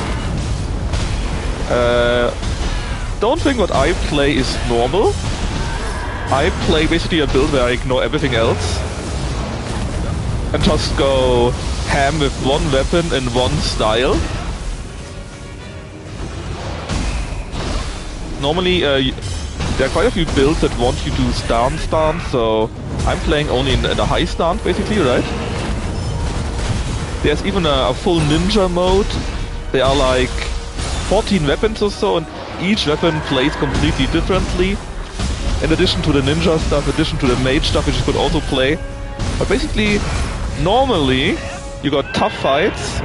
Speaker 1: Don't think what I play is normal. I play basically a build where I ignore everything else and just go ham with one weapon in one style. Normally, there are quite a few builds that want you to stance, so I'm playing only in a high stance, basically, right? There's even a full ninja mode. There are like 14 weapons or so, and each weapon plays completely differently. In addition to the ninja stuff, in addition to the mage stuff, which you could also play. But basically, normally, you got tough fights,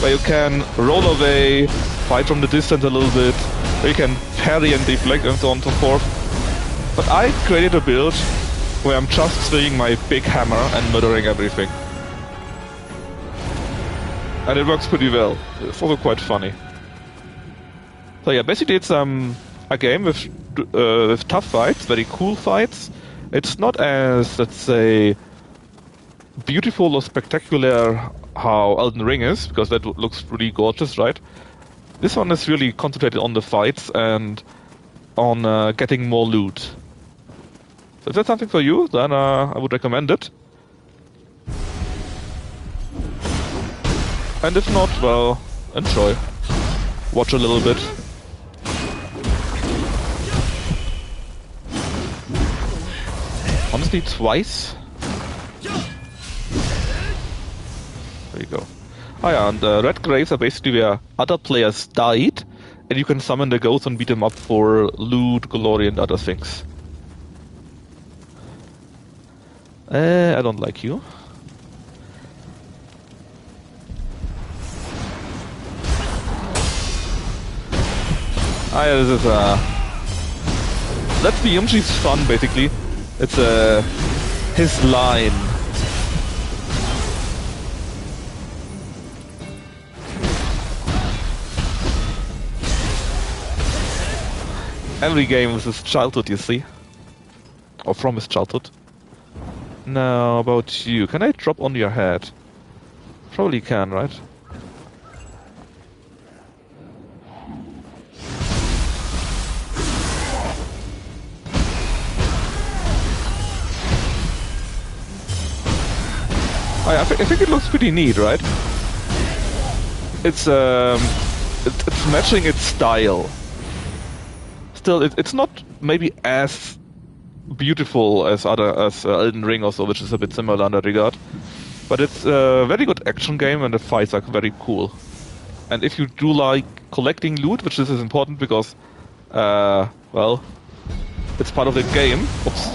Speaker 1: where you can roll away, fight from the distance a little bit, where you can parry and deflect and so on and so forth. But I created a build where I'm just swinging my big hammer and murdering everything. And it works pretty well. It's also quite funny. So yeah, basically it's a game with tough fights, very cool fights. It's not as, let's say, beautiful or spectacular how Elden Ring is, because that looks really gorgeous, right? This one is really concentrated on the fights and on getting more loot. So if that's something for you, then I would recommend it. And if not, well, enjoy. Watch a little bit. Honestly, twice. There you go. Oh yeah, and red graves are basically where other players died, and you can summon the ghosts and beat them up for loot, glory, and other things. I don't like you. Ah yeah, this is Let's be Yumchi's fun, basically. It's his line. every game is his childhood, you see. Or from his childhood. Now, about you. Can I drop on your head? Probably can, right? I think it looks pretty neat, right? It's matching its style. Still, it's not maybe as beautiful as Elden Ring or so, which is a bit similar in that regard. But it's a very good action game, and the fights are very cool. And if you do like collecting loot, which this is important because, well, it's part of the game. Oops.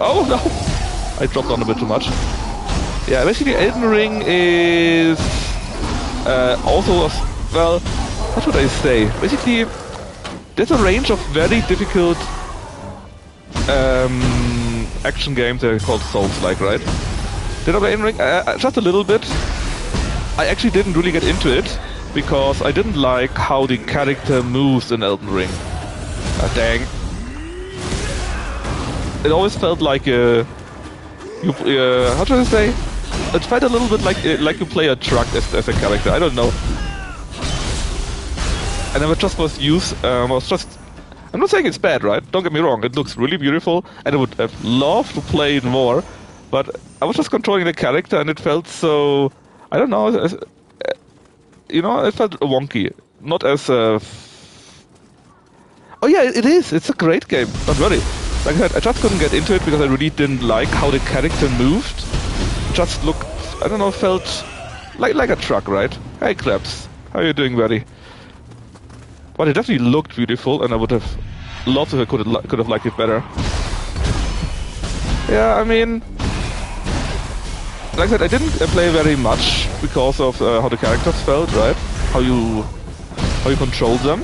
Speaker 1: Oh no! I dropped on a bit too much. Yeah, basically Elden Ring is also, well, what should I say? Basically, there's a range of very difficult action games that are called Souls-like, right? Did I play Elden Ring? Just a little bit. I actually didn't really get into it because I didn't like how the character moves in Elden Ring. Dang. It always felt like how should I say? It felt a little bit like you play a truck as a character. I don't know. And I just I'm not saying it's bad, right? Don't get me wrong. It looks really beautiful, and I would have loved to play it more. But I was just controlling the character, and it felt so. I don't know. It felt wonky. Not as. Oh yeah, it is. It's a great game. Don't worry. Like I said, I just couldn't get into it because I really didn't like how the character moved. It just looked. I don't know. Felt like a truck, right? Hey, Krebs. How are you doing, buddy? But it definitely looked beautiful, and I would have loved if I could have liked it better. Yeah, I mean, like I said, I didn't play very much because of how the characters felt, right? How you control them.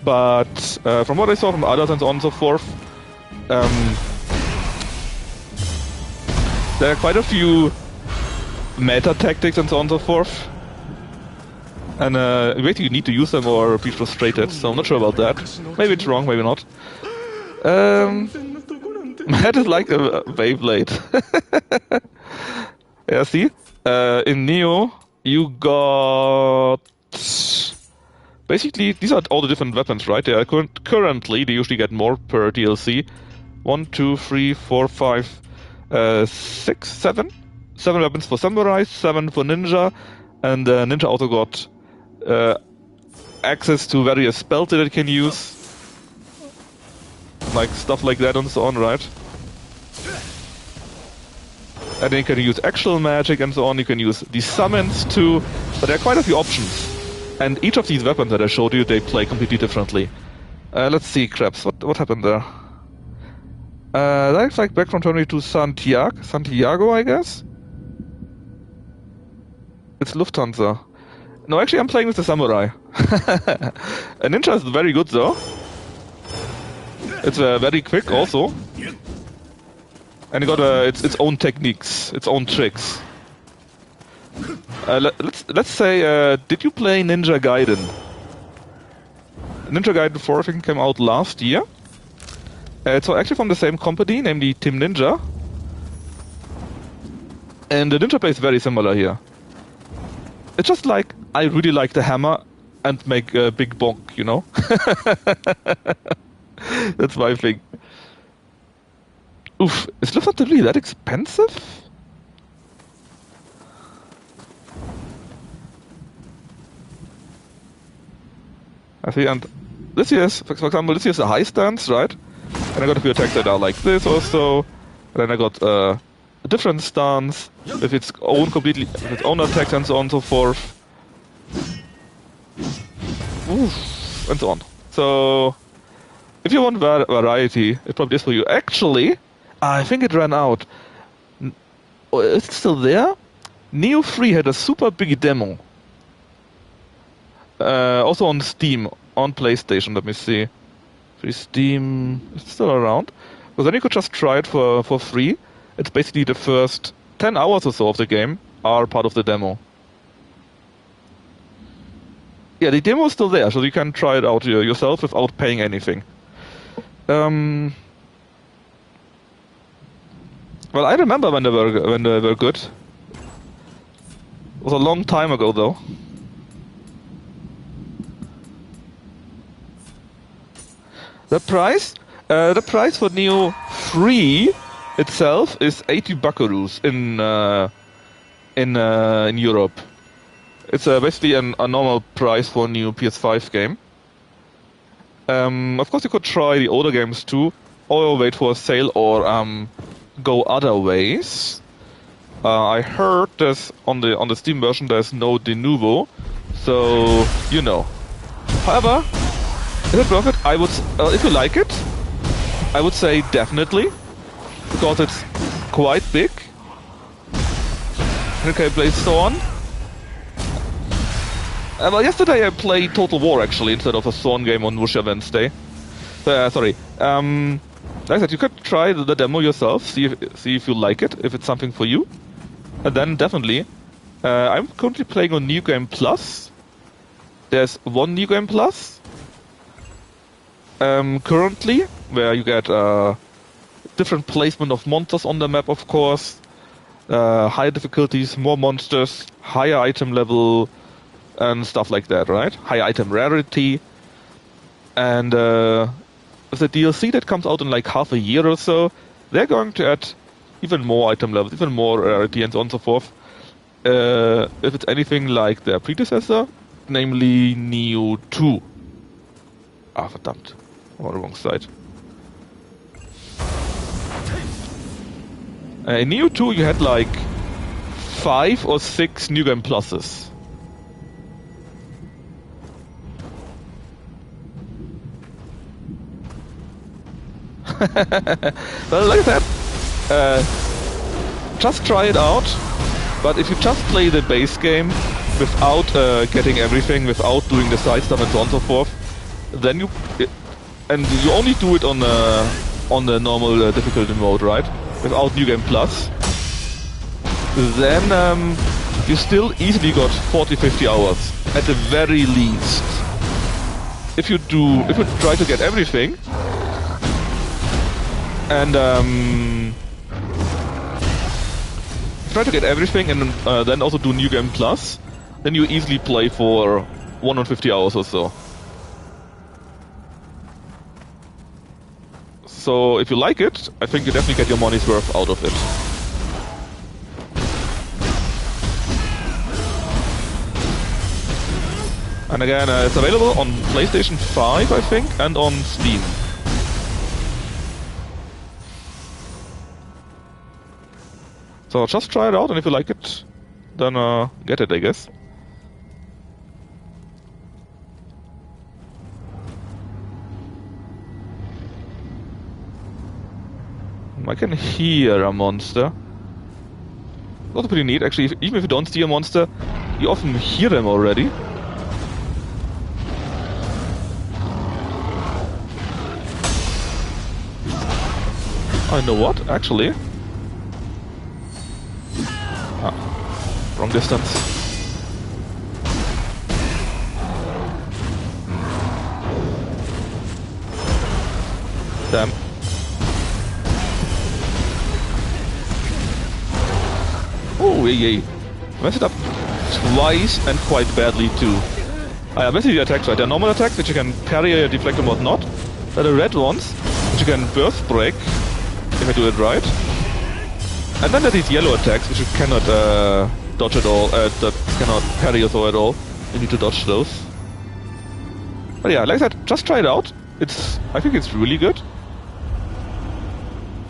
Speaker 1: But from what I saw from others and so on and so forth, there are quite a few meta tactics and so on and so forth. And basically you need to use them or be frustrated, so I'm not sure about that. Maybe it's wrong, maybe not. My head is like a Beyblade. Yeah, see? In Nioh, you got... Basically, these are all the different weapons, right? They are currently, they usually get more per DLC. 1, 2, 3, 4, 5, 6, 7? 7 weapons for samurai, 7 for ninja, and ninja also got... access to various spells that it can use, like stuff like that and so on, right? And then you can use actual magic and so on. You can use these summons too, but there are quite a few options. And each of these weapons that I showed you, they play completely differently. Let's see, Krebs, what happened there? That's like back from Germany to Santiago, I guess? It's Lufthansa. No, actually, I'm playing with the samurai. A ninja is very good, though. It's very quick, also. And it got its own techniques, its own tricks. Let's say, did you play Ninja Gaiden? Ninja Gaiden 4, I think, came out last year. It's actually from the same company, namely Team Ninja. And the ninja play is very similar here. It's just like, I really like the hammer and make a big bonk, you know? That's my thing. Oof, is Lufthansa really that expensive? I see, and this here's, for example, this here's a high stance, right? And I got a few attacks that are like this also. And then I got a different stance with its own attacks and so on and so forth. Oof, and so on. So, if you want variety, it probably is for you. Actually, I think it ran out. Is it still there? Nioh 3 had a super big demo. Also on Steam, on PlayStation, let me see. Free Steam, it's still around. So then you could just try it for free. It's basically the first 10 hours or so of the game are part of the demo. Yeah, the demo is still there, so you can try it out yourself without paying anything. Well, I remember when they were good. It was a long time ago, though. The price for Nioh 3 itself is 80 buckaroos in Europe. It's basically a normal price for a new PS5 game. Of course, you could try the older games too, or wait for a sale, or go other ways. I heard there's on the Steam version there's no de novo, so you know. However, is it worth it? I would, if you like it, I would say definitely, because it's quite big. You can play Thorn. Well, yesterday I played Total War actually instead of a Thorn game on Wuxia Wednesday. Sorry. Like I said, you could try the demo yourself, see if you like it, if it's something for you, and then definitely. I'm currently playing on New Game Plus. There's one New Game Plus currently, where you get different placement of monsters on the map, of course, higher difficulties, more monsters, higher item level, and stuff like that, right? High item rarity. And with the DLC that comes out in like half a year or so, they're going to add even more item levels, even more rarity, and so on and so forth. If it's anything like their predecessor, namely Nioh 2. Ah, verdammt. I'm on the wrong side. In Nioh 2 you had like 5 or 6 New Game Pluses. Well, like I said, just try it out. But if you just play the base game without getting everything, without doing the side stuff and so on and so forth, then you only do it on the normal difficulty mode, right? Without New Game Plus, then you still easily got 40-50 hours at the very least. If you try to get everything. And try to get everything and then also do New Game Plus, then you easily play for 150 hours or so. So if you like it, I think you definitely get your money's worth out of it. And again, it's available on PlayStation 5, I think, and on Steam. So just try it out, and if you like it, then get it, I guess. I can hear a monster. Also pretty neat, actually. Even if you don't see a monster, you often hear them already. I know what, actually. Wrong distance. Damn. Oh, yay. Messed it up twice and quite badly too. Basically the attacks, right? There are normal attacks which you can parry or deflect and whatnot. There are the red ones which you can burst break if I do it right. And then there are these yellow attacks which you cannot dodge at all, that cannot parry or so at all. You need to dodge those. But yeah, like I said, just try it out. I think it's really good.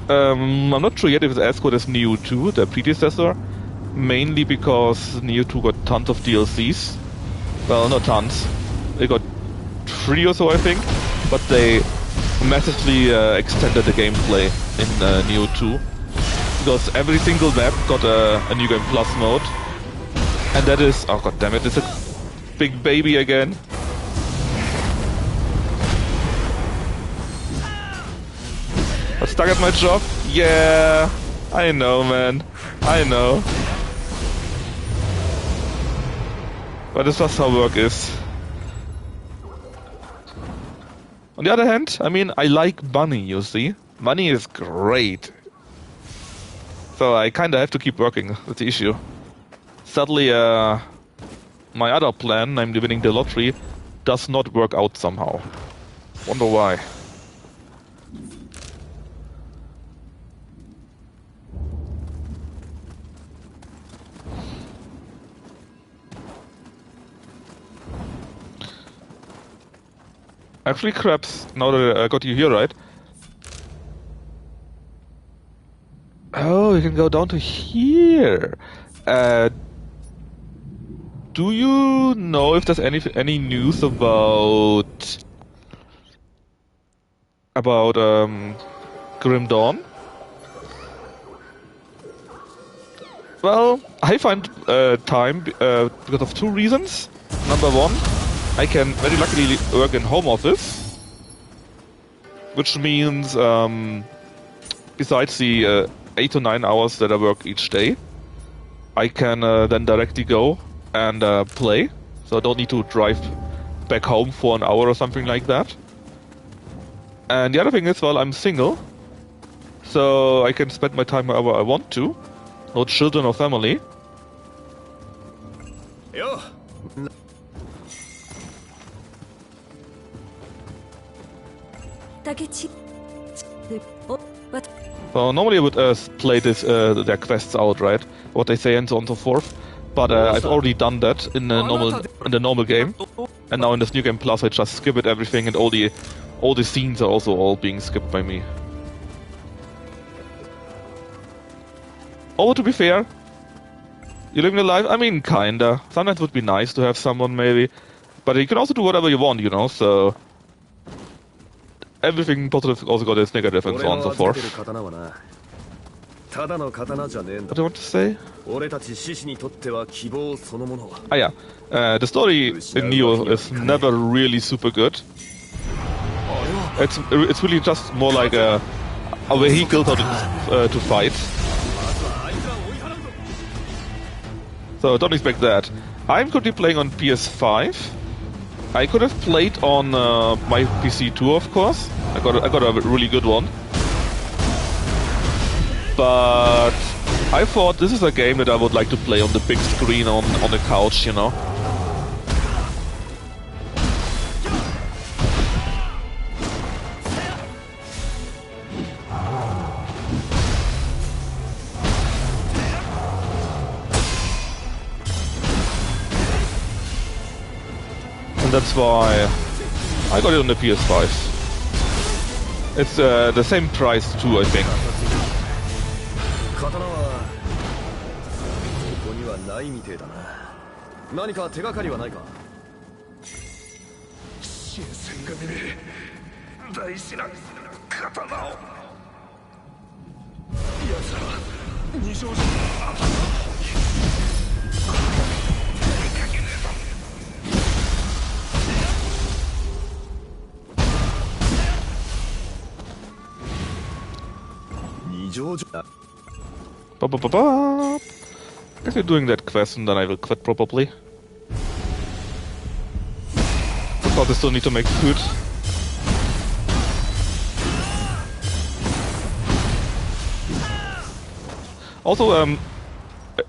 Speaker 1: I'm not sure yet if it's as good as Nioh 2, their predecessor. Mainly because Nioh 2 got tons of DLCs. Well, not tons. They got 3 or so, I think. But they massively extended the gameplay in Nioh 2. Because every single map got a New Game Plus mode. And that is... oh god damn it, it's a big baby again. I'm stuck at my job? Yeah, I know, man. I know. But it's just how work is. On the other hand, I mean, I like money, you see. Money is great. So I kinda have to keep working, that's the issue. Sadly, my other plan, namely winning the lottery, does not work out somehow. Wonder why. Actually, Krebs, now that I got you here, right? Oh, you can go down to here. Do you know if there's any news about Grim Dawn? Well, I find time because of two reasons. Number one, I can very luckily work in home office, which means besides the 8 to 9 hours that I work each day, I can then directly go and play, so I don't need to drive back home for an hour or something like that. And the other thing is, well, I'm single, so I can spend my time however I want to. No children or family.
Speaker 3: Yo.
Speaker 1: So normally I would play their quests out, right? What they say and so on and so forth. But I've already done that in the normal game, and now in this new game plus I just skip it everything, and all the scenes are also all being skipped by me. Although to be fair, you're living a life. I mean, kinda. Sometimes it would be nice to have someone, maybe, but you can also do whatever you want, you know. So everything positive also got its negative and so on and so forth. What do you want to say? Ah yeah, the story in Nioh is never really super good. It's really just more like a vehicle to fight. So don't expect that. I'm currently playing on PS5. I could have played on my PC too, of course. I got a really good one. But I thought this is a game that I would like to play on the big screen on the couch, you know. And that's why I got it on the PS5. It's the same price too, I think. If you're doing that quest, and then I will quit probably. Because I still need to make food. Also,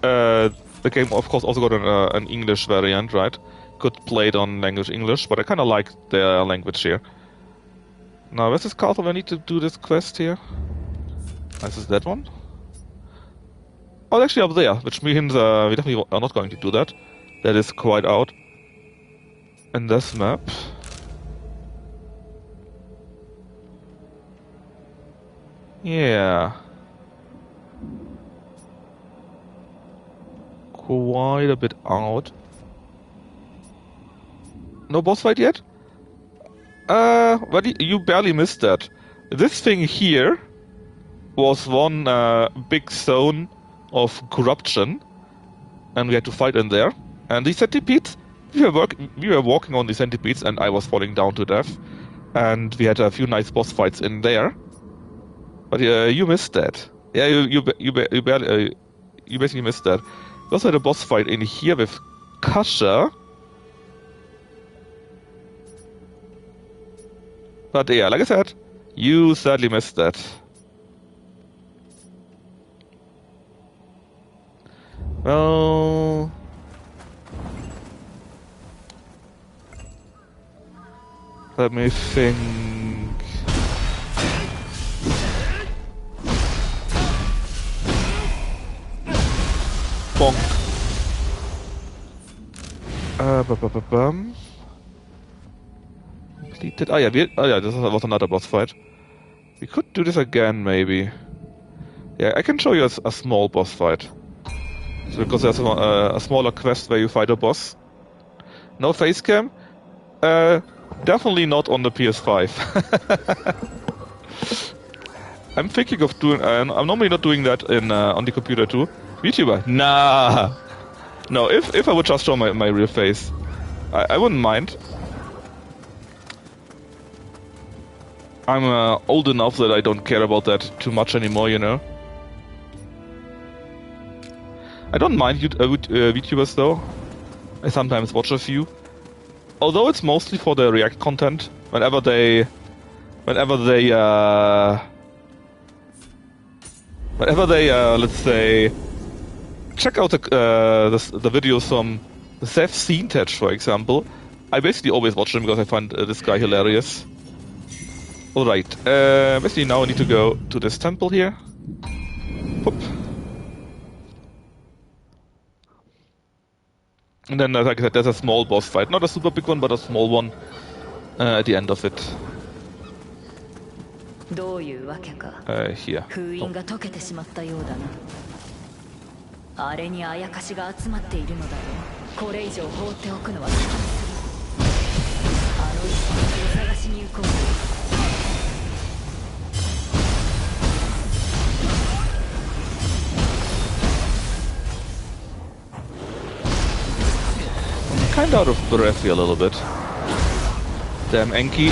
Speaker 1: the game of course also got an English variant, right? Could play it on language English, but I kind of like their language here. Now, where's this castle? I need to do this quest here. This is that one. Oh, actually up there, which means we definitely are not going to do that. That is quite out. In this map. Yeah. Quite a bit out. No boss fight yet? Well, you barely missed that. This thing here was one big zone of corruption, and we had to fight in there. And these centipedes, we were walking on the centipedes, and I was falling down to death. And we had a few nice boss fights in there. But you missed that. Yeah, you barely, you basically missed that. We also had a boss fight in here with Kasha. But yeah, like I said, you sadly missed that. Well... Let me think... Bonk. Bum. Completed. Oh yeah, this was another boss fight. We could do this again, maybe. Yeah, I can show you a small boss fight. So because there's a smaller quest where you fight a boss. No face cam? Definitely not on the PS5. I'm thinking of doing... I'm normally not doing that on the computer too. VTuber? Nah! No, if I would just show my real face, I wouldn't mind. I'm old enough that I don't care about that too much anymore, you know. I don't mind VTubers though. I sometimes watch a few. Although it's mostly for the React content. Whenever they let's say check out the videos from the Seth Scene-Tech, for example. I basically always watch them because I find this guy hilarious. Alright, basically now I need to go to this temple here. Whoop. And then, like I said, there's a small boss fight. Not a super big one, but a small one at the end of it. Here. Oh.
Speaker 2: あれにあやかしが集まっているのだろう。これ以上放っておくのは危険すぎる。あの一本を探しに行こう。
Speaker 1: Kinda out of breath here a little bit. Damn Enki.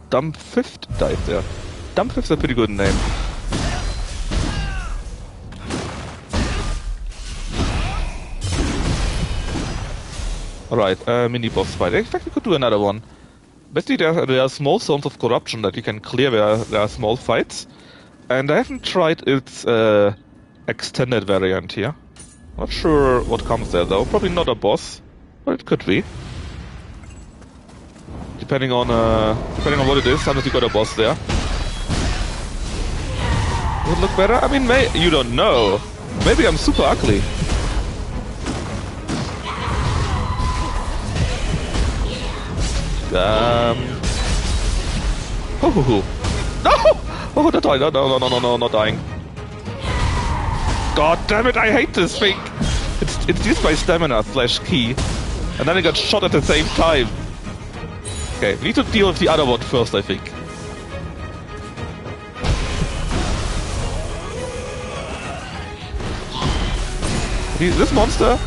Speaker 1: Dumb Fifth died there. Dumb Fifth's a pretty good name. Alright, mini boss fight. In fact, we could do another one. Basically, there are small zones of corruption that you can clear where there are small fights. And I haven't tried its extended variant here. Not sure what comes there though. Probably not a boss, but it could be. Depending on what it is, sometimes you got a boss there. Would it look better? I mean, you don't know. Maybe I'm super ugly. Oh, no! Oh, not dying! No, not dying. God damn it! I hate this thing. It's used by stamina / key, and then I got shot at the same time. Okay, we need to deal with the other one first, I think. This monster,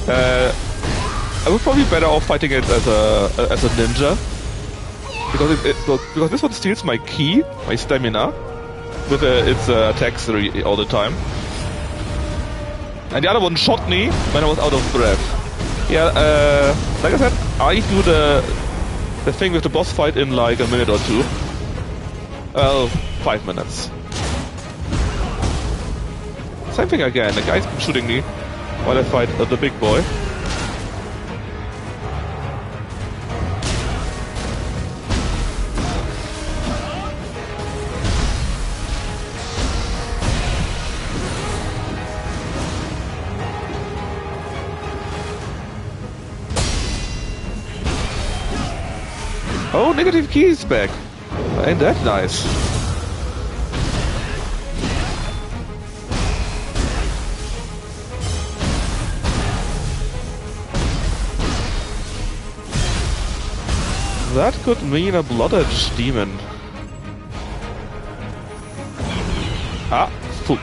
Speaker 1: I would probably be better off fighting it as a ninja, because this one steals my ki, my stamina, with its attacks all the time, and the other one shot me when I was out of breath. Yeah, like I said, I do the thing with the boss fight in like a minute or two. Well, 5 minutes. Same thing again. The guy's been shooting me while I fight the big boy. Oh, negative key is back. Ain't that nice? That could mean a Blood Edge demon. Ah, fuck.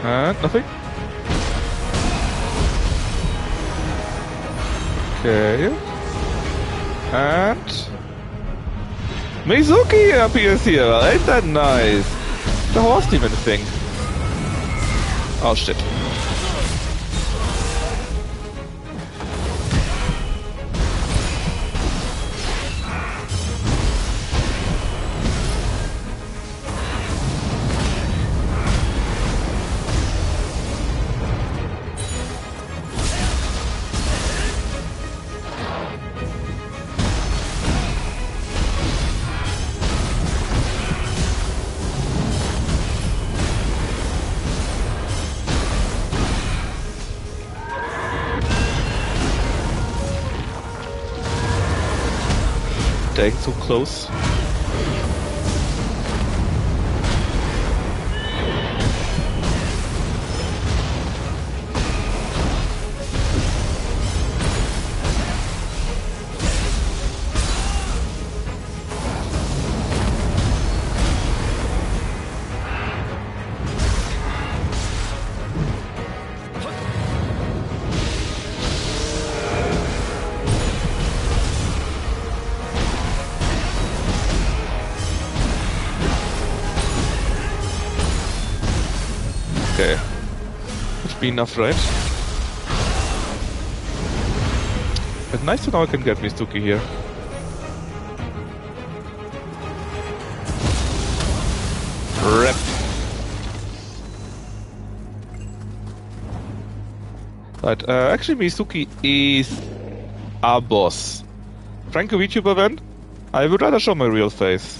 Speaker 1: And nothing. Okay. And Mizuki appears here. Ain't that nice? The horse demon thing. Oh shit. Dang, so close. Okay. Should be enough, right? But nice to know I can get Mizuki here. Rep. Right, actually Mizuki is our boss. Franco VTuber then? I would rather show my real face.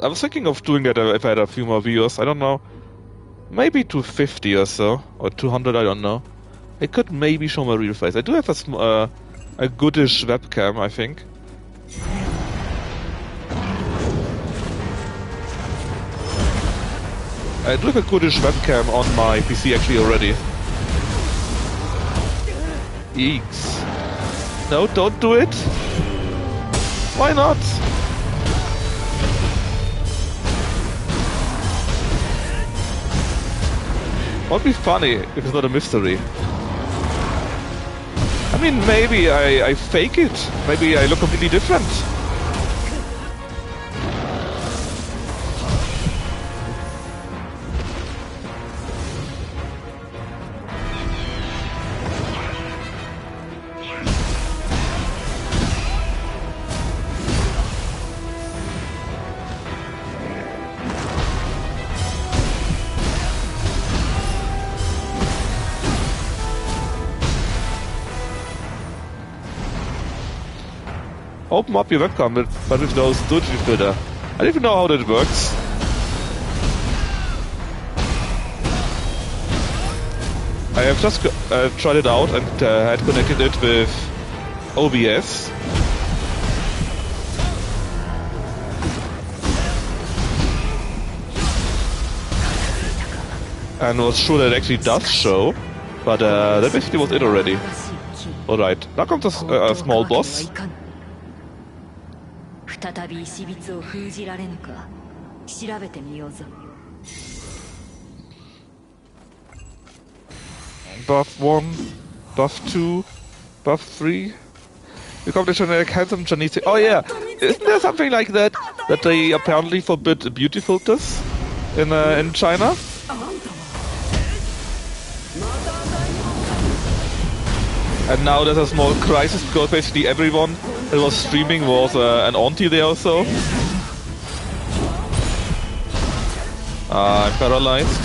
Speaker 1: I was thinking of doing that if I had a few more viewers, I don't know. Maybe 250 or so, or 200, I don't know. I could maybe show my real face. I do have a goodish webcam, I think. I do have a goodish webcam on my PC actually already. Eeks. No, don't do it! Why not? Won't be funny if it's not a mystery. I mean, maybe I fake it. Maybe I look completely different. Open up your webcam, but with no storage filter. I don't even know how that works. I have just tried it out and had connected it with OBS. And was sure that it actually does show, but that basically was it already. Alright, now comes a small boss.
Speaker 2: 再び石筆を封じられぬか調べてみようぞ
Speaker 1: Buff 1, buff 2, buff 3. Become the generic handsome Chinese. Oh yeah, isn't there something like that they apparently forbid beauty filters in China? And now there's a small crisis because basically everyone that was streaming was an auntie there or so. I'm paralyzed.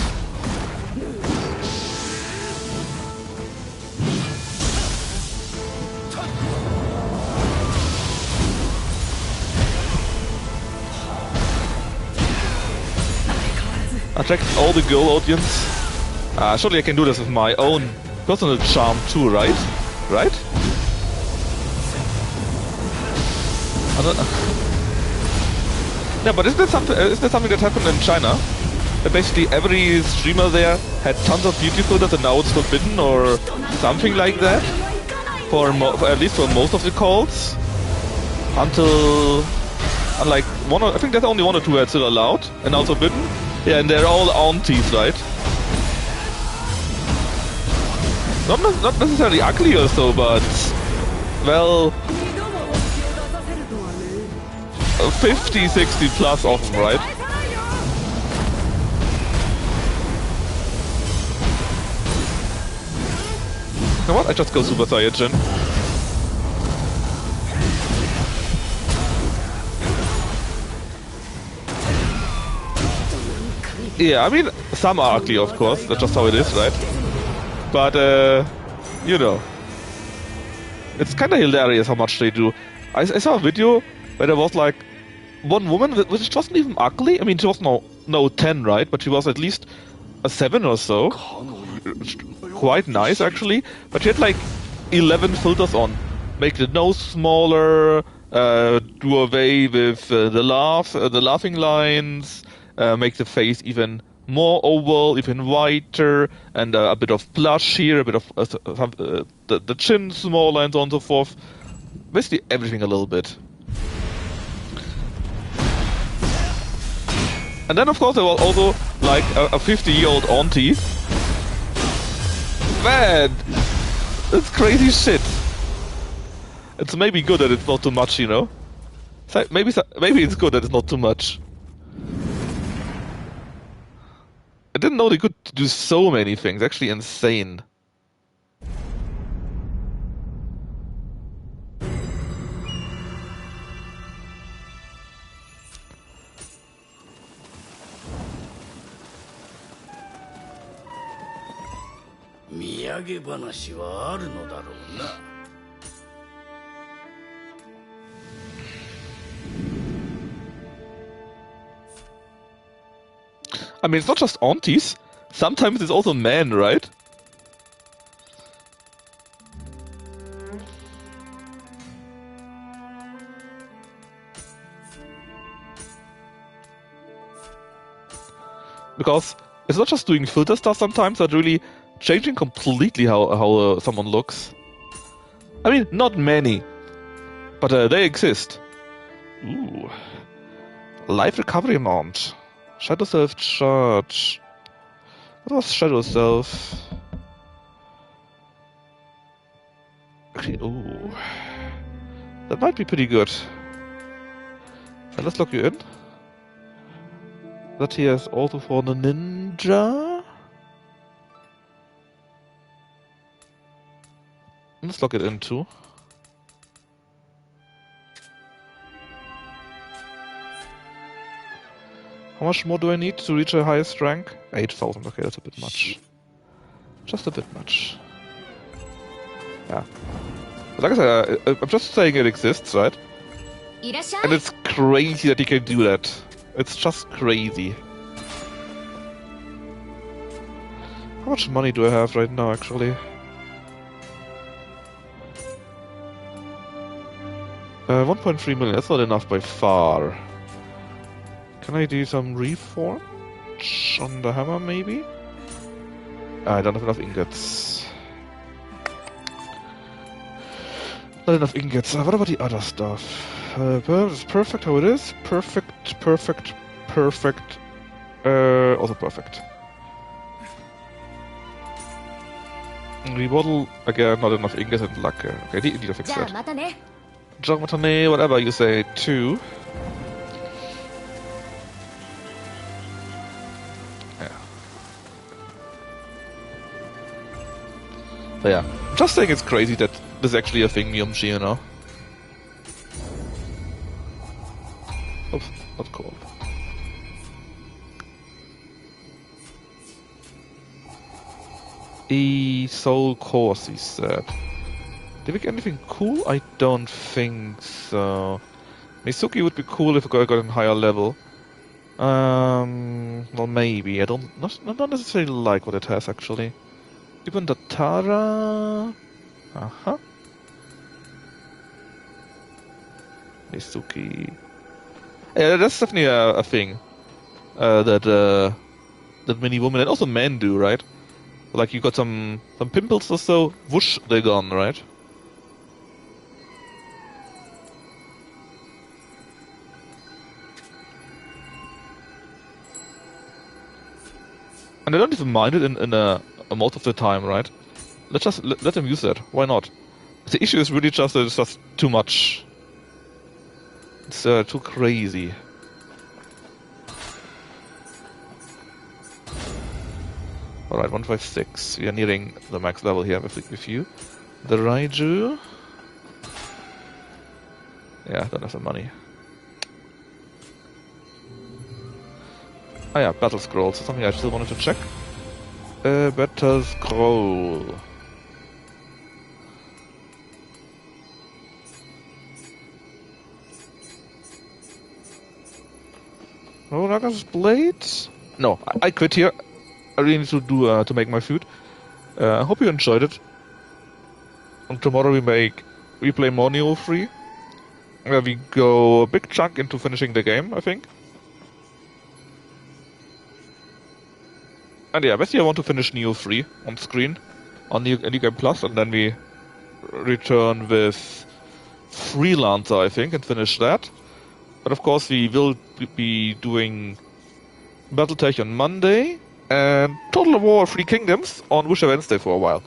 Speaker 1: Attract all the girl audience. Surely I can do this with my own personal charm too, right? Right? I don't know. Yeah, but isn't that something that happened in China? That basically every streamer there had tons of beauty filters and now it's forbidden or something like that? For at least for most of the calls? Until Unlike I think there's only one or two that's still allowed and also forbidden. Yeah, and they're all aunties, right? Not necessarily ugly or so, but well, 50, 60 plus often, right? You know what? I just go Super Saiyajin. Yeah, I mean, some are ugly, of course. That's just how it is, right? But, you know. It's kind of hilarious how much they do. I saw a video where there was like one woman which wasn't even ugly. I mean, she was no 10, right? But she was at least a 7 or so. Quite nice, actually. But she had like 11 filters on. Make the nose smaller, do away with the laughing lines, make the face even more oval, even whiter, and a bit of blush here, a bit of the chin smaller, and so on and so forth. Basically everything a little bit. And then of course there was also like a 50-year-old auntie. Man, it's crazy shit. It's maybe good that it's not too much, you know. Maybe it's good that it's not too much. I didn't know they could do so many things. Actually insane. I mean, it's not just aunties. Sometimes it's also men, right? Because it's not just doing filter stuff sometimes, but really changing completely how someone looks. I mean, not many, but they exist. Ooh. Life recovery amount. Shadow Self charge. What was Shadow Self? Okay, ooh. That might be pretty good. So let's lock you in. That here is also for the ninja. Let's lock it in too. How much more do I need to reach a highest rank? 8,000, okay, that's a bit much. Just a bit much. Yeah. But like I said, I'm just saying it exists, right? And it's crazy that you can do that. It's just crazy. How much money do I have right now, actually? 1.3 million, that's not enough by far. Can I do some reforge on the hammer, maybe? I don't have enough ingots. Not enough ingots. What about the other stuff? It's perfect how it is. Perfect. Also perfect. Rebottle, again, not enough ingots and luck. Okay, need to fix that. Matane, whatever you say, 2. But yeah, I'm just saying it's crazy that this is actually a thing, Myumchi, you know? Oops, not cool. Soul Course, he said. Did we get anything cool? I don't think so. Mizuki would be cool if I got a higher level. Well, maybe. I don't necessarily like what it has, actually. Even the Tara... Uh-huh. Mizuki... Yeah, that's definitely a thing. That many women and also men do, right? Like you got some pimples or so, whoosh, they're gone, right? And I don't even mind it in most of the time, right? Let's just let them use that. Why not? The issue is really just that it's just too much. It's too crazy. Alright, 156. We are nearing the max level here with you. The Raiju. Yeah, don't have the money. Ah yeah, Battle Scrolls. Something I still wanted to check. Battle Scroll. Naga's Blade? No, I quit here. I really need to do to make my food. I hope you enjoyed it. And tomorrow we play more Nioh 3. Where we go a big chunk into finishing the game, I think. And yeah, basically I want to finish Nioh 3 on screen on Nioh Game Plus, and then we return with Freelancer, I think, and finish that. But of course we will be doing Battletech on Monday, and Total War 3 Kingdoms on Wuxia Wednesday for a while.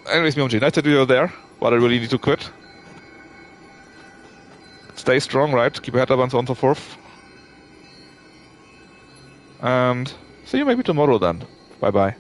Speaker 1: Anyways, Myongji, nice that you're there, but I really need to quit. Stay strong, right? Keep your head up and so on and so forth. And see you maybe tomorrow then. Bye bye.